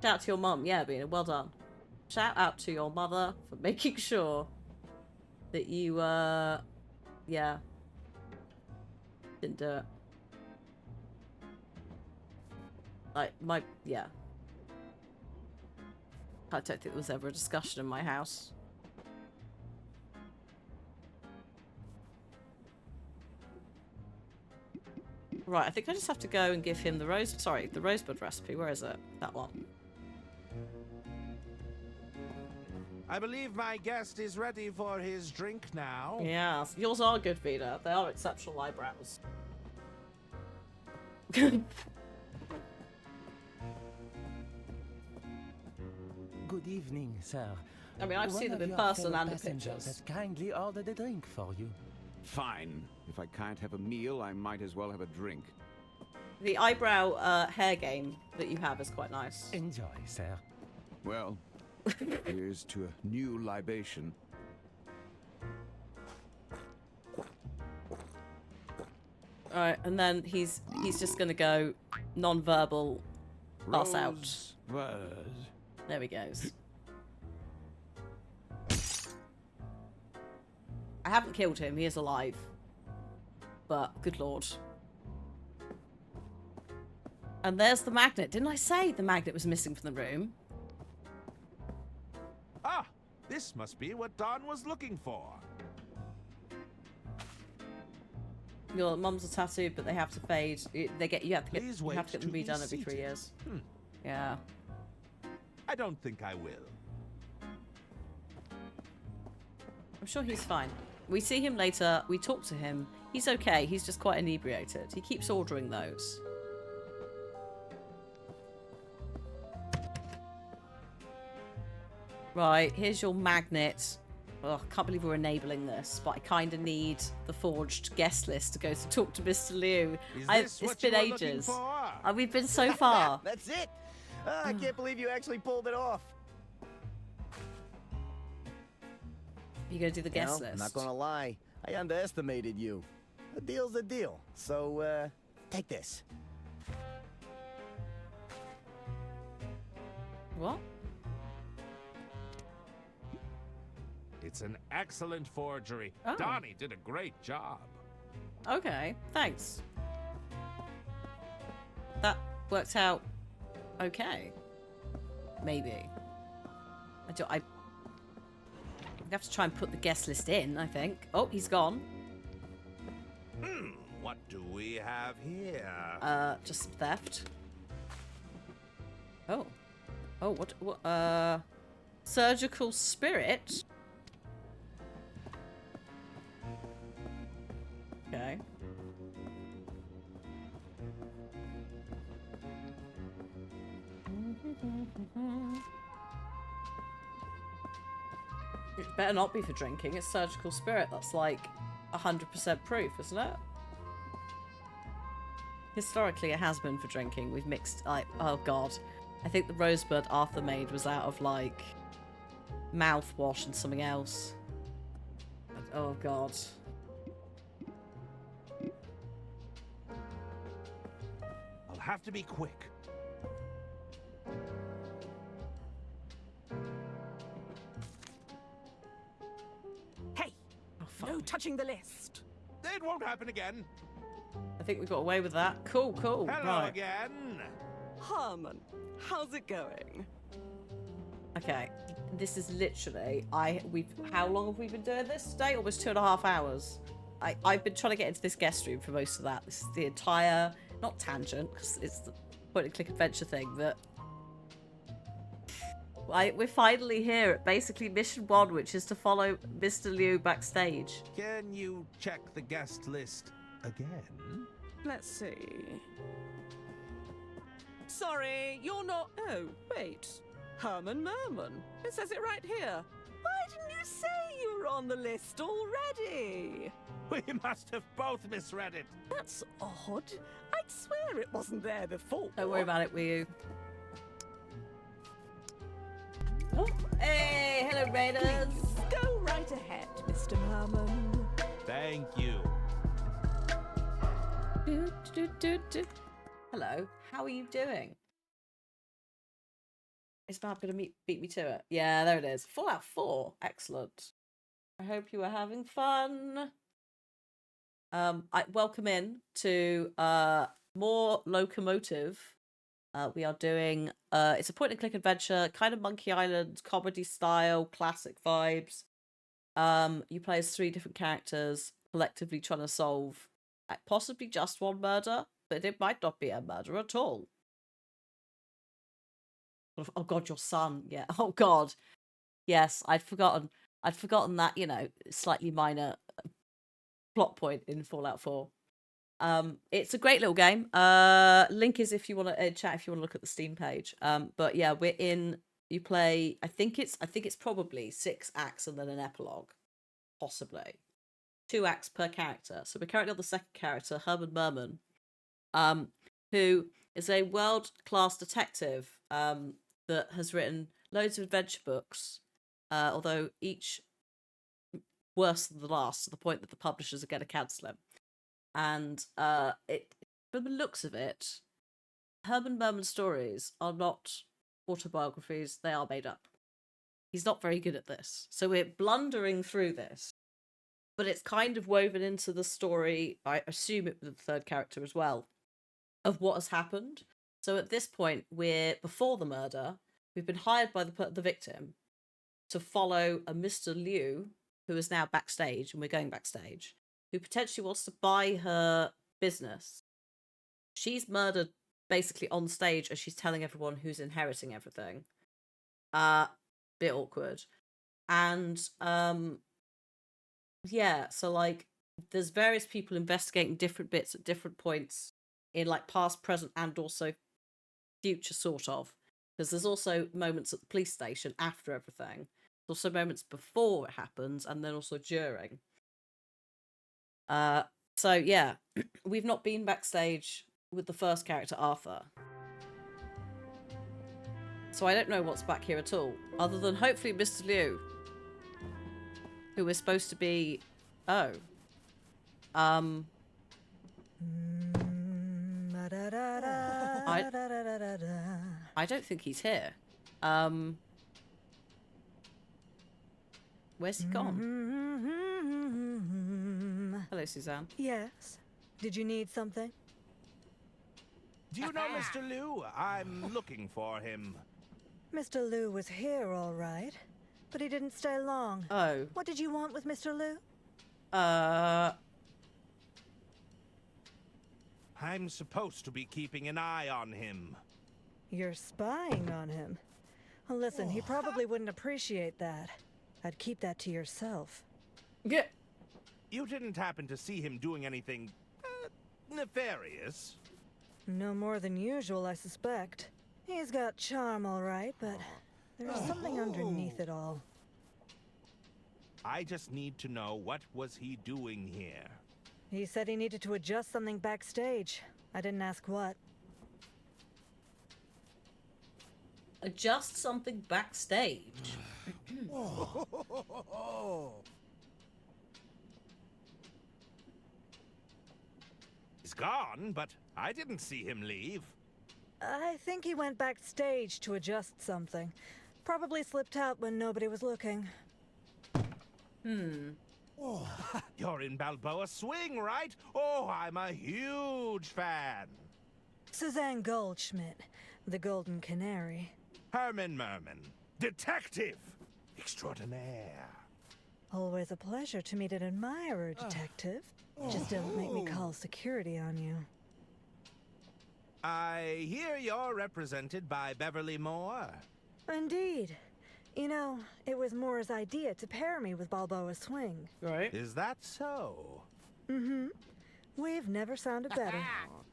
Shout out to your mum. Yeah, Bina, well done. Shout out to your mother for making sure that you, yeah, didn't do it. Like, yeah. I don't think there was ever a discussion in my house. Right, I think I just have to go and give him the rosebud recipe. Where is it? That one. I believe my guest is ready for his drink now. Yeah, yours are good, Vida. They are exceptional eyebrows. Good evening, sir. I mean, I've seen them in person and in pictures. Has kindly ordered a drink for you. Fine. If I can't have a meal, I might as well have a drink. The eyebrow hair game that you have is quite nice. Enjoy, sir. Well, here's to a new libation. Alright, and then he's just gonna go non-verbal Pass out. Rosebud. There he goes. I haven't killed him. He is alive. But, good lord. And there's the magnet. Didn't I say the magnet was missing from the room? Ah, this must be what Don was looking for. Your mum's a tattoo, but they have to fade. You have to get them redone every 3 years. Yeah. I don't think I will. I'm sure he's fine. We see him later. We talk to him. He's okay. He's just quite inebriated. He keeps ordering those. Right, here's your magnet. Oh, I can't believe we're enabling this, but I kind of need the forged guest list to go to talk to Mr. Liu. It's been ages. We've been so far. That's it. I can't believe you actually pulled it off. You gonna do the guest list? I'm not gonna lie. I underestimated you. A deal's a deal. So, take this. What? It's an excellent forgery. Oh. Donnie did a great job. Okay, thanks. That worked out okay. Maybe. I have to try and put the guest list in, I think. Oh, he's gone. What do we have here? Just some theft. Oh. Oh, what, surgical spirit? Okay. It better not be for drinking. It's surgical spirit. That's like 100% proof, isn't it? Historically, it has been for drinking. We've mixed, like, oh god. I think the Rosebud Arthur made was out of, like, mouthwash and something else. Oh god. I'll have to be quick. Hey, no touching the list. It won't happen again. I think we got away with that. Cool, cool. Hello right. again. Harmon, how's it going? Okay, this is literally how long have we been doing this today? Almost 2.5 hours. I've been trying to get into this guest room for most of that. This is the entire, not tangent, because it's the point and click adventure thing, but we're finally here at basically mission 1, which is to follow Mr. Liu backstage. Can you check the guest list again? Let's see. Sorry, you're not. Oh, wait. Herman Merman. It says it right here. Why didn't you say you were on the list already? We must have both misread it. That's odd. I'd swear it wasn't there before. Don't worry about it, will you? Oh, hey, hello, Raiders. Please, go right ahead, Mr. Merman. Thank you. Hello, how are you doing? Is Mab going to beat me to it? Yeah, there it is. Fallout 4. Excellent. I hope you are having fun. I welcome in to more Loco Motive. We are doing it's a point and click adventure, kind of Monkey Island comedy style, classic vibes. You play as 3 different characters, collectively trying to solve possibly just one murder, but it might not be a murder at all. Oh god, your son. Yeah. Oh god. Yes, I'd forgotten that, you know, slightly minor plot point in Fallout 4. It's a great little game. Link is if you want to chat, if you want to look at the Steam page. But yeah, you play, I think it's probably 6 acts and then an epilogue. Possibly. 2 acts per character. So we're currently on the second character, Herman Merman, who is a world-class detective that has written loads of adventure books, although each worse than the last, to the point that the publishers are going to cancel him. And from the looks of it, Herman Merman's stories are not autobiographies, they are made up. He's not very good at this. So we're blundering through this. But it's kind of woven into the story, I assume it with the third character as well, of what has happened. So at this point, we're before the murder. We've been hired by the victim to follow a Mr. Liu, who is now backstage, and we're going backstage, who potentially wants to buy her business. She's murdered basically on stage as she's telling everyone who's inheriting everything. Bit awkward. And yeah, so like there's various people investigating different bits at different points in like past, present, and also future, sort of. Because there's also moments at the police station after everything. There's also moments before it happens, and then also during. So yeah, we've not been backstage with the first character, Arthur. So I don't know what's back here at all, other than hopefully Mr. Liu, who is supposed to be... Oh. I don't think he's here. Where's he gone? Hello, Suzanne. Yes. Did you need something? Do you know Mr. Liu? I'm looking for him. Mr. Liu was here, all right. But he didn't stay long. Oh. What did you want with Mr. Liu? I'm supposed to be keeping an eye on him. You're spying on him. Well, listen, he probably wouldn't appreciate that. I'd keep that to yourself. Yeah. You didn't happen to see him doing anything nefarious? No more than usual, I suspect. He's got charm, all right, but there's something underneath it all. I just need to know, what was he doing here? He said he needed to adjust something backstage. I didn't ask what. Adjust something backstage? He's gone, but I didn't see him leave. I think he went backstage to adjust something. Probably slipped out when nobody was looking. You're in Balboa Swing, right? Oh, I'm a huge fan. Suzanne Goldschmidt, the Golden Canary. Herman Merman, detective extraordinaire. Always a pleasure to meet an admirer, detective. Just don't make me call security on you. I hear you're represented by Beverly Moore. Indeed. You know, it was Moore's idea to pair me with Balboa Swing. Right. Is that so? Mm-hmm. We've never sounded better.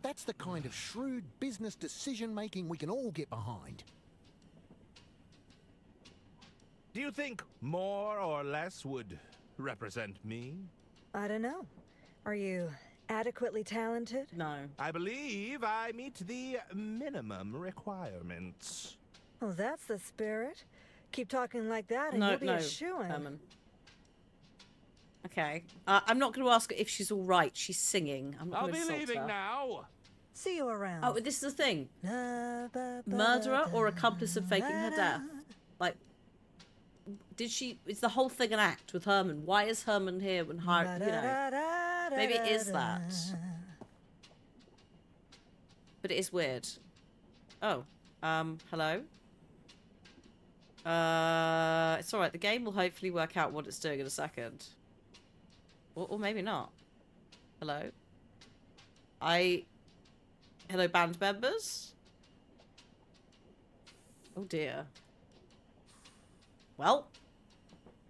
That's the kind of shrewd business decision-making we can all get behind. Do you think more or less would represent me? I don't know. Are you adequately talented? No. I believe I meet the minimum requirements. Oh, that's the spirit. Keep talking like that and you'll be a shoo-in. Okay. I'm not going to ask her if she's all right. She's singing. I'm not I'll going be to insult leaving her. now. See you around. Oh, this is the thing. Murderer or accomplice in faking her death? Like, did she... Is the whole thing an act with Herman? Why is Herman here when... You know, maybe it is that. But it is weird. Oh. Hello? It's alright. The game will hopefully work out what it's doing in a second. Or maybe not. Hello? Hello, band members? Oh dear. Well,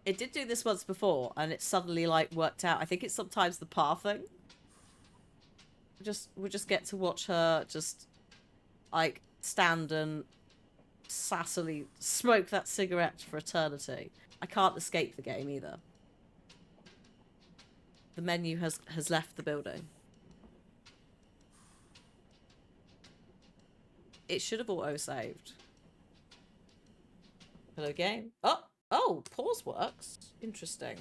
it did do this once before, and it suddenly, like, worked out. I think it's sometimes the pathing. We just get to watch her just, like, stand and sassily smoke that cigarette for eternity. I can't escape the game either. The menu has left the building. It should have auto-saved. Hello, game. Oh, pause works. Interesting.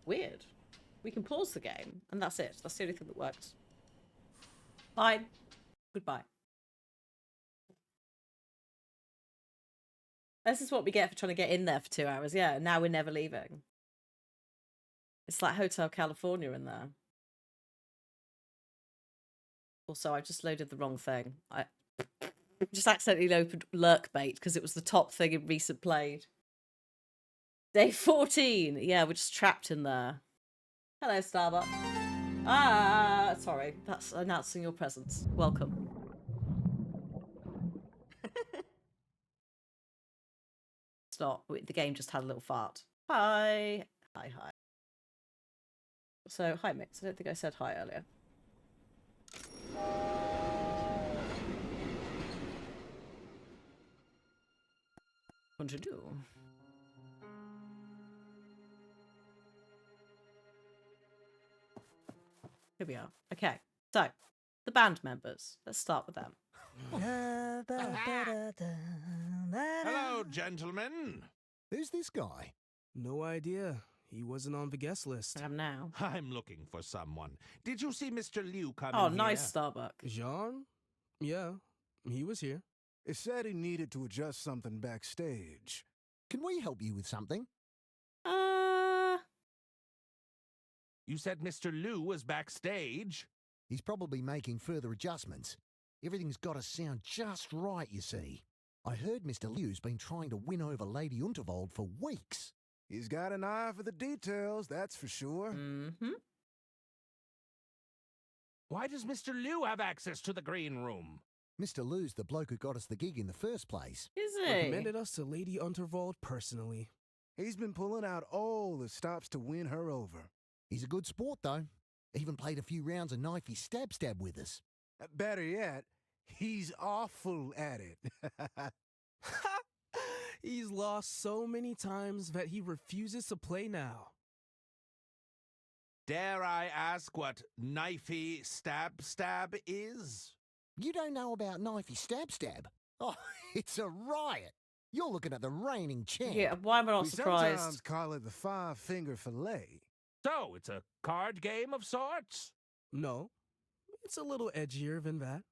Weird. We can pause the game, and that's it. That's the only thing that works. Fine. Goodbye. This is what we get for trying to get in there for 2 hours. Yeah, now we're never leaving. It's like Hotel California in there. Also, I just loaded the wrong thing. I just accidentally opened Lurkbait because it was the top thing in recent played. Day 14. Yeah, we're just trapped in there. Hello, Starbuck. Ah, sorry. That's announcing your presence. Welcome. It's not. The game just had a little fart. Hi. Hi, hi. So, hi, Mix. I don't think I said hi earlier. What to do? Here we are. Okay, so the band members. Let's start with them. Hello, gentlemen. Who's this guy? No idea. He wasn't on the guest list. I am now. I'm looking for someone. Did you see Mr. Liu come Oh, in nice, here? Starbuck. Jean? Yeah, he was here. It said he needed to adjust something backstage. Can we help you with something? You said Mr. Liu was backstage? He's probably making further adjustments. Everything's got to sound just right, you see. I heard Mr. Liu's been trying to win over Lady Unterwald for weeks. He's got an eye for the details, that's for sure. Mm-hmm. Why does Mr. Liu have access to the green room? Mr. Liu's the bloke who got us the gig in the first place. Is he? Recommended us to Lady Unterwald personally. He's been pulling out all the stops to win her over. He's a good sport, though. Even played a few rounds of knifey stab with us. Better yet, he's awful at it. He's lost so many times that he refuses to play now. Dare I ask what knifey stab is? You don't know about knifey stab? Oh, it's a riot. You're looking at the reigning champ. Yeah, why am I not We surprised? sometimes call it the five-finger fillet. So, it's a card game of sorts? No, it's a little edgier than that.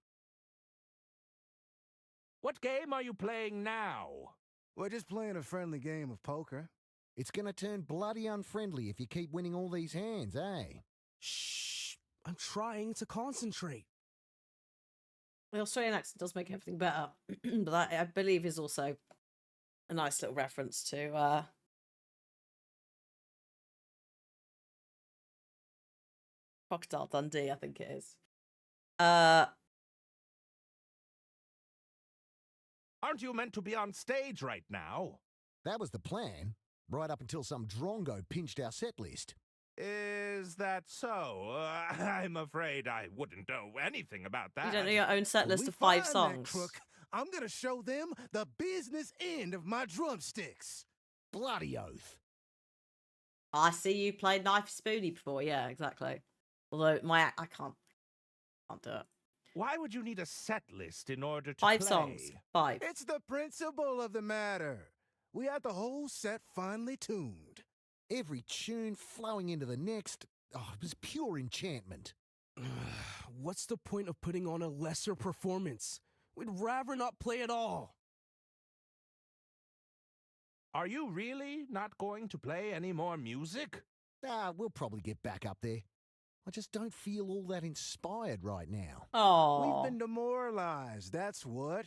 What game are you playing now? We're just playing a friendly game of poker. It's going to turn bloody unfriendly if you keep winning all these hands, eh? Shh, I'm trying to concentrate. The Australian accent does make everything better, but that, I believe, is also a nice little reference to Crocodile Dundee, I think it is. Aren't you meant to be on stage right now? That was the plan, right up until some drongo pinched our set list. Is that so? I'm afraid I wouldn't know anything about that. You don't know your own set When list we of 5 find that songs. crook, I'm gonna show them the business end of my drumsticks. Bloody oath. I see you played Knife Spoony before. Yeah, exactly. Although I can't do it. Why would you need a set list in order to 5 play? songs. 5. It's the principle of the matter. We had the whole set finely tuned. Every tune flowing into the next, it was pure enchantment. What's the point of putting on a lesser performance? We'd rather not play at all. Are you really not going to play any more music? We'll probably get back up there. I just don't feel all that inspired right now. Oh, We've been demoralized, that's what.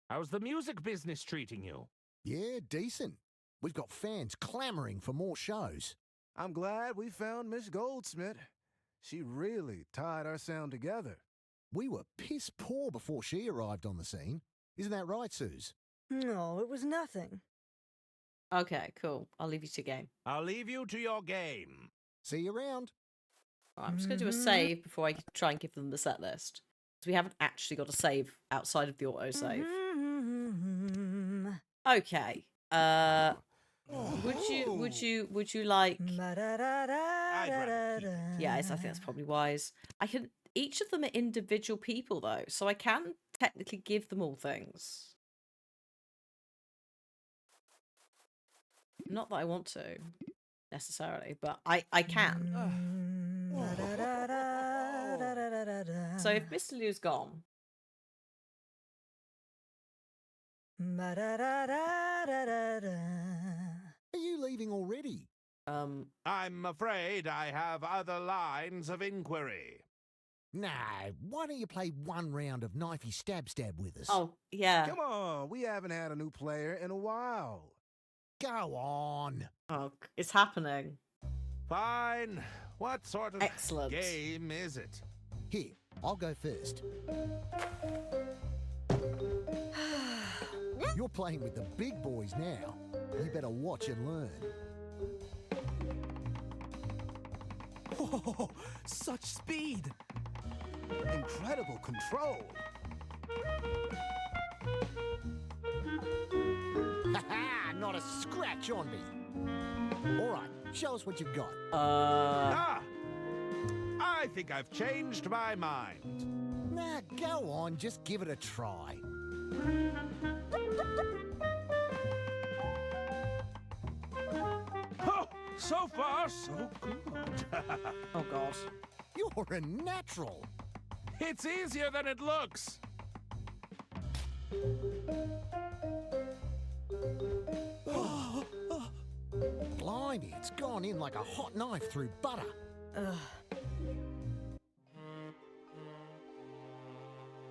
How's the music business treating you? Yeah, decent. We've got fans clamoring for more shows. I'm glad we found Miss Goldsmith. She really tied our sound together. We were piss poor before she arrived on the scene. Isn't that right, Suze? No, it was nothing. okay, cool. I'll leave you to game. I'll leave you to your game. See you around. Right, I'm just going to do a save before I try and give them the set list. Because we haven't actually got a save outside of the autosave. Okay. Would you like? Yes, I think that's probably wise. I can. Each of them are individual people though, so I can technically give them all things. Not that I want to. necessarily, but I can. So if Mr. Liu's gone, Are you leaving already? I'm afraid I have other lines of inquiry. Nah, why don't you play one round of knifey stab with us? oh yeah, Come on, we haven't had a new player in a while. Go on. oh, it's happening. Fine. What sort of Excellent. game is it? Here, I'll go first. You're playing with the big boys now. You better watch and learn. Oh, such speed! Incredible control. Ha-ha! Not a scratch on me. All right, show us what you've got. I think I've changed my mind. Nah, go on. Just give it a try. Oh, so far, so good. Oh God. You're a natural. It's easier than it looks. Blimey, it's gone in like a hot knife through butter.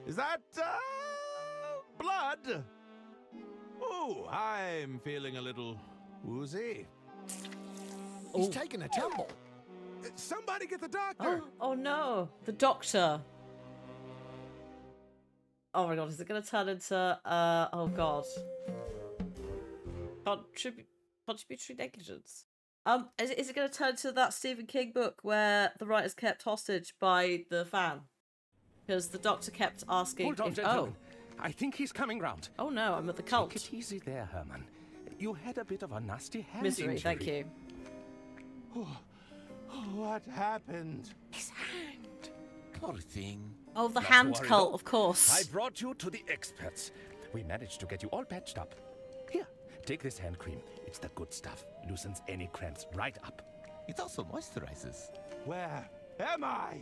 Is that, blood? Ooh, I'm feeling a little woozy. He's taken a tumble. Somebody get the doctor. Oh no, the doctor. Oh my God, is it going to turn into oh God, contributory negligence? Is it going to turn to that Stephen King book where the writer's kept hostage by the fan? Because the doctor kept asking. Hold on, if, gentlemen. I think he's coming round. Oh no, I'm at the cult. Take it easy there, Herman. You had a bit of a nasty hand Misery, injury. thank you. What happened? His hand. Poor thing. Oh, the Not hand to worry, cult, though. of course. I brought you to the experts. We managed to get you all patched up. Here, take this hand cream. It's the good stuff. Loosens any cramps right up. It also moisturizes. Where am I?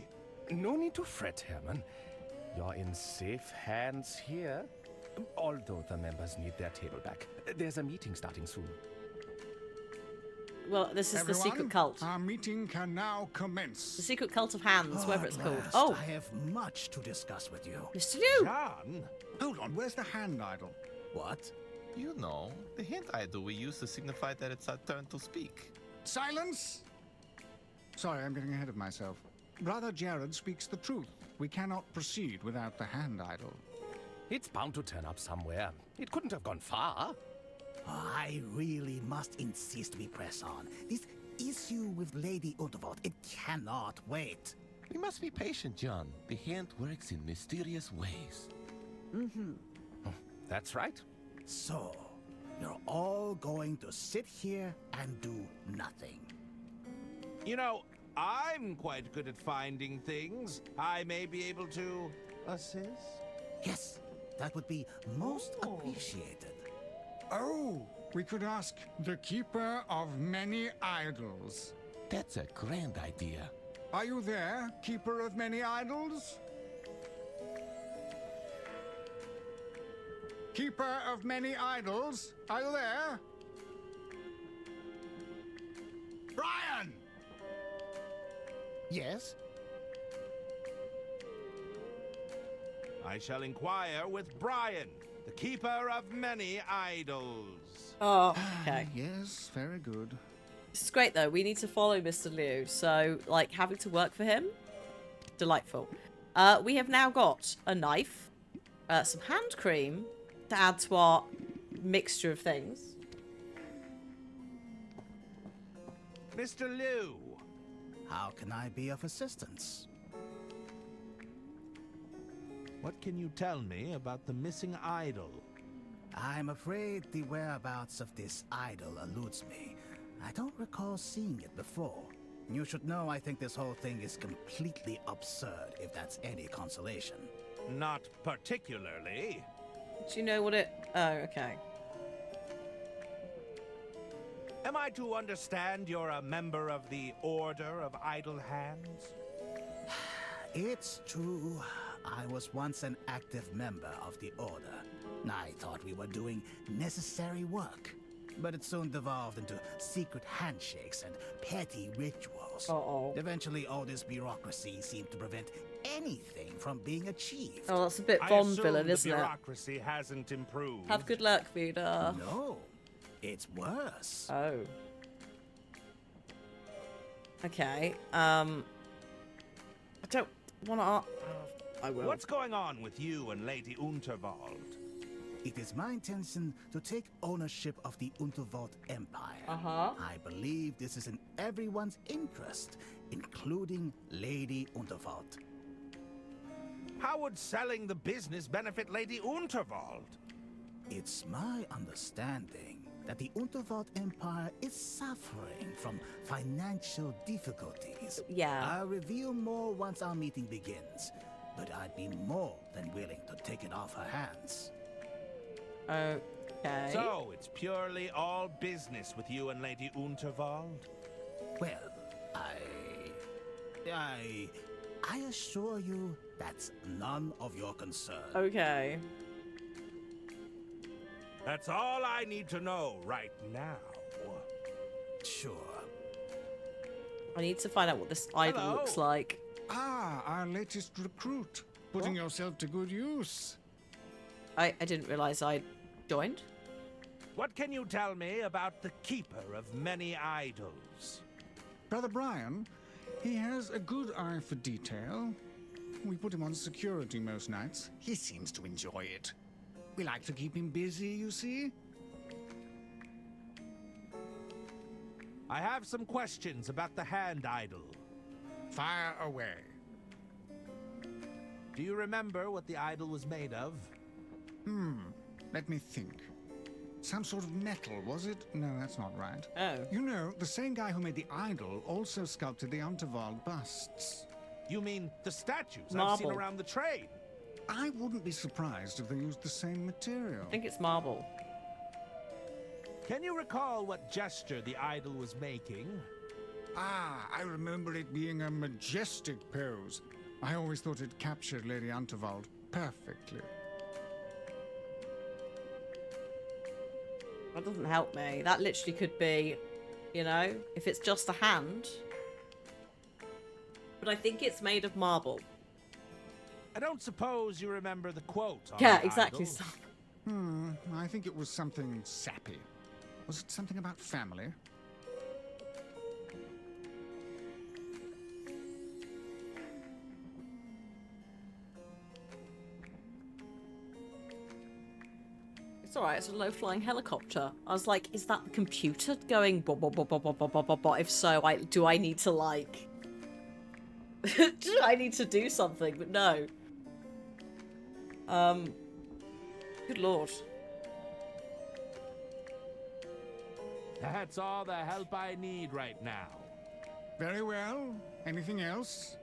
No need to fret, Herman. You're in safe hands here. Although the members need their table back. There's a meeting starting soon. Well, this is the secret cult. Our meeting can now commence. The secret cult of hands, whatever it's called. Last, Oh, I have much to discuss with you. Mr. Liu! John? Hold on, where's the hand idol? What? You know, the hand idol we use to signify that it's our turn to speak. Silence! Sorry, I'm getting ahead of myself. Brother Jared speaks the truth. We cannot proceed without the hand idol. It's bound to turn up somewhere. It couldn't have gone far. I really must insist we press on. This issue with Lady Unterwald, it cannot wait. We must be patient, John. The hand works in mysterious ways. That's right. So, you're all going to sit here and do nothing. You know, I'm quite good at finding things. I may be able to assist. Yes, that would be most appreciated. Oh, we could ask the Keeper of Many Idols. That's a grand idea. Are you there, Keeper of Many Idols? Keeper of Many Idols, are you there? Brian! Yes? I shall inquire with Brian, the keeper of many idols. Oh, okay. Yes, very good. This is great though. We need to follow Mr. Liu, so like having to work for him, delightful. We have now got a knife, some hand cream to add to our mixture of things. Mr. Liu. How can I be of assistance? What can you tell me about the missing idol? I'm afraid the whereabouts of this idol eludes me. I don't recall seeing it before. You should know I think this whole thing is completely absurd, if that's any consolation. Not particularly. Do you know what it... Oh, okay. Am I to understand you're a member of the Order of Idle Hands? It's true. I was once an active member of the Order. I thought we were doing necessary work. But it soon devolved into secret handshakes and petty rituals. Eventually, all this bureaucracy seemed to prevent anything from being achieved. Oh, that's a bit I Bond assume villain, the isn't it? bureaucracy hasn't improved. Have good luck, Vida. No, it's worse. Oh. Okay. I don't want to. I will. What's going on with you and Lady Unterwald? It is my intention to take ownership of the Unterwald Empire. I believe this is in everyone's interest, including Lady Unterwald. How would selling the business benefit Lady Unterwald? It's my understanding that the Unterwald Empire is suffering from financial difficulties. Yeah. I'll reveal more once our meeting begins, but I'd be more than willing to take it off her hands. Okay. So, it's purely all business with you and Lady Unterwald? Well, I assure you that's none of your concern. Okay. That's all I need to know right now. Sure. I need to find out what this idol looks like. Ah, our latest recruit. Putting yourself to good use. I didn't realize I joined. What can you tell me about the Keeper of Many Idols? Brother Brian, he has a good eye for detail. We put him on security most nights. He seems to enjoy it. We like to keep him busy, you see. I have some questions about the Hand Idol. Fire away. Do you remember what the idol was made of? Let me think. Some sort of metal, was it? No, that's not right. Oh. You know, the same guy who made the idol also sculpted the Unterwald busts. You mean the statues I've Marble. seen around the train? I wouldn't be surprised if they used the same material. I think it's marble. Can you recall what gesture the idol was making? Ah, I remember it being a majestic pose. I always thought it captured Lady Unterwald perfectly. That doesn't help me. That literally could be, you know, if it's just a hand. But I think it's made of marble. I don't suppose you remember the quote on Yeah, the exactly. idol? I think it was something sappy. Was it something about family? It's alright, it's a low-flying helicopter. I was like, is that the computer going bop, bop, bop, bop, bop, bop, bop, bop, bop? If so, do I need to, like... do I need to do something? But no. Good lord. That's all the help I need right now. Very well. Anything else?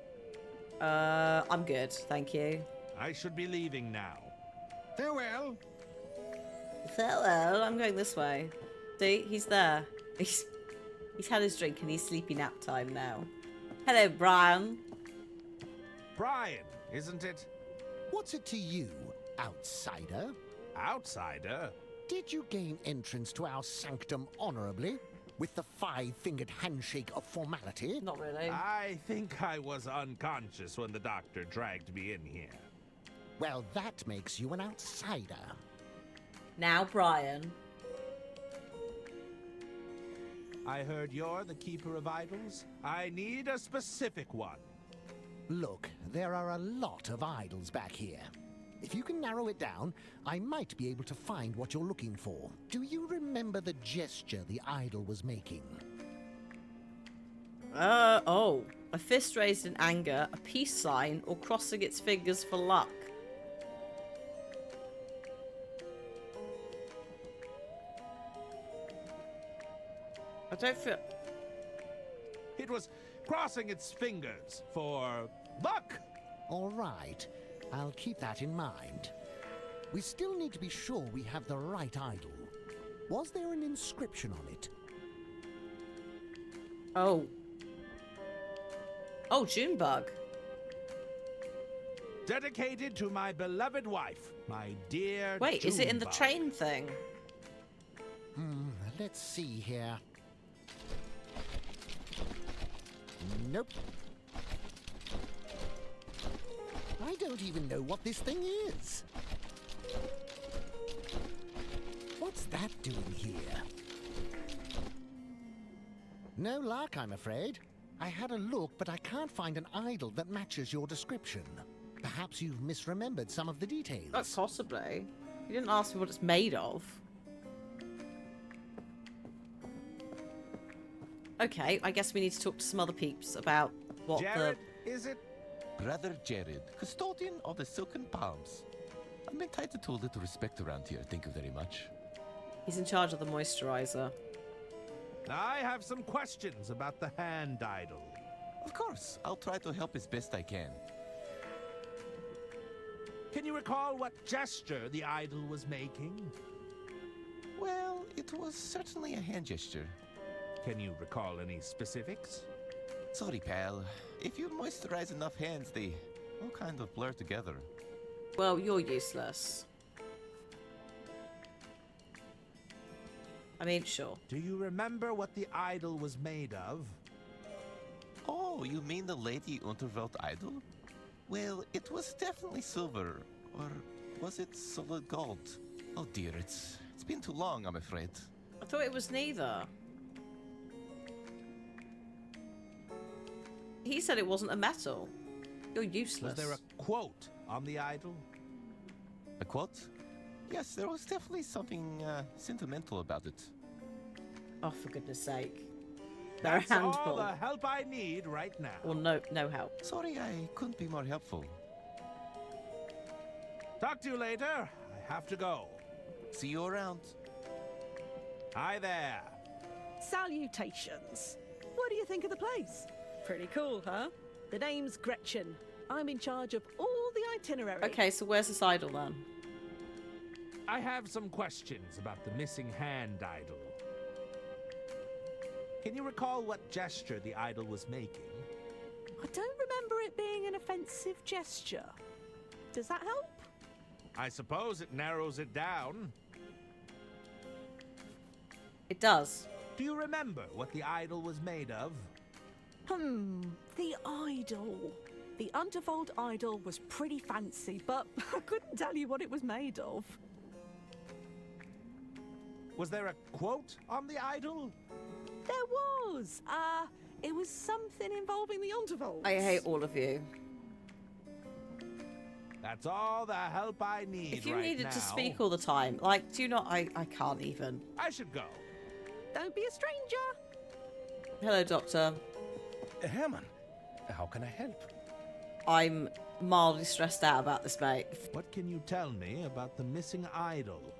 I'm good, thank you. I should be leaving now. Farewell. Farewell, I'm going this way. See, he's there. He's had his drink and he's sleepy nap time now. Hello, Brian. Brian, isn't it? What's it to you, outsider? Outsider? Did you gain entrance to our sanctum honorably, with the five-fingered handshake of formality? Not really. I think I was unconscious when the doctor dragged me in here. Well, that makes you an outsider. Now, Brian. I heard you're the Keeper of Idols. I need a specific one. Look, there are a lot of idols back here. If you can narrow it down, I might be able to find what you're looking for. Do you remember the gesture the idol was making? Oh. A fist raised in anger, a peace sign, or crossing its fingers for luck. I don't feel... It was crossing its fingers for luck. All right. I'll keep that in mind. We still need to be sure we have the right idol. Was there an inscription on it? Oh. Oh, Junebug. Dedicated to my beloved wife, my dear Wait, is it in the Junebug. train thing? Let's see here. Nope. I don't even know what this thing is. What's that doing here? No luck, I'm afraid. I had a look, but I can't find an idol that matches your description. Perhaps you've misremembered some of the details. Oh, possibly. You didn't ask me what it's made of. Okay, I guess we need to talk to some other peeps about what Jared, is it? Brother Jared, custodian of the Silken Palms. I'm entitled to a little respect around here, thank you very much. He's in charge of the moisturizer. I have some questions about the hand idol. Of course, I'll try to help as best I can. Can you recall what gesture the idol was making? Well, it was certainly a hand gesture. Can you recall any specifics? Sorry, pal. If you moisturize enough hands, they all kind of blur together. Well, you're useless. I mean, sure. Do you remember what the idol was made of? Oh, you mean the Lady Unterwelt idol? Well, it was definitely silver. Or was it solid gold? Oh dear, it's been too long, I'm afraid. I thought it was neither. He said it wasn't a metal. You're useless. Was there a quote on the idol? A quote? Yes, there was definitely something sentimental about it. Oh, for goodness sake. They're a That's all handful. the help I need right now. Or no help. Sorry, I couldn't be more helpful. Talk to you later. I have to go. See you around. Hi there. Salutations. What do you think of the place? Pretty cool, huh? The name's Gretchen. I'm in charge of all the itinerary. Okay, so where's this idol then? I have some questions about the missing hand idol. Can you recall what gesture the idol was making? I don't remember it being an offensive gesture. Does that help? I suppose it narrows it down. It does. Do you remember what the idol was made of? The idol. The Unterwald idol was pretty fancy, but I couldn't tell you what it was made of. Was there a quote on the idol? There was. It was something involving the Unterwald. I hate all of you. That's all the help I need If you right needed now. to speak all the time, like, do you not? I can't even. I should go. Don't be a stranger. Hello, Doctor. Herman, how can I help? I'm mildly stressed out about this, mate. What can you tell me about the missing idol?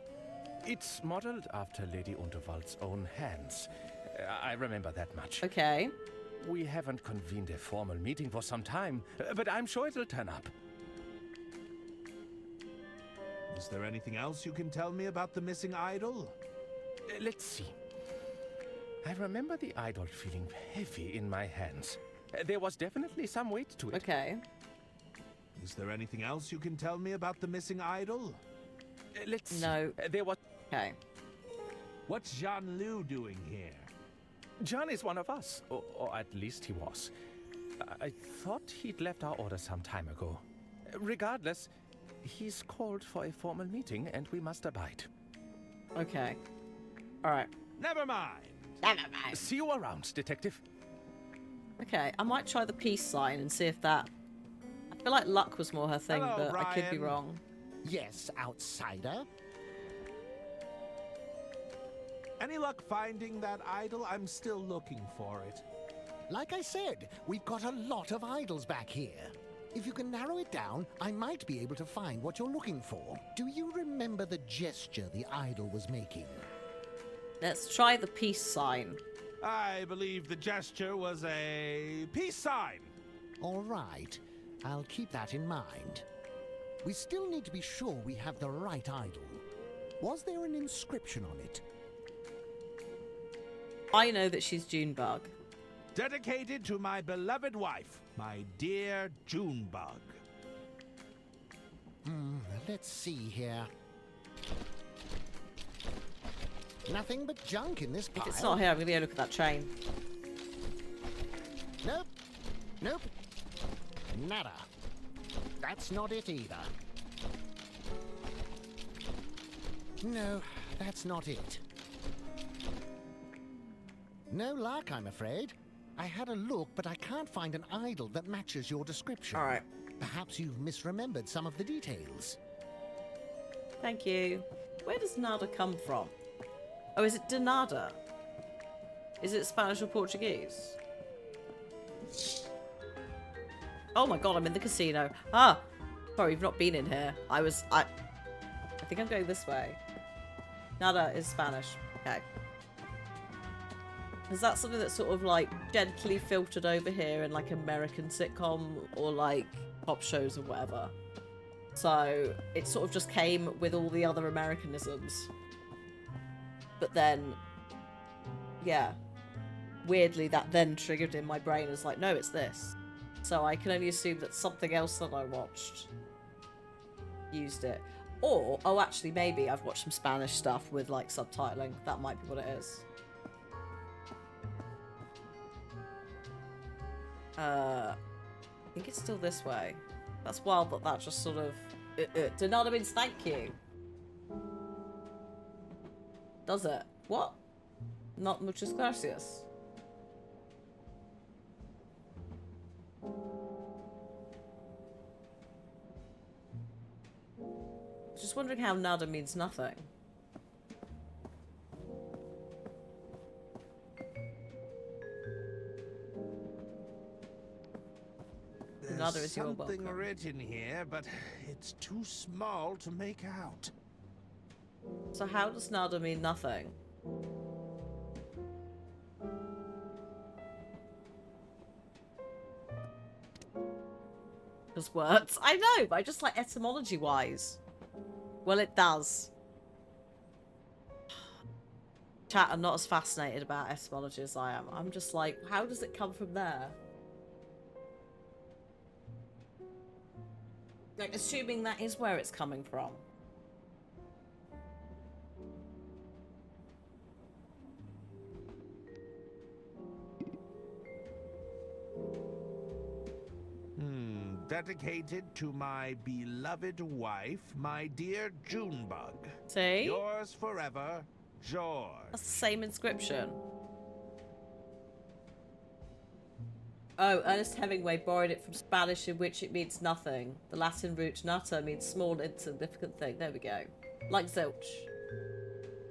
It's modeled after Lady Unterwald's own hands. I remember that much. Okay. We haven't convened a formal meeting for some time, but I'm sure it'll turn up. Is there anything else you can tell me about the missing idol? Let's see. I remember the idol feeling heavy in my hands. There was definitely some weight to it. Okay. Is there anything else you can tell me about the missing idol? Let's No. see. There was... Okay. What's Jean-Lu doing here? John is one of us, or at least he was. I thought he'd left our order some time ago. Regardless, he's called for a formal meeting and we must abide. Okay. All right. Never mind. See you around, Detective. Okay, I might try the peace sign and see if that... I feel like luck was more her thing, Hello, but I could be Ryan. wrong. Yes, outsider. Any luck finding that idol? I'm still looking for it. Like I said, we've got a lot of idols back here. If you can narrow it down, I might be able to find what you're looking for. Do you remember the gesture the idol was making? Let's try the peace sign. I believe the gesture was a peace sign. All right, I'll keep that in mind. We still need to be sure we have the right idol. Was there an inscription on it? I know that she's Junebug. Dedicated to my beloved wife, my dear Junebug. Let's see here. Nothing but junk in this pile. If it's not here, I'm going to go look at that chain. Nope. Nope. Nada. That's not it either. No, that's not it. No luck, I'm afraid. I had a look, but I can't find an idol that matches your description. All right. Perhaps you've misremembered some of the details. Thank you. Where does nada come from? Oh, is it de nada? Is it Spanish or Portuguese? Oh my god, I'm in the casino. Ah! Sorry, you've not been in here. I think I'm going this way. Nada is Spanish. Okay. Is that something that's sort of like gently filtered over here in like American sitcom or like pop shows or whatever? So it sort of just came with all the other Americanisms. But then, yeah, weirdly that then triggered in my brain as like, no, it's this. So I can only assume that something else that I watched used it. Or, oh actually maybe I've watched some Spanish stuff with like subtitling. That might be what it is. I think it's still this way. That's wild that that just sort of... De nada means thank you. Does it? What? Not muchas gracias. Just wondering how nada means nothing. There's Is your something welcome. written here, but it's too small to make out. So how does nada mean nothing? Because words. I know, but I just like etymology wise. Well, it does. Chat, I'm not as fascinated about etymology as I am. I'm just like, how does it come from there? Like, assuming that is where it's coming from. Dedicated to my beloved wife, my dear Junebug. See? Yours forever, George. That's the same inscription. Oh, Ernest Hemingway borrowed it from Spanish, in which it means nothing. The Latin root nata means small, insignificant thing. There we go. Like zilch.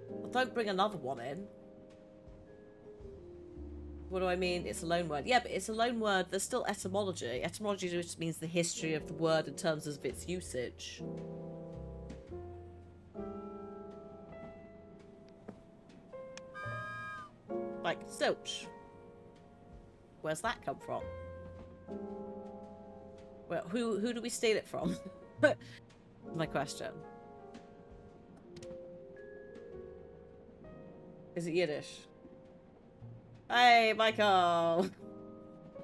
Well, don't bring another one in. What do I mean? It's a loan word. Yeah, but it's a loan word. There's still etymology. Etymology just means the history of the word in terms of its usage. Like zilch. Where's that come from? Well, who do we steal it from? My question. Is it Yiddish? Hey, Michael!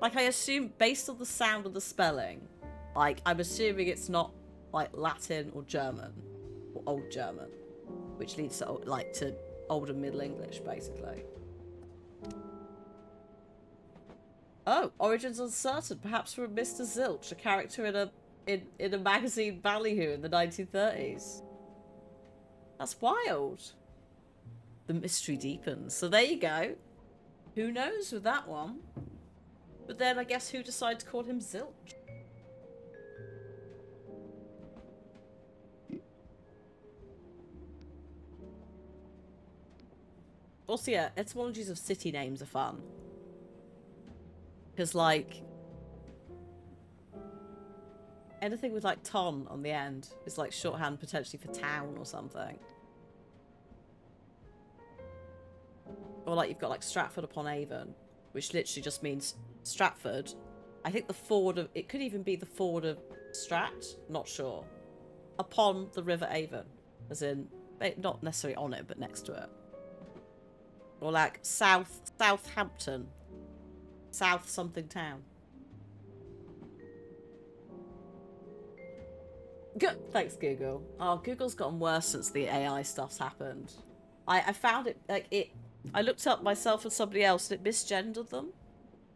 Like, I assume, based on the sound of the spelling, like, I'm assuming it's not, like, Latin or German. Or Old German. Which leads to, like, to Old and Middle English, basically. Oh, origins uncertain. Perhaps from Mr. Zilch, a character in a magazine ballyhoo in the 1930s. That's wild. The mystery deepens. So there you go. Who knows with that one? But then I guess who decided to call him Zilch? Also, yeah, etymologies of city names are fun. Because, like, anything with, like, ton on the end is, like, shorthand potentially for town or something. Or, like, you've got, like, Stratford-upon-Avon, which literally just means Stratford. I think the ford of... It could even be the ford of Strat. Not sure. Upon the River Avon. As in, not necessarily on it, but next to it. Or, like, Southampton. South something town. Good. Thanks, Google. Oh, Google's gotten worse since the AI stuff's happened. I found it, like, I looked up myself and somebody else and it misgendered them,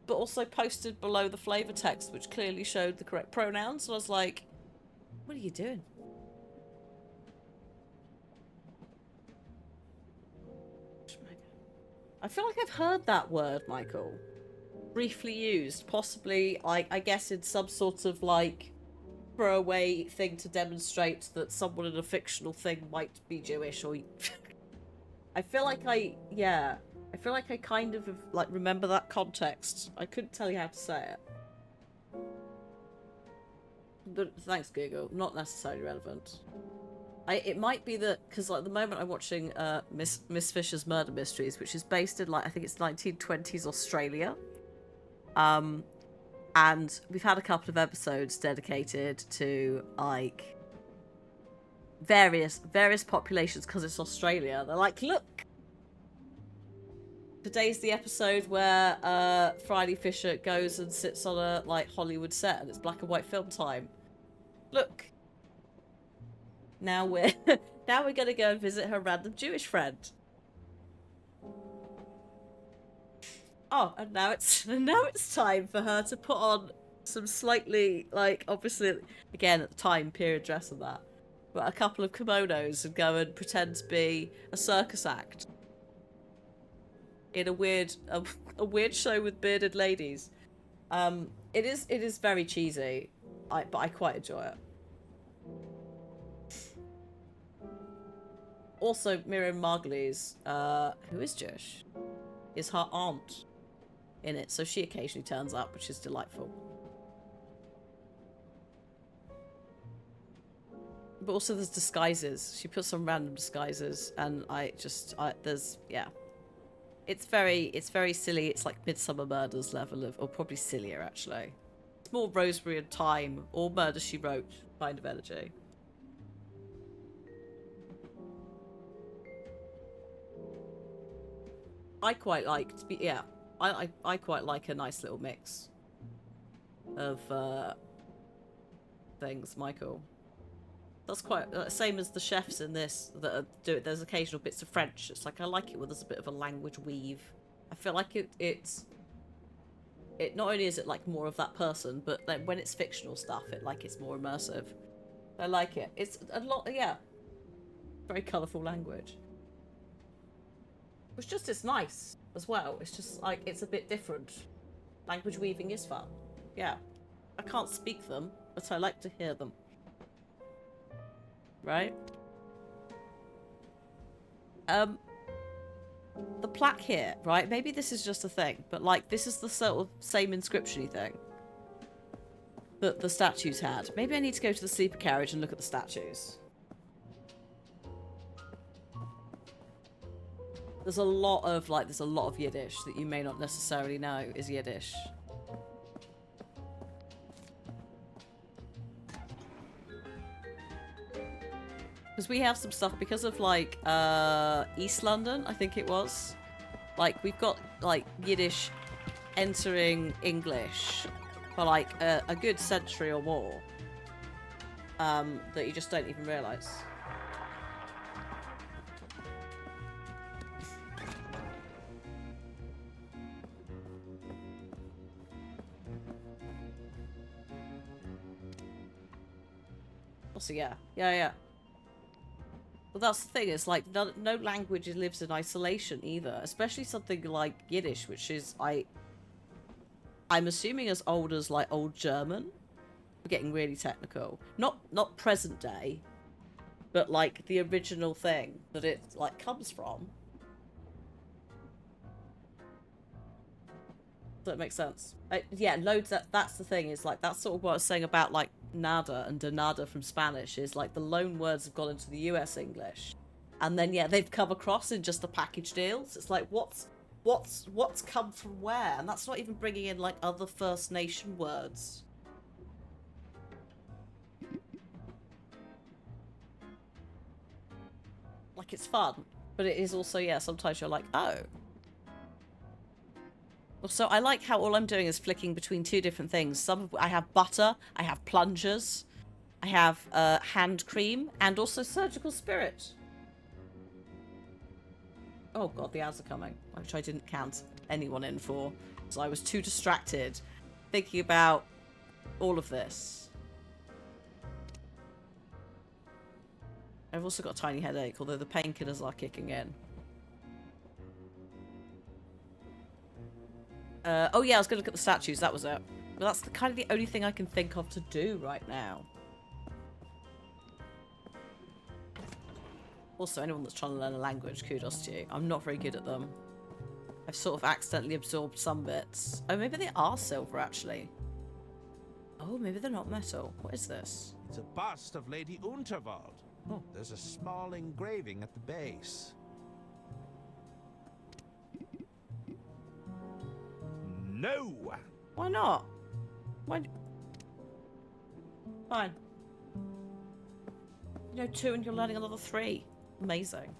but also posted below the flavor text, which clearly showed the correct pronouns. So I was like, what are you doing? I feel like I've heard that word, Michael. Briefly used. Possibly, I guess in some sort of, like, throwaway thing to demonstrate that someone in a fictional thing might be Jewish, or... I feel like I feel like I kind of, like, remember that context. I couldn't tell you how to say it. But thanks, Google. Not necessarily relevant. It might be that, because, like, at the moment I'm watching Miss Fisher's Murder Mysteries, which is based in, like, I think it's 1920s Australia. And we've had a couple of episodes dedicated to, like, various populations, because it's Australia. They're like, look! Today's the episode where Friday Fisher goes and sits on a, like, Hollywood set, and it's black and white film time. Look! Now we're gonna go and visit her random Jewish friend. Oh, and now it's time for her to put on some slightly, like, obviously, again, at the time, period dress and that, but a couple of kimonos and go and pretend to be a circus act in a weird show with bearded ladies. It is very cheesy, but I quite enjoy it. Also, Miriam Margolyes, who is Jewish, is her aunt in it, so she occasionally turns up, which is delightful. But also there's disguises. She puts on random disguises, and it's very silly. It's like Midsummer Murders level of, or probably sillier actually. It's more Rosemary and Thyme or Murder, She Wrote kind of energy. I quite like to be, yeah. I quite like a nice little mix of things, Michael. That's quite same as the chefs in this that do it. There's occasional bits of French. It's like I like it when there's a bit of a language weave. I feel like it not only is it like more of that person, but like when it's fictional stuff, it's more immersive. I like it. It's a lot, yeah. Very colourful language. It's nice as well. It's just like it's a bit different. Language weaving is fun. Yeah. I can't speak them, but I like to hear them. Right? The plaque here, right? Maybe this is just a thing, but like this is the sort of same inscription-y thing that the statues had. Maybe I need to go to the sleeper carriage and look at the statues. There's a lot of Yiddish that you may not necessarily know is Yiddish. Because we have some stuff because of like East London, I think it was. Like we've got like Yiddish entering English for like a good century or more. That you just don't even realise. So yeah. But that's the thing, is like no language lives in isolation either, especially something like Yiddish, which is I'm assuming as old as like Old German. We're getting really technical. Not present day, but like the original thing that it like comes from. Does that make sense? Yeah, loads. That's the thing, is like that's sort of what I was saying about like nada and de nada from Spanish, is like the loan words have gone into the US English, and then yeah, they've come across in just the package deals. It's like what's come from where, and that's not even bringing in like other First Nation words. Like it's fun, but it is also, yeah, sometimes you're like, oh. Also, I like how all I'm doing is flicking between two different things. I have butter, I have plungers, I have hand cream, and also surgical spirit. Oh god, the ads are coming, which I didn't count anyone in for, so I was too distracted thinking about all of this. I've also got a tiny headache, although the painkillers are kicking in. Oh yeah, I was going to look at the statues, that was it. But that's kind of the only thing I can think of to do right now. Also, anyone that's trying to learn a language, kudos to you. I'm not very good at them. I've sort of accidentally absorbed some bits. Oh, maybe they are silver, actually. Oh, maybe they're not metal. What is this? It's a bust of Lady Unterwald. Oh, there's a small engraving at the base. No! Why not? Why? Fine. You know 2 and you're learning another 3. Amazing.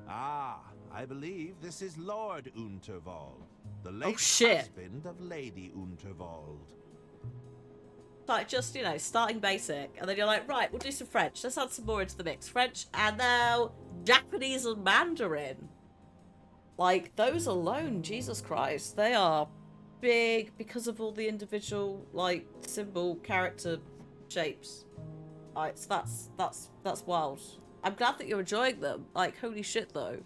Ah, I believe this is Lord Unterwald, the late shit. husband of Lady Unterwald. Like, just, you know, starting basic, and then you're like, right, we'll do some French. Let's add some more into the mix. French, and now Japanese and Mandarin. Like, those alone, Jesus Christ, they are big because of all the individual, like, symbol, character shapes. Alright, so that's wild. I'm glad that you're enjoying them. Like, holy shit, though.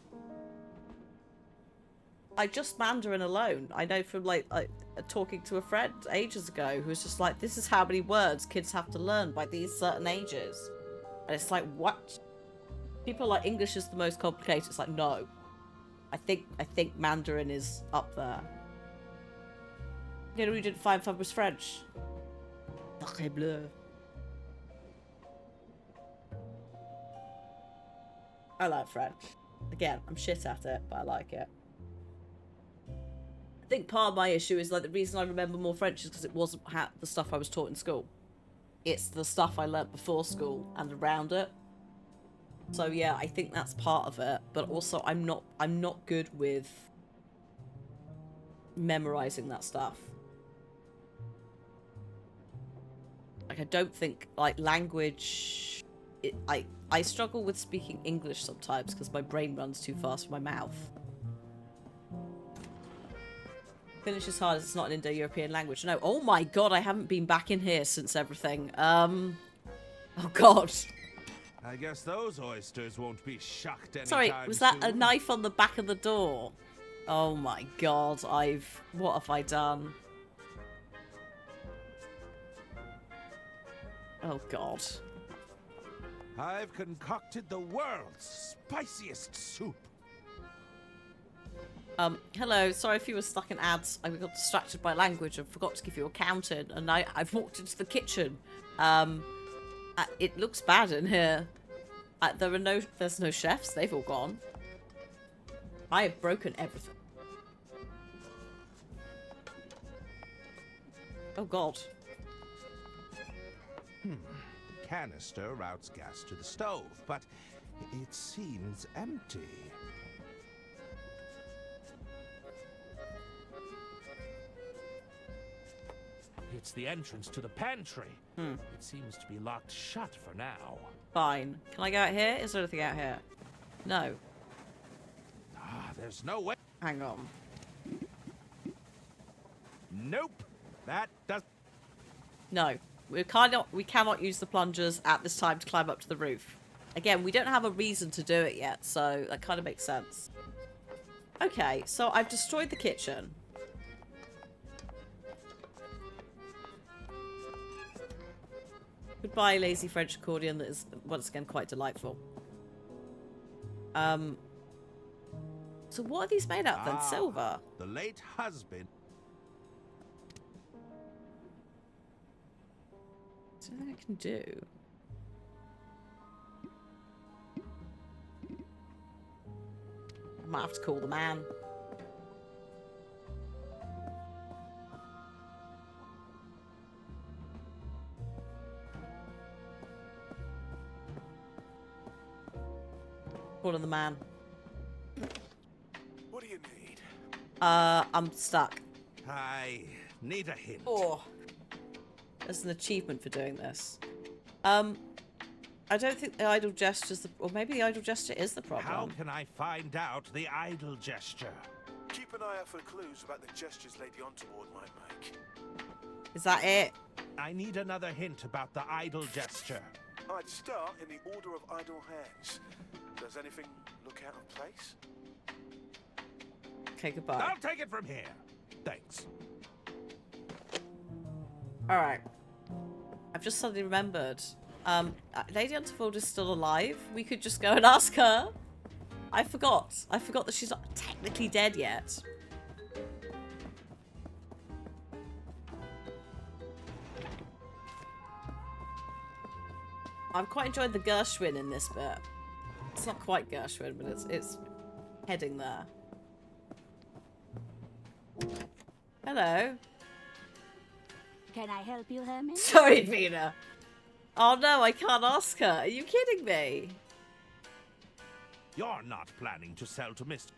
Like, just Mandarin alone. I know from, like talking to a friend ages ago who was just like, this is how many words kids have to learn by these certain ages. And it's like, what? People are like, English is the most complicated. It's like, no. I think Mandarin is up there. You know, we didn't find fun was French. Sacré bleu. I like French. Again, I'm shit at it, but I like it. I think part of my issue is like the reason I remember more French is because it wasn't the stuff I was taught in school. It's the stuff I learnt before school and around it. So yeah, I think that's part of it. But also, I'm not good with memorizing that stuff. Like, I don't think like language. I struggle with speaking English sometimes because my brain runs too fast for my mouth. Finnish is hard as it's not an Indo-European language. No, oh my god, I haven't been back in here since everything. Oh god. I guess those oysters won't be shucked anytime Sorry, was that a soon. knife on the back of the door? Oh my god, what have I done? Oh god. I've concocted the world's spiciest soup. Hello, sorry if you were stuck in ads. I got distracted by language and forgot to give you a count in, and I've walked into the kitchen. It looks bad in here. There's no chefs, they've all gone. I have broken everything. Oh god. Canister routes gas to the stove, but it seems empty. It's the entrance to the pantry. It seems to be locked shut for now. Fine. Can I go out here? Is there anything out here? No. There's no way. Hang on. Nope. That does. No. We cannot use the plungers at this time to climb up to the roof. Again, we don't have a reason to do it yet, so that kind of makes sense. Okay, so I've destroyed the kitchen. Goodbye, lazy French accordion that is, once again, quite delightful. So what are these made out of then? Silver? The late husband. Is there anything I can do? I might have to call the man. Calling the man. What do you need? I'm stuck. I need a hint. Oh. There's an achievement for doing this. I don't think the idle gesture's the... Or maybe the idle gesture is the problem. How can I find out the idle gesture? Keep an eye out for clues about the gestures Lady Untoward might make. Is that it? I need another hint about the idle gesture. I'd start in the order of idle hands. Does anything look out of place? Okay, goodbye. I'll take it from here. Thanks. Alright. I've just suddenly remembered. Lady Untoward is still alive. We could just go and ask her. I forgot. I forgot that she's not technically dead yet. I'm quite enjoying the Gershwin in this bit. It's not quite Gershwin, but it's heading there. Hello. Can I help you, Herman? Sorry, Vina. Oh no, I can't ask her. Are you kidding me? You're not planning to sell to Miss...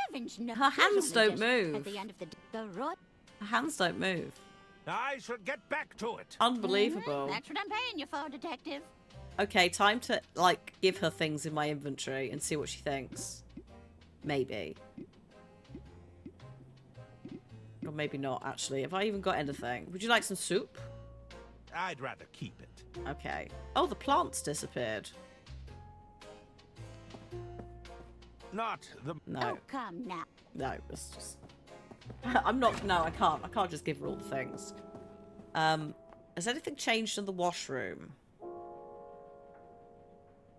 Heavens no. Her hands don't At move. the end of the road. Her hands don't move. I should get back to it. Unbelievable. That's what I'm paying you for, detective. Okay, time to, like, give her things in my inventory and see what she thinks. Maybe. Or maybe not, actually. Have I even got anything? Would you like some soup? I'd rather keep it. Okay. Oh, the plant's disappeared. Not the... No. Oh, come now. No, it's just... I'm not... No, I can't. I can't just give her all the things. Has anything changed in the washroom?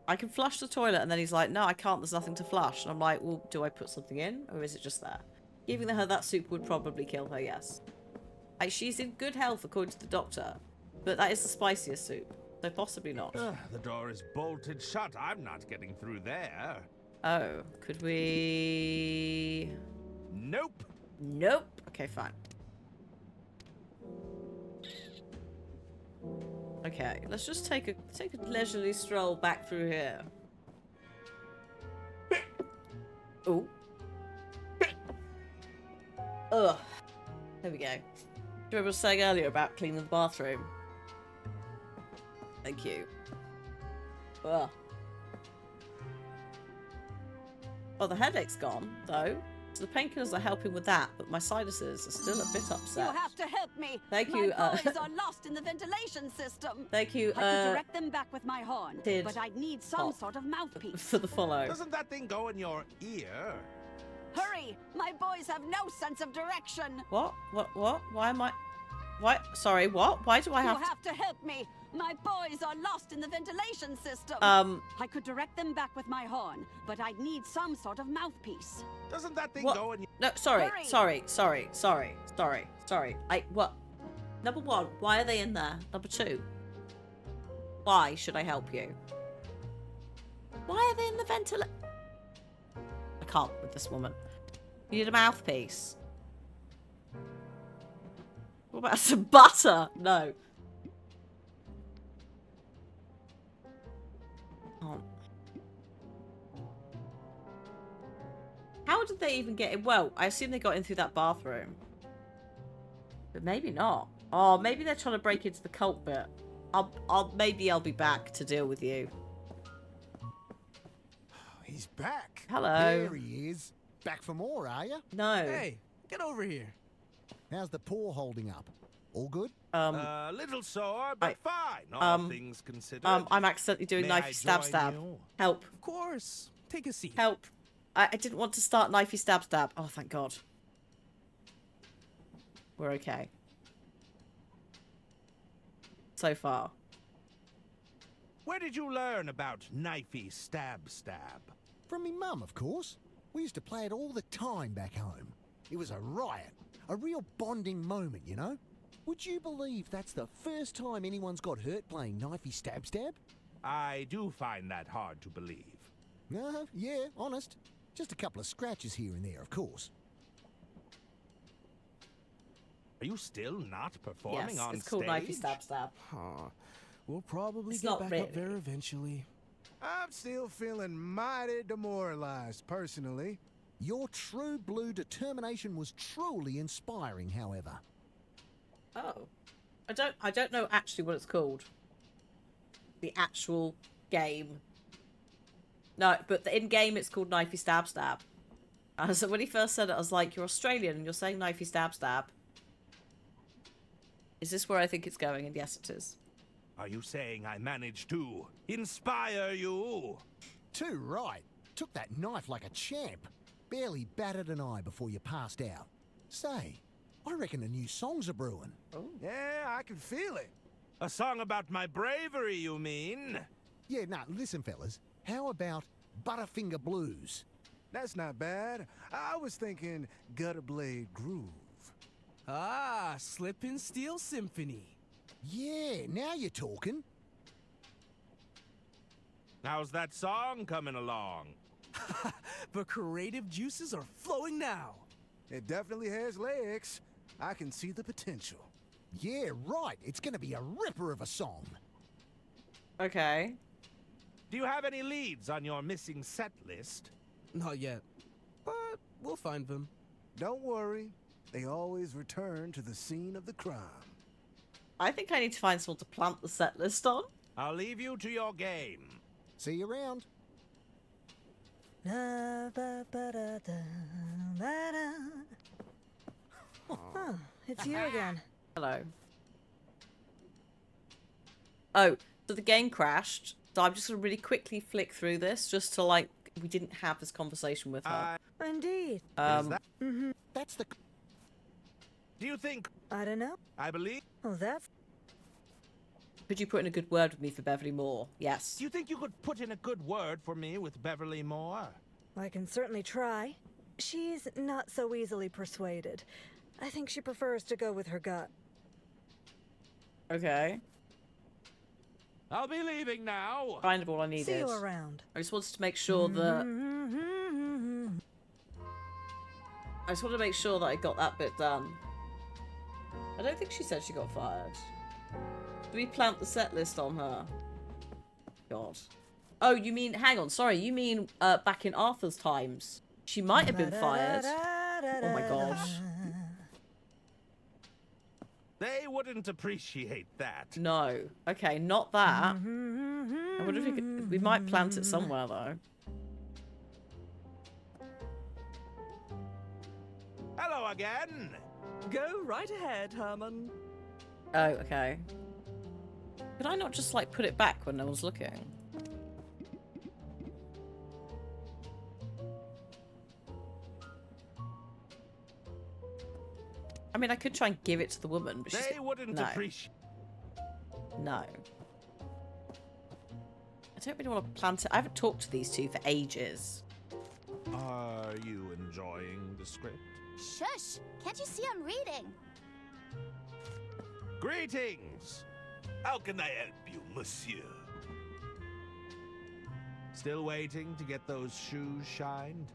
I can flush the toilet, and then he's like, no, I can't. There's nothing to flush. And I'm like, well, do I put something in? Or is it just there? Giving her that soup would probably kill her, yes. She's in good health, according to the doctor. But that is the spiciest soup. So possibly not. The door is bolted shut. I'm not getting through there. Oh, could we... Nope. Nope. Okay, fine. Okay, let's just take a leisurely stroll back through here. Oh. Ugh. There we go. Do you remember what I was saying earlier about cleaning the bathroom? Thank you. Ugh. Oh, the headache's gone, though. So the painkillers are helping with that, but my sinuses are still a bit upset. You have to help me. Thank you, My boys are lost in the ventilation system. Thank you, I could direct them back with my horn, Tid but I'd need some Hop. sort of mouthpiece. For the follow. Doesn't that thing go in your ear? Hurry! My boys have no sense of direction. What? Why am I... Why? Sorry, what? Why do I have You have to help me. My boys are lost in the ventilation system. I could direct them back with my horn, but I'd need some sort of mouthpiece. Doesn't that thing What? go in your... No, sorry, Hurry. sorry. What? Number one, why are they in there? Number two, why should I help you? Why are they in the ventilator? I can't with this woman. You need a mouthpiece. What about some butter? No. Can't. How did they even get in? Well, I assume they got in through that bathroom. But maybe not. Oh, maybe they're trying to break into the cult bit. Maybe I'll be back to deal with you. He's back. Hello. There he is. Back for more, are you? No. Hey, get over here. How's the paw holding up? All good? A little sore, but fine, all things considered. I'm accidentally doing May I knifey stab join stab. you? Help. Of course. Take a seat. Help. I didn't want to start knifey stab stab. Oh, thank God. We're okay. So far. Where did you learn about knifey stab stab? From me mum, of course. We used to play it all the time back home. It was a riot. A real bonding moment, you know? Would you believe that's the first time anyone's got hurt playing knifey stab stab? I do find that hard to believe. Yeah, honest. Just a couple of scratches here and there, of course. Are you still not performing Yes, on it's called stage? knifey stab stab. Huh. We'll probably It's get not back really. up there eventually. I'm still feeling mighty demoralized, personally. Your true blue determination was truly inspiring, however. Oh. I don't know actually what it's called. The actual game. No, but in game it's called Knifey Stab Stab. So when he first said it, I was like, you're Australian and you're saying Knifey Stab Stab. Is this where I think it's going? And yes, it is. Are you saying I managed to inspire you? Too right. Took that knife like a champ. Barely batted an eye before you passed out. Say, I reckon a new song's a brewing. Oh. Yeah, I can feel it. A song about my bravery, you mean? Yeah, nah, listen, fellas. How about Butterfinger Blues? That's not bad. I was thinking Gutter Blade Groove. Ah, Slip Steel Symphony. Yeah, now you're talking. How's that song coming along? The creative juices are flowing now. It definitely has legs. I can see the potential. Yeah, right. It's gonna be a ripper of a song. Okay. Do you have any leads on your missing set list? Not yet, but we'll find them. Don't worry. They always return to the scene of the crime. I think I need to find someone to plant the set list on. I'll leave you to your game. See you around. Oh, it's you again. Hello. Oh, so the game crashed. So I'm just going to really quickly flick through this just to, like, we didn't have this conversation with her. Indeed. That's the... Do you think... I don't know. I believe... Oh, that's... Could you put in a good word with me for Beverly Moore? Yes. Do you think you could put in a good word for me with Beverly Moore? I can certainly try. She's not so easily persuaded. I think she prefers to go with her gut. Okay. I'll be leaving now. Kind of all I needed. See you around. I just wanted to make sure that... I just wanted to make sure that I got that bit done. I don't think she said she got fired. Did we plant the set list on her? God. Oh, you mean... Hang on, sorry. You mean back in Arthur's times. She might have been fired. Oh my gosh. They wouldn't appreciate that. No. Okay, not that. I wonder if we might plant it somewhere, though. Hello again. Go right ahead, Herman. Oh, okay. Could I not just, like, put it back when no one's looking? I mean, I could try and give it to the woman, but they wouldn't appreciate. No. I don't really want to plant it. I haven't talked to these two for ages. Are you enjoying the script? Shush! Can't you see I'm reading? Greetings! How can I help you, monsieur? Still waiting to get those shoes shined?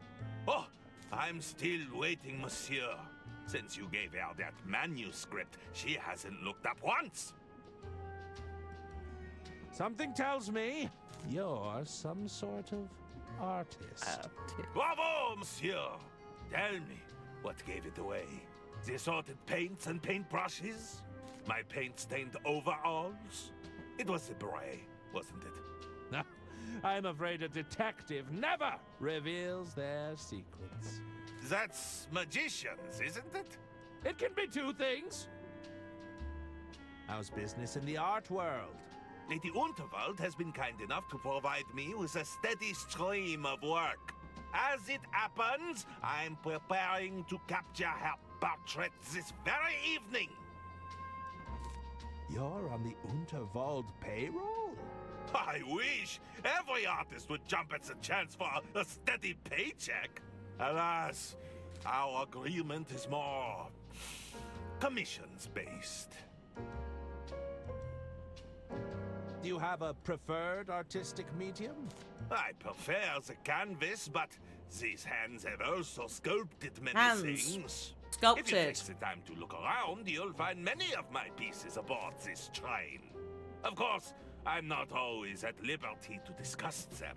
Oh, I'm still waiting, monsieur. Since you gave her that manuscript, she hasn't looked up once. Something tells me you're some sort of artist. Bravo, monsieur! Tell me, what gave it away? The assorted paints and paintbrushes? My paint-stained overalls? It was the beret, wasn't it? I'm afraid a detective never reveals their secrets. That's magicians, isn't it? It can be two things. How's business in the art world? Lady Unterwald has been kind enough to provide me with a steady stream of work. As it happens, I'm preparing to capture her portrait this very evening. You're on the Unterwald payroll? I wish every artist would jump at the chance for a steady paycheck. Alas, our agreement is more commissions-based. Do you have a preferred artistic medium? I prefer the canvas, but these hands have also sculpted many Hands. things. Sculpted. If you take the time to look around, you'll find many of my pieces aboard this train. Of course, I'm not always at liberty to discuss them.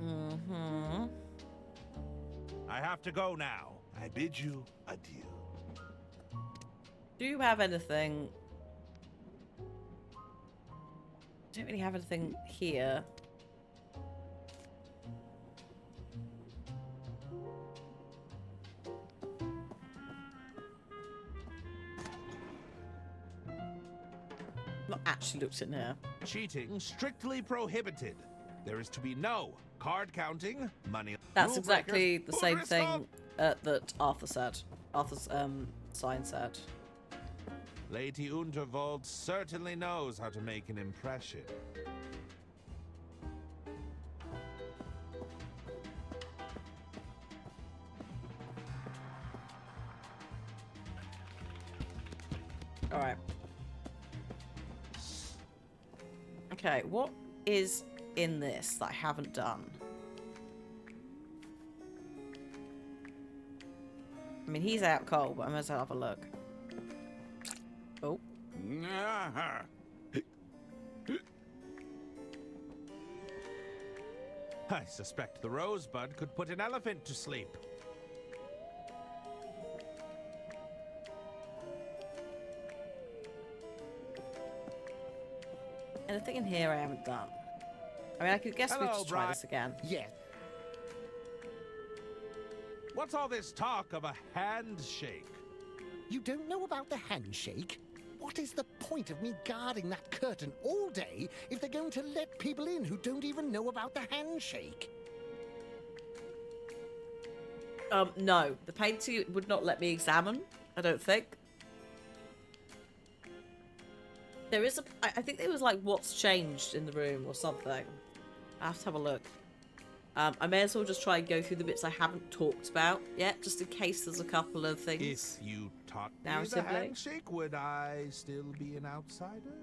Mm-hmm. I have to go now. I bid you adieu. Do you have anything? Don't really have anything here. Not actually looked in here. Cheating strictly prohibited. There is to be no card counting, money. That's rule exactly breakers, the same Ulrich, thing that Arthur said. Arthur's sign said. Lady Unterwald certainly knows how to make an impression. All right. Okay, what is in this that I haven't done? I mean, he's out cold, but I might as well have a look. Oh. I suspect the rosebud could put an elephant to sleep. Anything in here I haven't done? I mean, I could guess we Hello, just try Brian. this again. Yeah. What's all this talk of a handshake? You don't know about the handshake? What is the point of me guarding that curtain all day if they're going to let people in who don't even know about the handshake? No. The painting would not let me examine, I don't think. There is a... I think there was like what's changed in the room or something. I have to have a look. I may as well just try and go through the bits I haven't talked about yet, just in case there's a couple of things. If you taught me the Narratively. handshake, would I still be an outsider?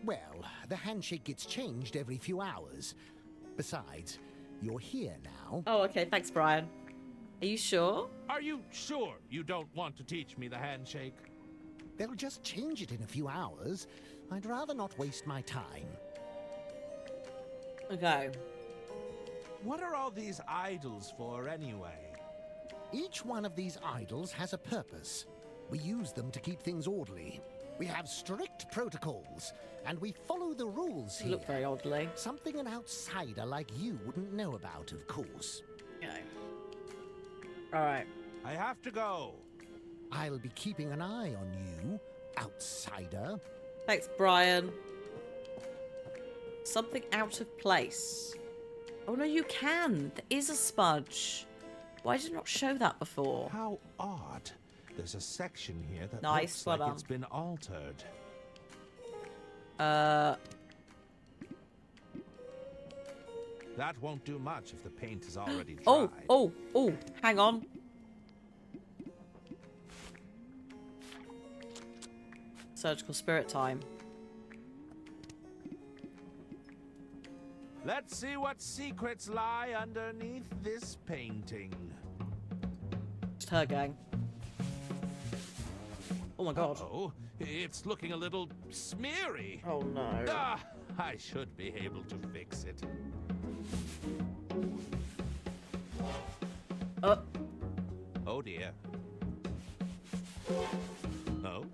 Well, the handshake gets changed every few hours. Besides, you're here now. Oh, okay. Thanks, Brian. Are you sure? Are you sure you don't want to teach me the handshake? They'll just change it in a few hours. I'd rather not waste my time. Okay. What are all these idols for anyway? Each one of these idols has a purpose. We use them to keep things orderly. We have strict protocols, and we follow the rules You here. look very oddly. Something an outsider like you wouldn't know about, of course. Okay. Alright. I have to go. I'll be keeping an eye on you, outsider. Thanks, Brian. Something out of place. Oh no, you can. There is a smudge. Why did it not show that before? How odd. There's a section here that Nice, looks like well done. it's been altered. That won't do much if the paint is already dry. Oh, hang on. Surgical spirit time. Let's see what secrets lie underneath this painting. Just her gang. Oh my god. Oh, it's looking a little smeary. Oh no. Ah, I should be able to fix it. Oh dear. Oh?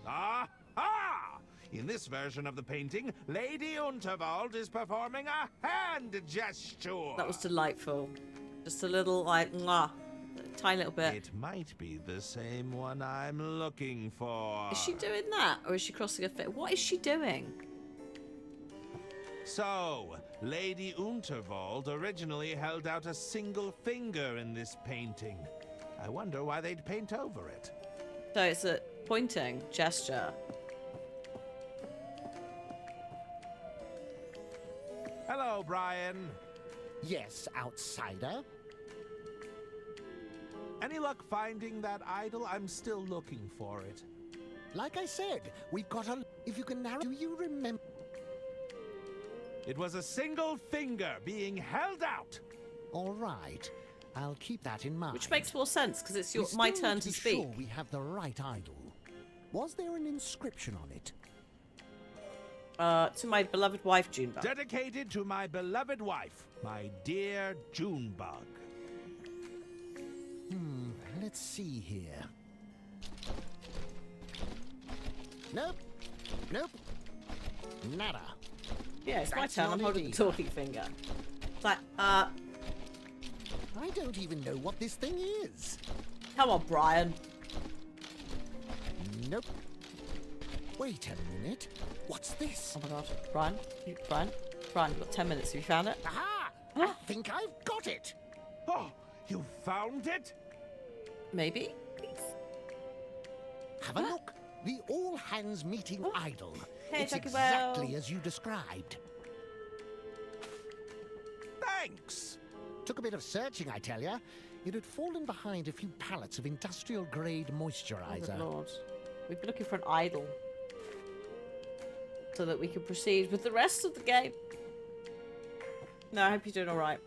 Aha! In this version of the painting, Lady Unterwald is performing a hand gesture. That was delightful. Just a little, like, mwah. Tiny little bit. It might be the same one I'm looking for. Is she doing that? Or is she crossing her fit? What is she doing? So, Lady Unterwald originally held out a single finger in this painting. I wonder why they'd paint over it. So it's a pointing gesture. Hello, Brian. Yes, outsider. Any luck finding that idol? I'm still looking for it. Like I said, we've got a... If you can narrow... Do you remember... It was a single finger being held out. All right. I'll keep that in mind. Which makes more sense, because it's We my still turn need to be speak. Sure we have the right idol. Was there an inscription on it? To my beloved wife, Junebug. Dedicated to my beloved wife, my dear Junebug. Let's see here. Nope. Nope. Nada. Yeah, it's my That's turn. I'm not it holding the either. talking finger. It's like, I don't even know what this thing is. come on, Brian. Nope. Wait a minute. What's this? Oh my god. Brian, Brian, you've got 10 minutes. Have you found it? Aha! I think I've got it. Oh, you found it? Maybe. Have a look. The all-hands-meeting idol. Hey, it's Jackie exactly Well. as you described. Thanks. Took a bit of searching, I tell ya. It had fallen behind a few pallets of industrial-grade Oh, moisturizer. good lord. We've been looking for an idol. So that we can proceed with the rest of the game. No, I hope you're doing alright.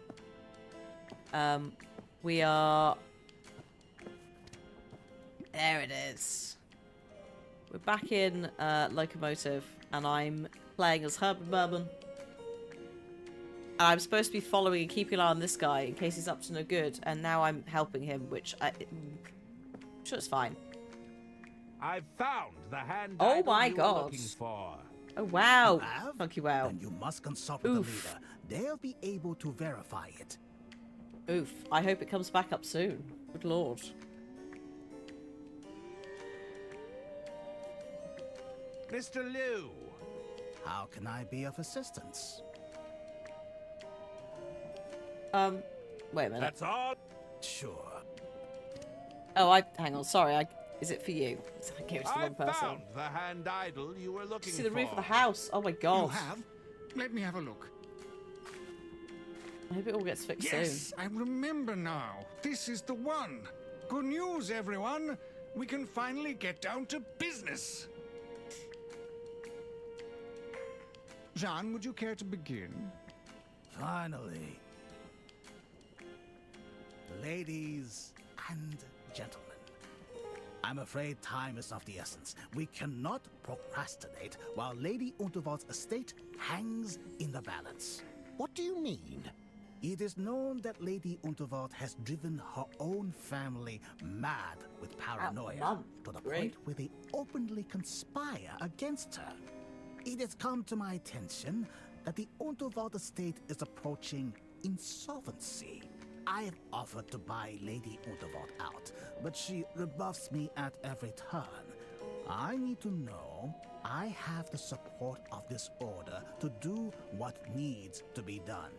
We are... There it is. We're back in Loco Motive, and I'm playing as Herb and Bourbon. And I'm supposed to be following and keeping an eye on this guy in case he's up to no good, and now I'm helping him, which I'm sure it's fine. I've found the hand Oh idol my you were god. looking for. Oh wow. You have? Funky wow. Then you must consult with Oof. the leader. They'll be able to verify it. Oof. I hope it comes back up soon. Good lord. Mr. Liu. How can I be of assistance? Wait a minute. That's all. Sure. Oh, hang on. Sorry. Is it for you? I gave it to the I wrong person. found the hand idol you were looking See the for. roof of the house. Oh my god. You have? Let me have a look. I hope it all gets fixed Yes, soon. I remember now. This is the one. Good news, everyone. We can finally get down to business. Jean, would you care to begin? Finally. Ladies and gentlemen, I'm afraid time is of the essence. We cannot procrastinate while Lady Unterwald's estate hangs in the balance. What do you mean? It is known that Lady Unterwald has driven her own family mad with paranoia to the point where they openly conspire against her. It has come to my attention that the Unterwald estate is approaching insolvency. I have offered to buy Lady Unterwald out, but she rebuffs me at every turn. I need to know I have the support of this order to do what needs to be done.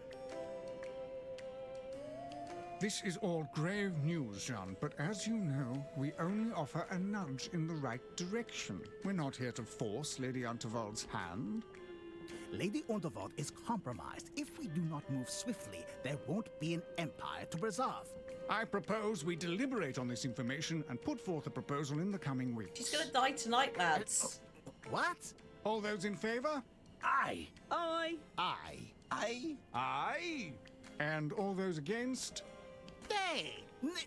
This is all grave news, Jean, but as you know, we only offer a nudge in the right direction. We're not here to force Lady Unterwald's hand. Lady Unterwald is compromised. If we do not move swiftly, there won't be an empire to preserve. I propose we deliberate on this information and put forth a proposal in the coming weeks. She's gonna die tonight, lads. What? All those in favor? Aye. Aye. Aye. Aye. Aye. And all those against?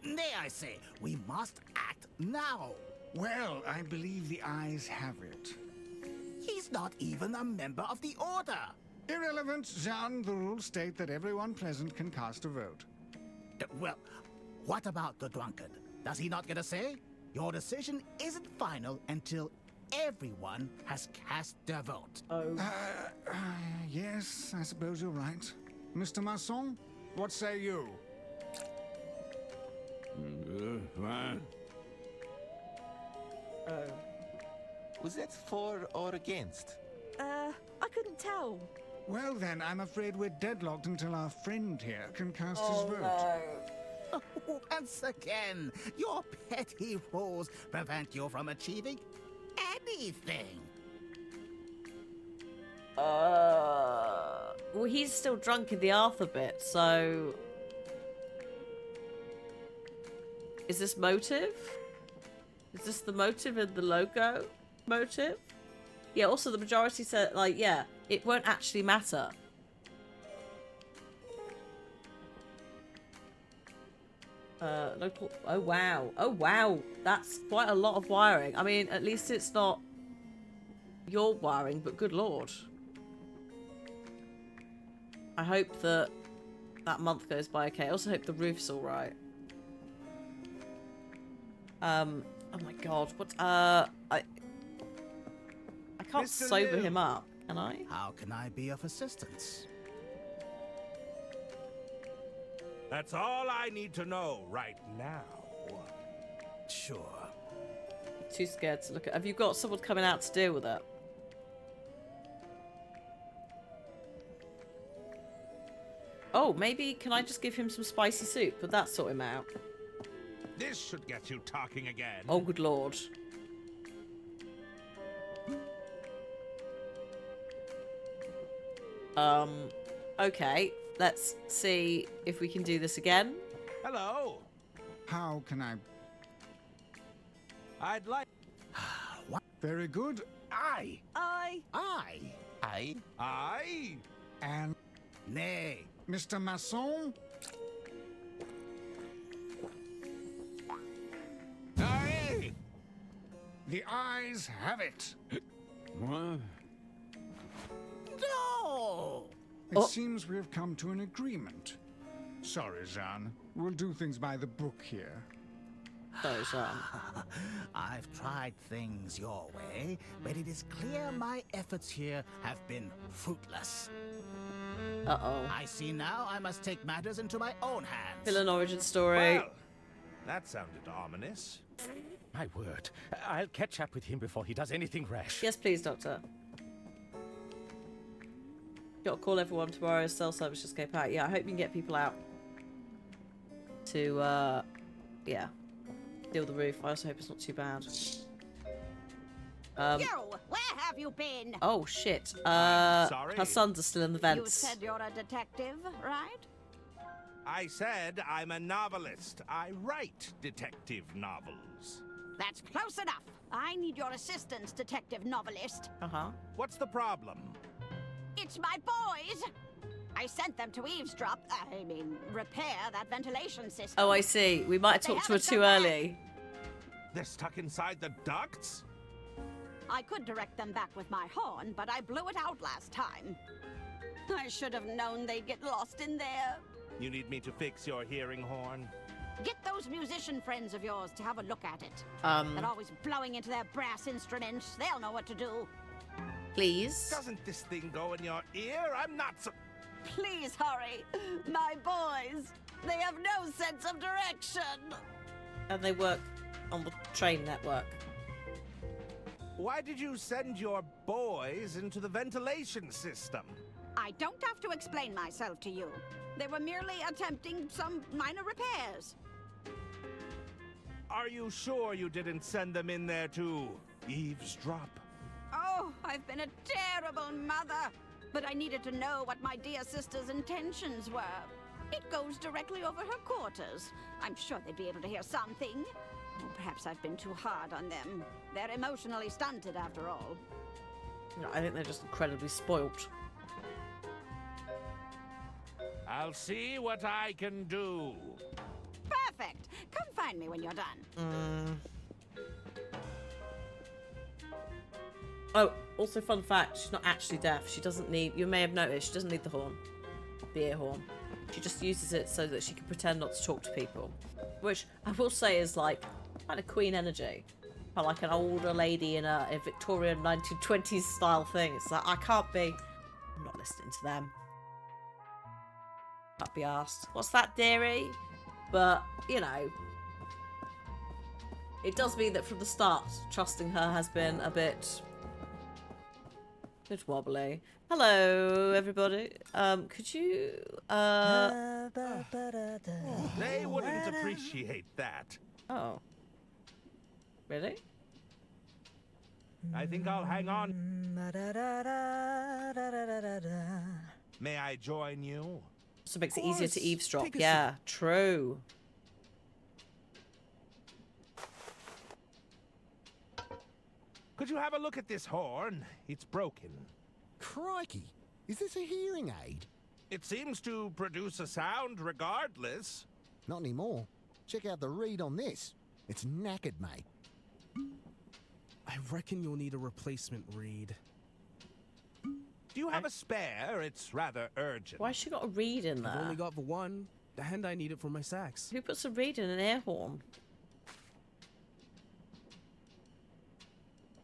Nay, I say, we must act now. Well, I believe the ayes have it. He's not even a member of the order. Irrelevant, Jean. The rules state that everyone present can cast a vote. Well, what about the drunkard? Does he not get a say? Your decision isn't final until everyone has cast their vote. Yes, I suppose you're right. Mr. Masson, what say you? Was that for or against? I couldn't tell. Well then, I'm afraid we're deadlocked until our friend here can cast his vote. Oh, once again, your petty rules prevent you from achieving anything. Well, he's still drunk in the Arthur bit, so... Is this motive? Is this the motive in the Loco Motive? Yeah, also the majority said, like, yeah, it won't actually matter. Local... Oh, wow. Oh, wow. That's quite a lot of wiring. I mean, at least it's not your wiring, but good lord. I hope that that month goes by okay. I also hope the roof's all right. Oh my god, what? I can't Mr. sober Liu. him up, can I? How can I be of assistance? That's all I need to know right now. Sure. Too scared to look at. Have you got someone coming out to deal with it? Oh, maybe can I just give him some spicy soup? Would that sort him out? This should get you talking again. Oh, good lord. Okay. Let's see if we can do this again. Hello. How can I... I'd like... What? Very good. I. And... Nay. Mr. Masson? Aye. The ayes have it. What? No! It seems we have come to an agreement. Sorry, Jean. We'll do things by the book here. Sorry, Jean. I've tried things your way, but it is clear my efforts here have been fruitless. Uh-oh. I see now I must take matters into my own hands. Villain origin story. Well, that sounded ominous. My word. I'll catch up with him before he does anything rash. Yes, please, Doctor. Got to call everyone tomorrow. Cell service just escape out. Yeah, I hope you can get people out to, yeah, deal with the roof. I also hope it's not too bad. You, where have you been? Oh, shit. Sorry. Her sons are still in the You vents. said you're a detective, right? I said I'm a novelist. I write detective novels. That's close enough. I need your assistance, detective novelist. Uh-huh. What's the problem? It's my boys. I sent them to eavesdrop, repair that ventilation system. Oh, I see. We might have They talked to her haven't too come back. early. They're stuck inside the ducts? I could direct them back with my horn, but I blew it out last time. I should have known they'd get lost in there. You need me to fix your hearing horn? Get those musician friends of yours to have a look at it. Um. They're always blowing into their brass instruments. They'll know what to do. Please? Doesn't this thing go in your ear? I'm not so... Please hurry. My boys. They have no sense of direction. And they work on the train network. Why did you send your boys into the ventilation system? I don't have to explain myself to you. They were merely attempting some minor repairs. Are you sure you didn't send them in there to eavesdrop? Oh, I've been a terrible mother. But I needed to know what my dear sister's intentions were. It goes directly over her quarters. I'm sure they'd be able to hear something. Or perhaps I've been too hard on them. They're emotionally stunted, after all. No, I think they're just incredibly spoilt. I'll see what I can do. Perfect. Come find me when you're done. Oh, also fun fact, she's not actually deaf. She doesn't need, you may have noticed, she doesn't need the horn. The ear horn. She just uses it so that she can pretend not to talk to people. Which, I will say, is like, kind of queen energy. But like an older lady in a Victorian 1920s style thing. It's like, I can't be, I'm not listening to them. Can't be asked. What's that, dearie? But, you know, it does mean that from the start, trusting her has been a bit wobbly. Hello, everybody. Could you, They wouldn't appreciate that. Oh. Really? I think I'll hang on. May I join you? So it makes it easier to eavesdrop. Take a Yeah, true. Could you have a look at this horn? It's broken. Crikey! Is this a hearing aid? It seems to produce a sound regardless. Not anymore. Check out the reed on this. It's knackered, mate. I reckon you'll need a replacement reed. Do you you have a spare? It's rather urgent. Why she got a reed in there? I've only got the one, and I need it for my sax. Who puts a reed in an air horn?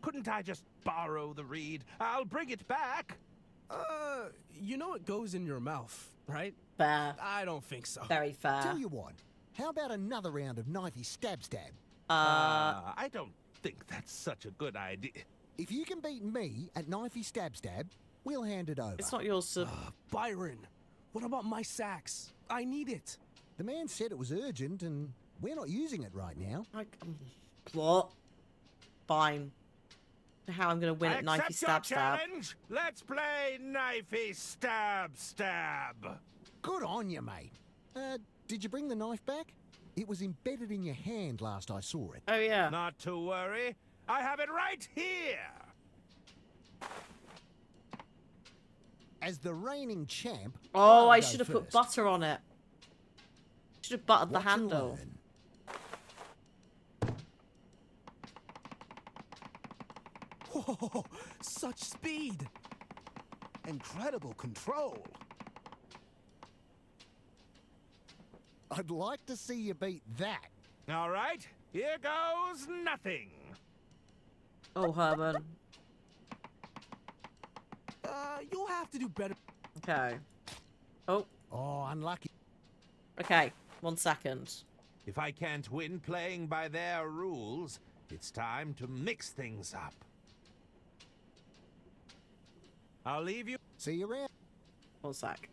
Couldn't I just borrow the reed? I'll bring it back. You know it goes in your mouth, right? Fair. I don't think so. Very fair. Tell you what, how about another round of knifey stab? I don't think that's such a good idea. If you can beat me at knifey stab, we'll hand it over. It's not yours, sir. Byron, what about my sax? I need it. The man said it was urgent, and we're not using it right now. What? Fine. How I'm going to win at knifey stab. Challenge. Let's play knifey stab. Good on you, mate. Did you bring the knife back? It was embedded in your hand last I saw it. Oh, yeah. Not to worry. I have it right here. As the reigning champ... Oh, I'll I go should have put first. butter on it. Should have buttered the Watch and handle. learn. Whoa, such speed. Incredible control. I'd like to see you beat that. All right, here goes nothing. Oh, Herman. You'll have to do better. Okay. Oh. Oh, unlucky. Okay, 1 second. If I can't win playing by their rules, it's time to mix things up. I'll leave you. See you around. 1 sec.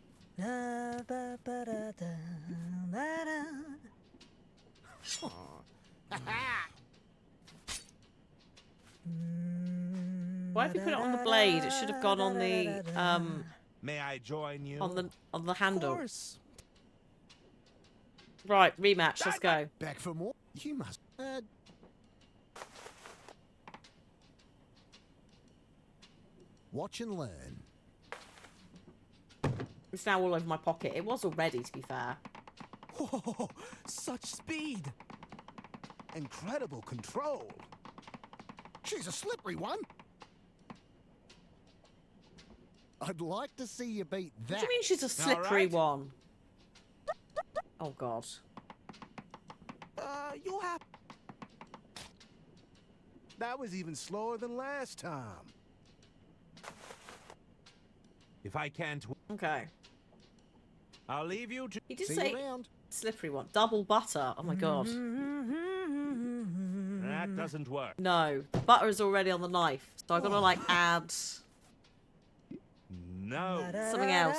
Why have you put it on the blade? It should have gone on the May I join you? on the handle. Of course. Right, rematch. Let's go. Back for more? You must... Watch and learn. It's now all over my pocket. It was already, to be fair. Whoa, such speed. Incredible control. She's a slippery one. I'd like to see you beat that. What do you mean she's a slippery one? Oh, God. You'll have... That was even slower than last time. If I can't win, Okay. I'll leave you to... He did See say you around. slippery one. Double butter. Oh, my God. That doesn't work. No. The butter is already on the knife. So I've got to, like, add No. something else.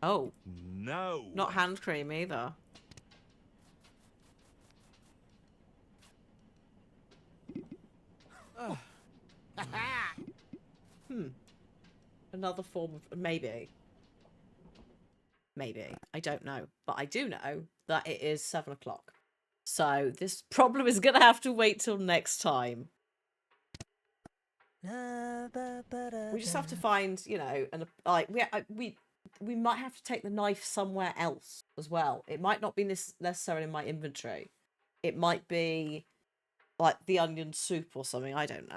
Oh. No. Not hand cream either. Another form of... Maybe. Maybe. I don't know. But I do know that it is 7 o'clock. So this problem is going to have to wait till next time. We just have to find, you know, and like we might have to take the knife somewhere else as well. It might not be necessarily in my inventory. It might be like the onion soup or something. I don't